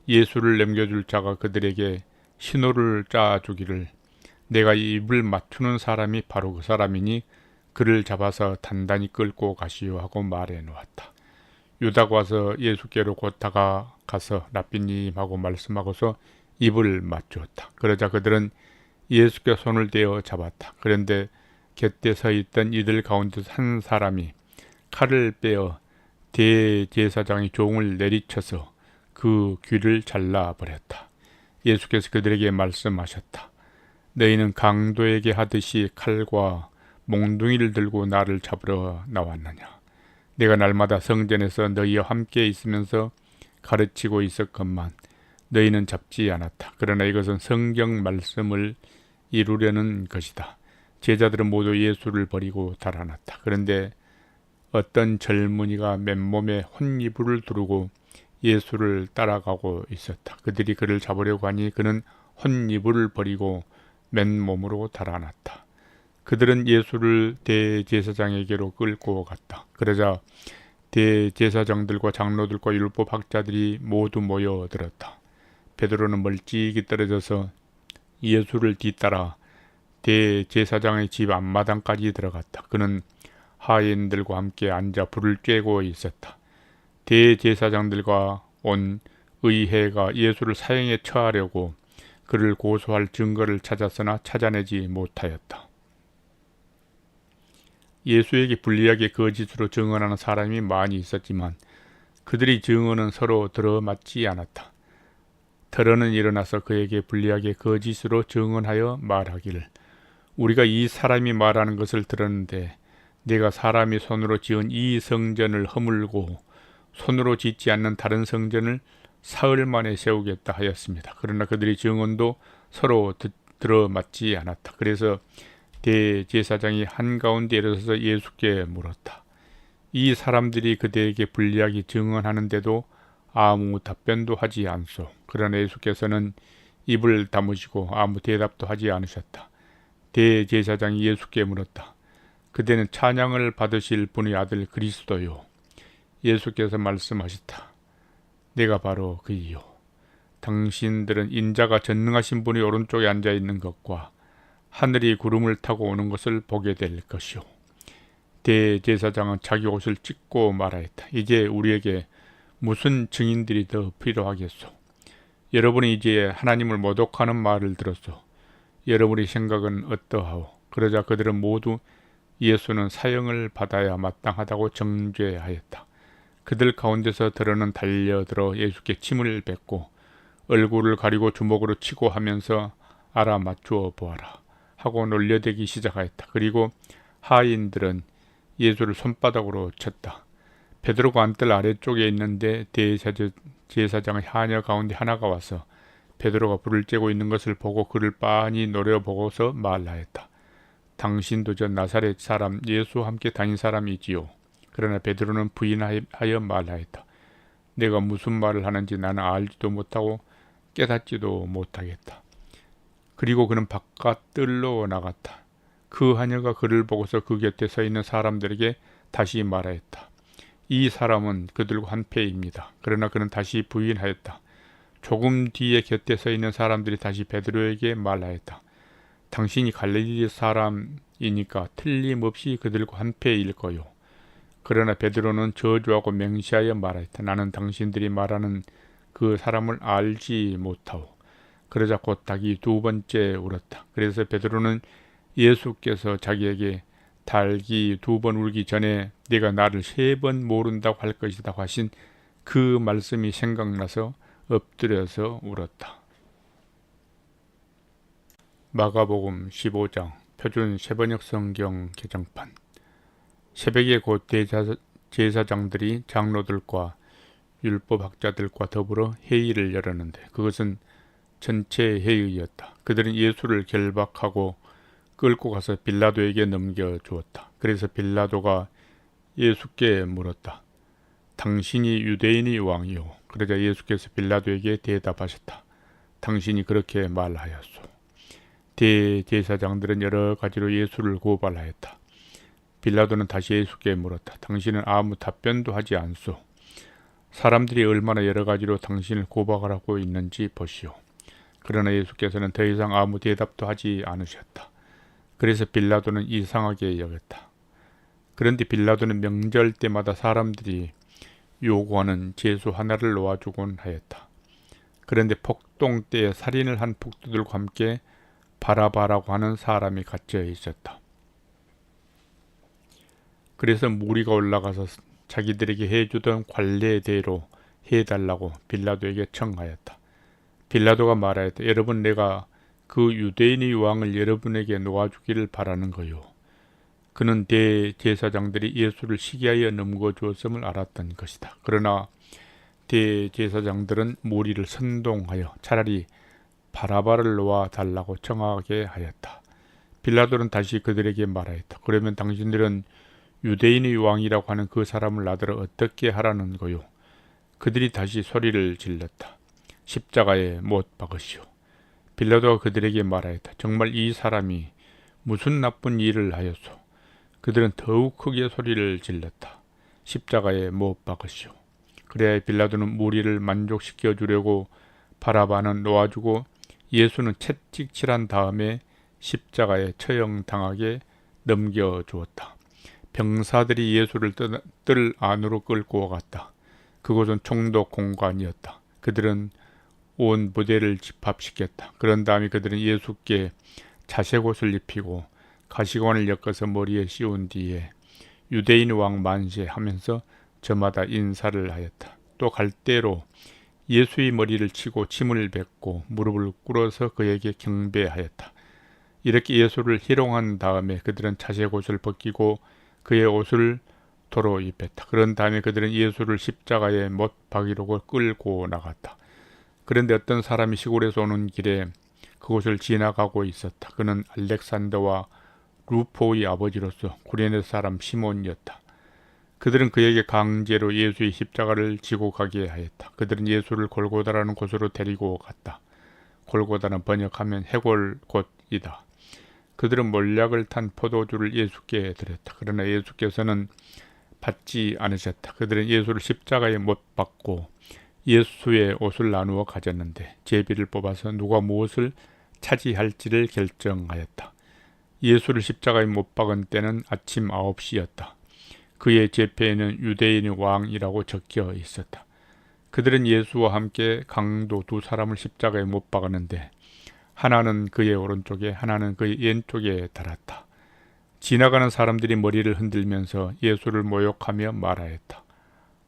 예수를 넘겨줄 자가 그들에게 신호를 짜주기를 내가 입을 맞추는 사람이 바로 그 사람이니 그를 잡아서 단단히 끌고 가시오 하고 말해 놓았다. 유다가 와서 예수께로 곧 다가가서 라삐님 하고 말씀하고서 입을 맞추었다. 그러자 그들은 예수께 손을 대어 잡았다. 그런데 곁에 서 있던 이들 가운데 한 사람이 칼을 빼어 대제사장의 종을 내리쳐서 그 귀를 잘라버렸다. 예수께서 그들에게 말씀하셨다. 너희는 강도에게 하듯이 칼과 몽둥이를 들고 나를 잡으러 나왔느냐? 내가 날마다 성전에서 너희와 함께 있으면서 가르치고 있었건만 너희는 잡지 않았다. 그러나 이것은 성경 말씀을 이루려는 것이다. 제자들은 모두 예수를 버리고 달아났다. 그런데 어떤 젊은이가 맨몸에 혼이불을 두르고 예수를 따라가고 있었다. 그들이 그를 잡으려고 하니 그는 혼이불을 버리고 맨몸으로 달아났다. 그들은 예수를 대제사장에게로 끌고 갔다. 그러자 대제사장들과 장로들과 율법학자들이 모두 모여들었다. 베드로는 멀찍이 떨어져서 예수를 뒤따라 대제사장의 집 앞마당까지 들어갔다. 그는 하인들과 함께 앉아 불을 쬐고 있었다. 대제사장들과 온 의회가 예수를 사형에 처하려고 그를 고소할 증거를 찾았으나 찾아내지 못하였다. 예수에게 불리하게 거짓으로 증언하는 사람이 많이 있었지만 그들의 증언은 서로 들어맞지 않았다. 더러는 일어나서 그에게 불리하게 거짓으로 증언하여 말하기를 우리가 이 사람이 말하는 것을 들었는데 내가 사람이 손으로 지은 이 성전을 허물고 손으로 짓지 않는 다른 성전을 사흘 만에 세우겠다 하였습니다. 그러나 그들의 증언도 서로 들어맞지 않았다. 그래서 대제사장이 한가운데 일어서서 예수께 물었다. 이 사람들이 그대에게 불리하게 증언하는데도 아무 답변도 하지 않소. 그러나 예수께서는 입을 다무시고 아무 대답도 하지 않으셨다. 대제사장이 예수께 물었다. 그대는 찬양을 받으실 분의 아들 그리스도요. 예수께서 말씀하셨다. 내가 바로 그이요. 당신들은 인자가 전능하신 분이 오른쪽에 앉아 있는 것과 하늘이 구름을 타고 오는 것을 보게 될 것이요. 대제사장은 자기 옷을 찢고 말하였다. 이제 우리에게 무슨 증인들이 더 필요하겠소? 여러분이 이제 하나님을 모독하는 말을 들었소. 여러분의 생각은 어떠하오? 그러자 그들은 모두 예수는 사형을 받아야 마땅하다고 정죄하였다. 그들 가운데서 더러는 달려들어 예수께 침을 뱉고 얼굴을 가리고 주먹으로 치고 하면서 알아맞추어 보아라 하고 놀려대기 시작하였다. 그리고 하인들은 예수를 손바닥으로 쳤다. 베드로가 안뜰 아래쪽에 있는데 대제사장의 하녀 가운데 하나가 와서 베드로가 불을 쬐고 있는 것을 보고 그를 빤히 노려보고서 말하였다. 당신도 저 나사렛 사람 예수와 함께 다닌 사람이지요. 그러나 베드로는 부인하여 말하였다. 내가 무슨 말을 하는지 나는 알지도 못하고 깨닫지도 못하겠다. 그리고 그는 바깥 뜰로 나갔다. 그 하녀가 그를 보고서 그 곁에 서 있는 사람들에게 다시 말하였다. 이 사람은 그들과 한패입니다. 그러나 그는 다시 부인하였다. 조금 뒤에 곁에 서 있는 사람들이 다시 베드로에게 말하였다. 당신이 갈릴리 사람이니까 틀림없이 그들과 한패일 거요. 그러나 베드로는 저주하고 맹시하여 말하였다. 나는 당신들이 말하는 그 사람을 알지 못하오. 그러자 곧 닭이 두 번째 울었다. 그래서 베드로는 예수께서 자기에게 닭이 두 번 울기 전에 네가 나를 세 번 모른다고 할 것이다 하신 그 말씀이 생각나서 엎드려서 울었다. 마가복음 15장 표준 세번역 성경 개정판. 새벽에 곧 제사장들이 장로들과 율법학자들과 더불어 회의를 열었는데 그것은 전체 회의였다. 그들은 예수를 결박하고 끌고 가서 빌라도에게 넘겨주었다. 그래서 빌라도가 예수께 물었다. 당신이 유대인의 왕이요. 그러자 예수께서 빌라도에게 대답하셨다. 당신이 그렇게 말하였소. 대제사장들은 여러 가지로 예수를 고발하였다. 빌라도는 다시 예수께 물었다. 당신은 아무 답변도 하지 않소. 사람들이 얼마나 여러 가지로 당신을 고발하고 있는지 보시오. 그러나 예수께서는 더 이상 아무 대답도 하지 않으셨다. 그래서 빌라도는 이상하게 여겼다. 그런데 빌라도는 명절 때마다 사람들이 요구하는 제수 하나를 놓아주곤 하였다. 그런데 폭동 때에 살인을 한 폭도들과 함께 바라바라고 하는 사람이 갇혀 있었다. 그래서 무리가 올라가서 자기들에게 해주던 관례대로 해달라고 빌라도에게 청하였다. 빌라도가 말하였다. 여러분, 내가 그 유대인의 왕을 여러분에게 놓아주기를 바라는 거요. 그는 대제사장들이 예수를 시기하여 넘겨주었음을 알았던 것이다. 그러나 대제사장들은 무리를 선동하여 차라리 바라바를 놓아달라고 청하게 하였다. 빌라도는 다시 그들에게 말하였다. 그러면 당신들은 유대인의 왕이라고 하는 그 사람을 나더러 어떻게 하라는 거요? 그들이 다시 소리를 질렀다. 십자가에 못 박으시오. 빌라도가 그들에게 말하였다. 정말 이 사람이 무슨 나쁜 일을 하였소? 그들은 더욱 크게 소리를 질렀다. 십자가에 못 박으시오. 그래야 빌라도는 무리를 만족시켜 주려고 바라바는 놓아주고 예수는 채찍질한 다음에 십자가에 처형당하게 넘겨주었다. 병사들이 예수를 뜰 안으로 끌고 갔다. 그곳은 총독 공간이었다. 그들은 온 부대를 집합시켰다. 그런 다음에 그들은 예수께 자색옷을 입히고 가시관을 엮어서 머리에 씌운 뒤에 유대인 왕 만세 하면서 저마다 인사를 하였다. 또 갈대로 예수의 머리를 치고 침을 뱉고 무릎을 꿇어서 그에게 경배하였다. 이렇게 예수를 희롱한 다음에 그들은 자색옷을 벗기고 그의 옷을 도로 입혔다. 그런 다음에 그들은 예수를 십자가에 못 박이려고 끌고 나갔다. 그런데 어떤 사람이 시골에서 오는 길에 그곳을 지나가고 있었다. 그는 알렉산더와 루포의 아버지로서 구레네 사람 시몬이었다. 그들은 그에게 강제로 예수의 십자가를 지고 가게 하였다. 그들은 예수를 골고다라는 곳으로 데리고 갔다. 골고다는 번역하면 해골 곳이다. 그들은 몰약을 탄 포도주를 예수께 드렸다. 그러나 예수께서는 받지 않으셨다. 그들은 예수를 십자가에 못 박고 예수의 옷을 나누어 가졌는데 제비를 뽑아서 누가 무엇을 차지할지를 결정하였다. 예수를 십자가에 못 박은 때는 아침 9시였다. 그의 제패에는 유대인의 왕이라고 적혀 있었다. 그들은 예수와 함께 강도 두 사람을 십자가에 못 박았는데 하나는 그의 오른쪽에 하나는 그의 왼쪽에 달았다. 지나가는 사람들이 머리를 흔들면서 예수를 모욕하며 말하였다.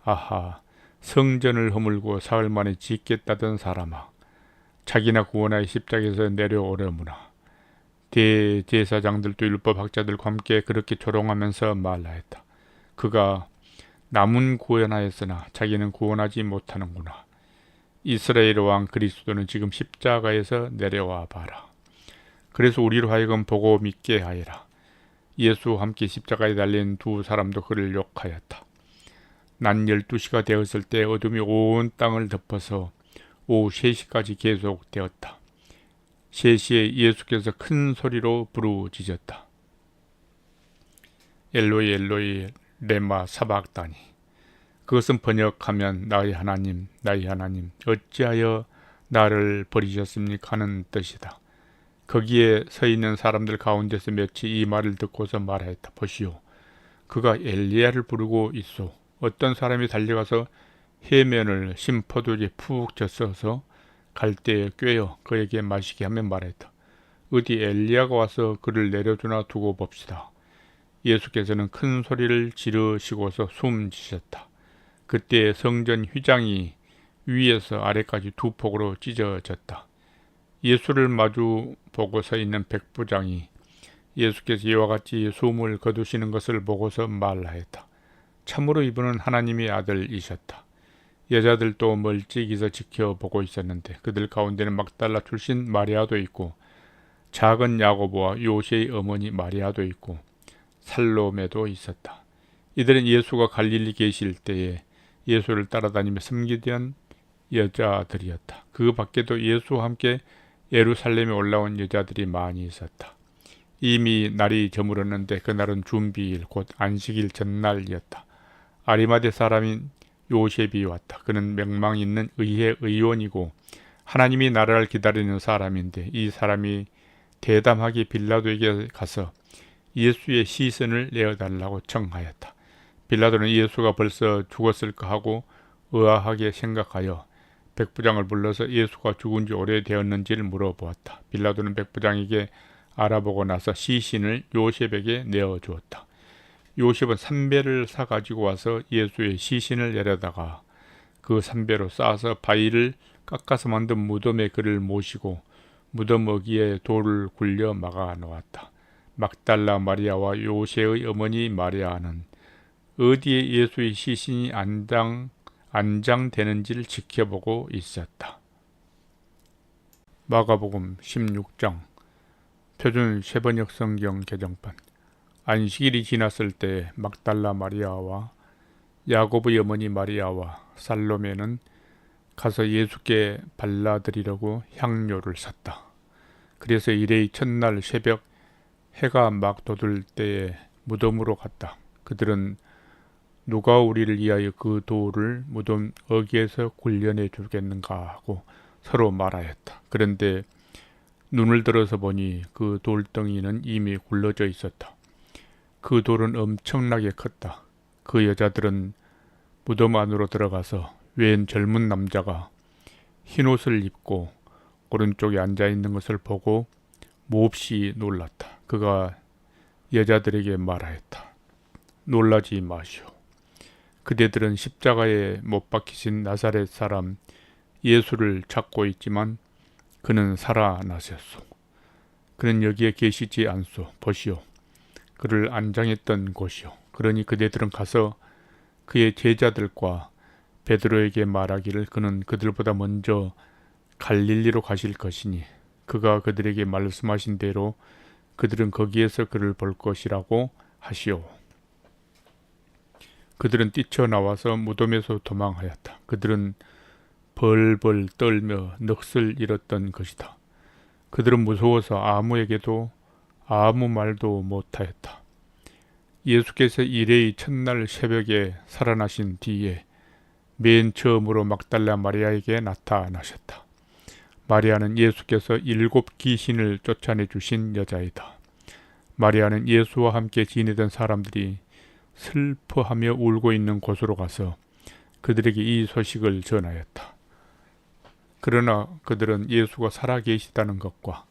아하, 성전을 허물고 사흘 만에 짓겠다던 사람아, 자기나 구원하여 십자가에서 내려오려무나. 대제사장들도 율법학자들과 함께 그렇게 조롱하면서 말하였다. 그가 남은 구원하였으나 자기는 구원하지 못하는구나. 이스라엘 왕 그리스도는 지금 십자가에서 내려와 봐라. 그래서 우리로 하여금 보고 믿게 하여라. 예수와 함께 십자가에 달린 두 사람도 그를 욕하였다. 낮 12시가 되었을 때 어둠이 온 땅을 덮어서 오후 3시까지 계속되었다. 3시에 예수께서 큰 소리로 부르짖었다. 엘로이 엘로이 레마 사박다니. 그것은 번역하면 나의 하나님 어찌하여 나를 버리셨습니까 하는 뜻이다. 거기에 서 있는 사람들 가운데서 몇이 이 말을 듣고서 말하였다. 보시오, 그가 엘리야를 부르고 있소. 어떤 사람이 달려가서 해면을 심포도에 푹 젖어서 갈대에 꿰어 그에게 마시게 하며 말했다. 어디 엘리야가 와서 그를 내려주나 두고 봅시다. 예수께서는 큰 소리를 지르시고서 숨지셨다. 그때 성전 휘장이 위에서 아래까지 두 폭으로 찢어졌다. 예수를 마주 보고 서 있는 백부장이 예수께서 이와 같이 숨을 거두시는 것을 보고서 말하였다. 참으로 이분은 하나님의 아들이셨다. 여자들도 멀찍이서 지켜보고 있었는데 그들 가운데는 막달라 출신 마리아도 있고 작은 야고보와 요새의 어머니 마리아도 있고 살로메도 있었다. 이들은 예수가 갈릴리 계실 때에 예수를 따라다니며 섬기던 여자들이었다. 그 밖에도 예수와 함께 예루살렘에 올라온 여자들이 많이 있었다. 이미 날이 저물었는데 그날은 준비일 곧 안식일 전날이었다. 아리마대 사람인 요셉이 왔다. 그는 명망 있는 의회 의원이고 하나님이 나라를 기다리는 사람인데 이 사람이 대담하게 빌라도에게 가서 예수의 시선을 내어달라고 청하였다. 빌라도는 예수가 벌써 죽었을까 하고 의아하게 생각하여 백부장을 불러서 예수가 죽은 지 오래되었는지를 물어보았다. 빌라도는 백부장에게 알아보고 나서 시신을 요셉에게 내어주었다. 요셉은 삼배를 사가지고 와서 예수의 시신을 내려다가 그 삼배로 쌓아서 바위를 깎아서 만든 무덤에 그를 모시고 무덤 어귀에 돌을 굴려 막아 놓았다. 막달라 마리아와 요새의 어머니 마리아는 어디에 예수의 시신이 안장되는지를 지켜보고 있었다. 마가복음 16장 표준 세번역 성경 개정판. 안식일이 지났을 때 막달라 마리아와 야고보의 어머니 마리아와 살로메는 가서 예수께 발라드리려고 향료를 샀다. 그래서 일의 첫날 새벽 해가 막 돋을 때에 무덤으로 갔다. 그들은 누가 우리를 위하여 그 돌을 무덤 어귀에서 굴려내 주겠는가 하고 서로 말하였다. 그런데 눈을 들어서 보니 그 돌덩이는 이미 굴러져 있었다. 그 돌은 엄청나게 컸다. 그 여자들은 무덤 안으로 들어가서 웬 젊은 남자가 흰옷을 입고 오른쪽에 앉아있는 것을 보고 몹시 놀랐다. 그가 여자들에게 말하였다. 놀라지 마시오. 그대들은 십자가에 못 박히신 나사렛 사람 예수를 찾고 있지만 그는 살아나셨소. 그는 여기에 계시지 않소. 보시오. 그를 안장했던 곳이요. 그러니 그대들은 가서 그의 제자들과 베드로에게 말하기를 그는 그들보다 먼저 갈릴리로 가실 것이니 그가 그들에게 말씀하신 대로 그들은 거기에서 그를 볼 것이라고 하시오. 그들은 뛰쳐나와서 무덤에서 도망하였다. 그들은 벌벌 떨며 넋을 잃었던 것이다. 그들은 무서워서 아무에게도 아무 말도 못하였다. 예수께서 일회의 첫날 새벽에 살아나신 뒤에 맨 처음으로 막달라 마리아에게 나타나셨다. 마리아는 예수께서 7 귀신을 쫓아내 주신 여자이다. 마리아는 예수와 함께 지내던 사람들이 슬퍼하며 울고 있는 곳으로 가서 그들에게 이 소식을 전하였다. 그러나 그들은 예수가 살아계시다는 것과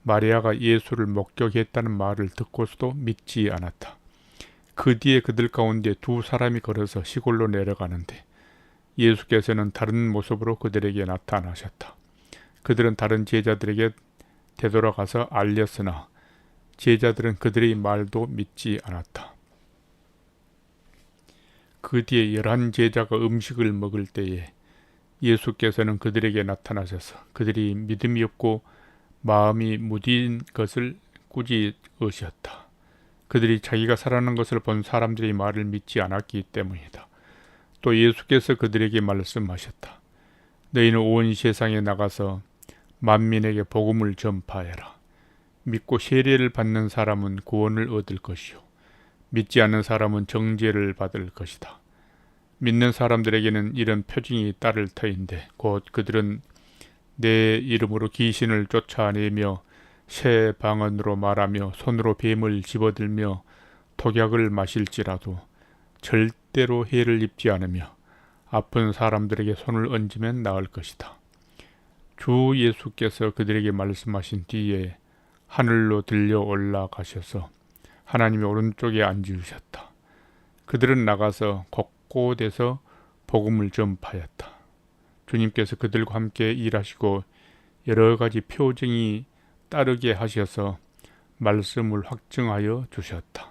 마리아가 예수를 목격했다는 말을 듣고서도 믿지 않았다. 그 뒤에 그들 가운데 2 사람이 걸어서 시골로 내려가는데 예수께서는 다른 모습으로 그들에게 나타나셨다. 그들은 다른 제자들에게 되돌아가서 알렸으나 제자들은 그들의 말도 믿지 않았다. 그 뒤에 11 제자가 음식을 먹을 때에 예수께서는 그들에게 나타나셔서 그들이 믿음이 없고 마음이 무딘 것을 꾸짖으셨다. 그들이 자기가 살아난 것을 본 사람들의 말을 믿지 않았기 때문이다. 또 예수께서 그들에게 말씀하셨다. 너희는 온 세상에 나가서 만민에게 복음을 전파해라. 믿고 세례를 받는 사람은 구원을 얻을 것이요 믿지 않는 사람은 정죄를 받을 것이다. 믿는 사람들에게는 이런 표징이 따를 터인데 곧 그들은 내 이름으로 귀신을 쫓아내며 새 방언으로 말하며 손으로 뱀을 집어들며 독약을 마실지라도 절대로 해를 입지 않으며 아픈 사람들에게 손을 얹으면 나을 것이다. 주 예수께서 그들에게 말씀하신 뒤에 하늘로 들려 올라가셔서 하나님의 오른쪽에 앉으셨다. 그들은 나가서 곳곳에서 복음을 전파하였다. 주님께서 그들과 함께 일하시고 여러 가지 표징이 따르게 하셔서 말씀을 확증하여 주셨다.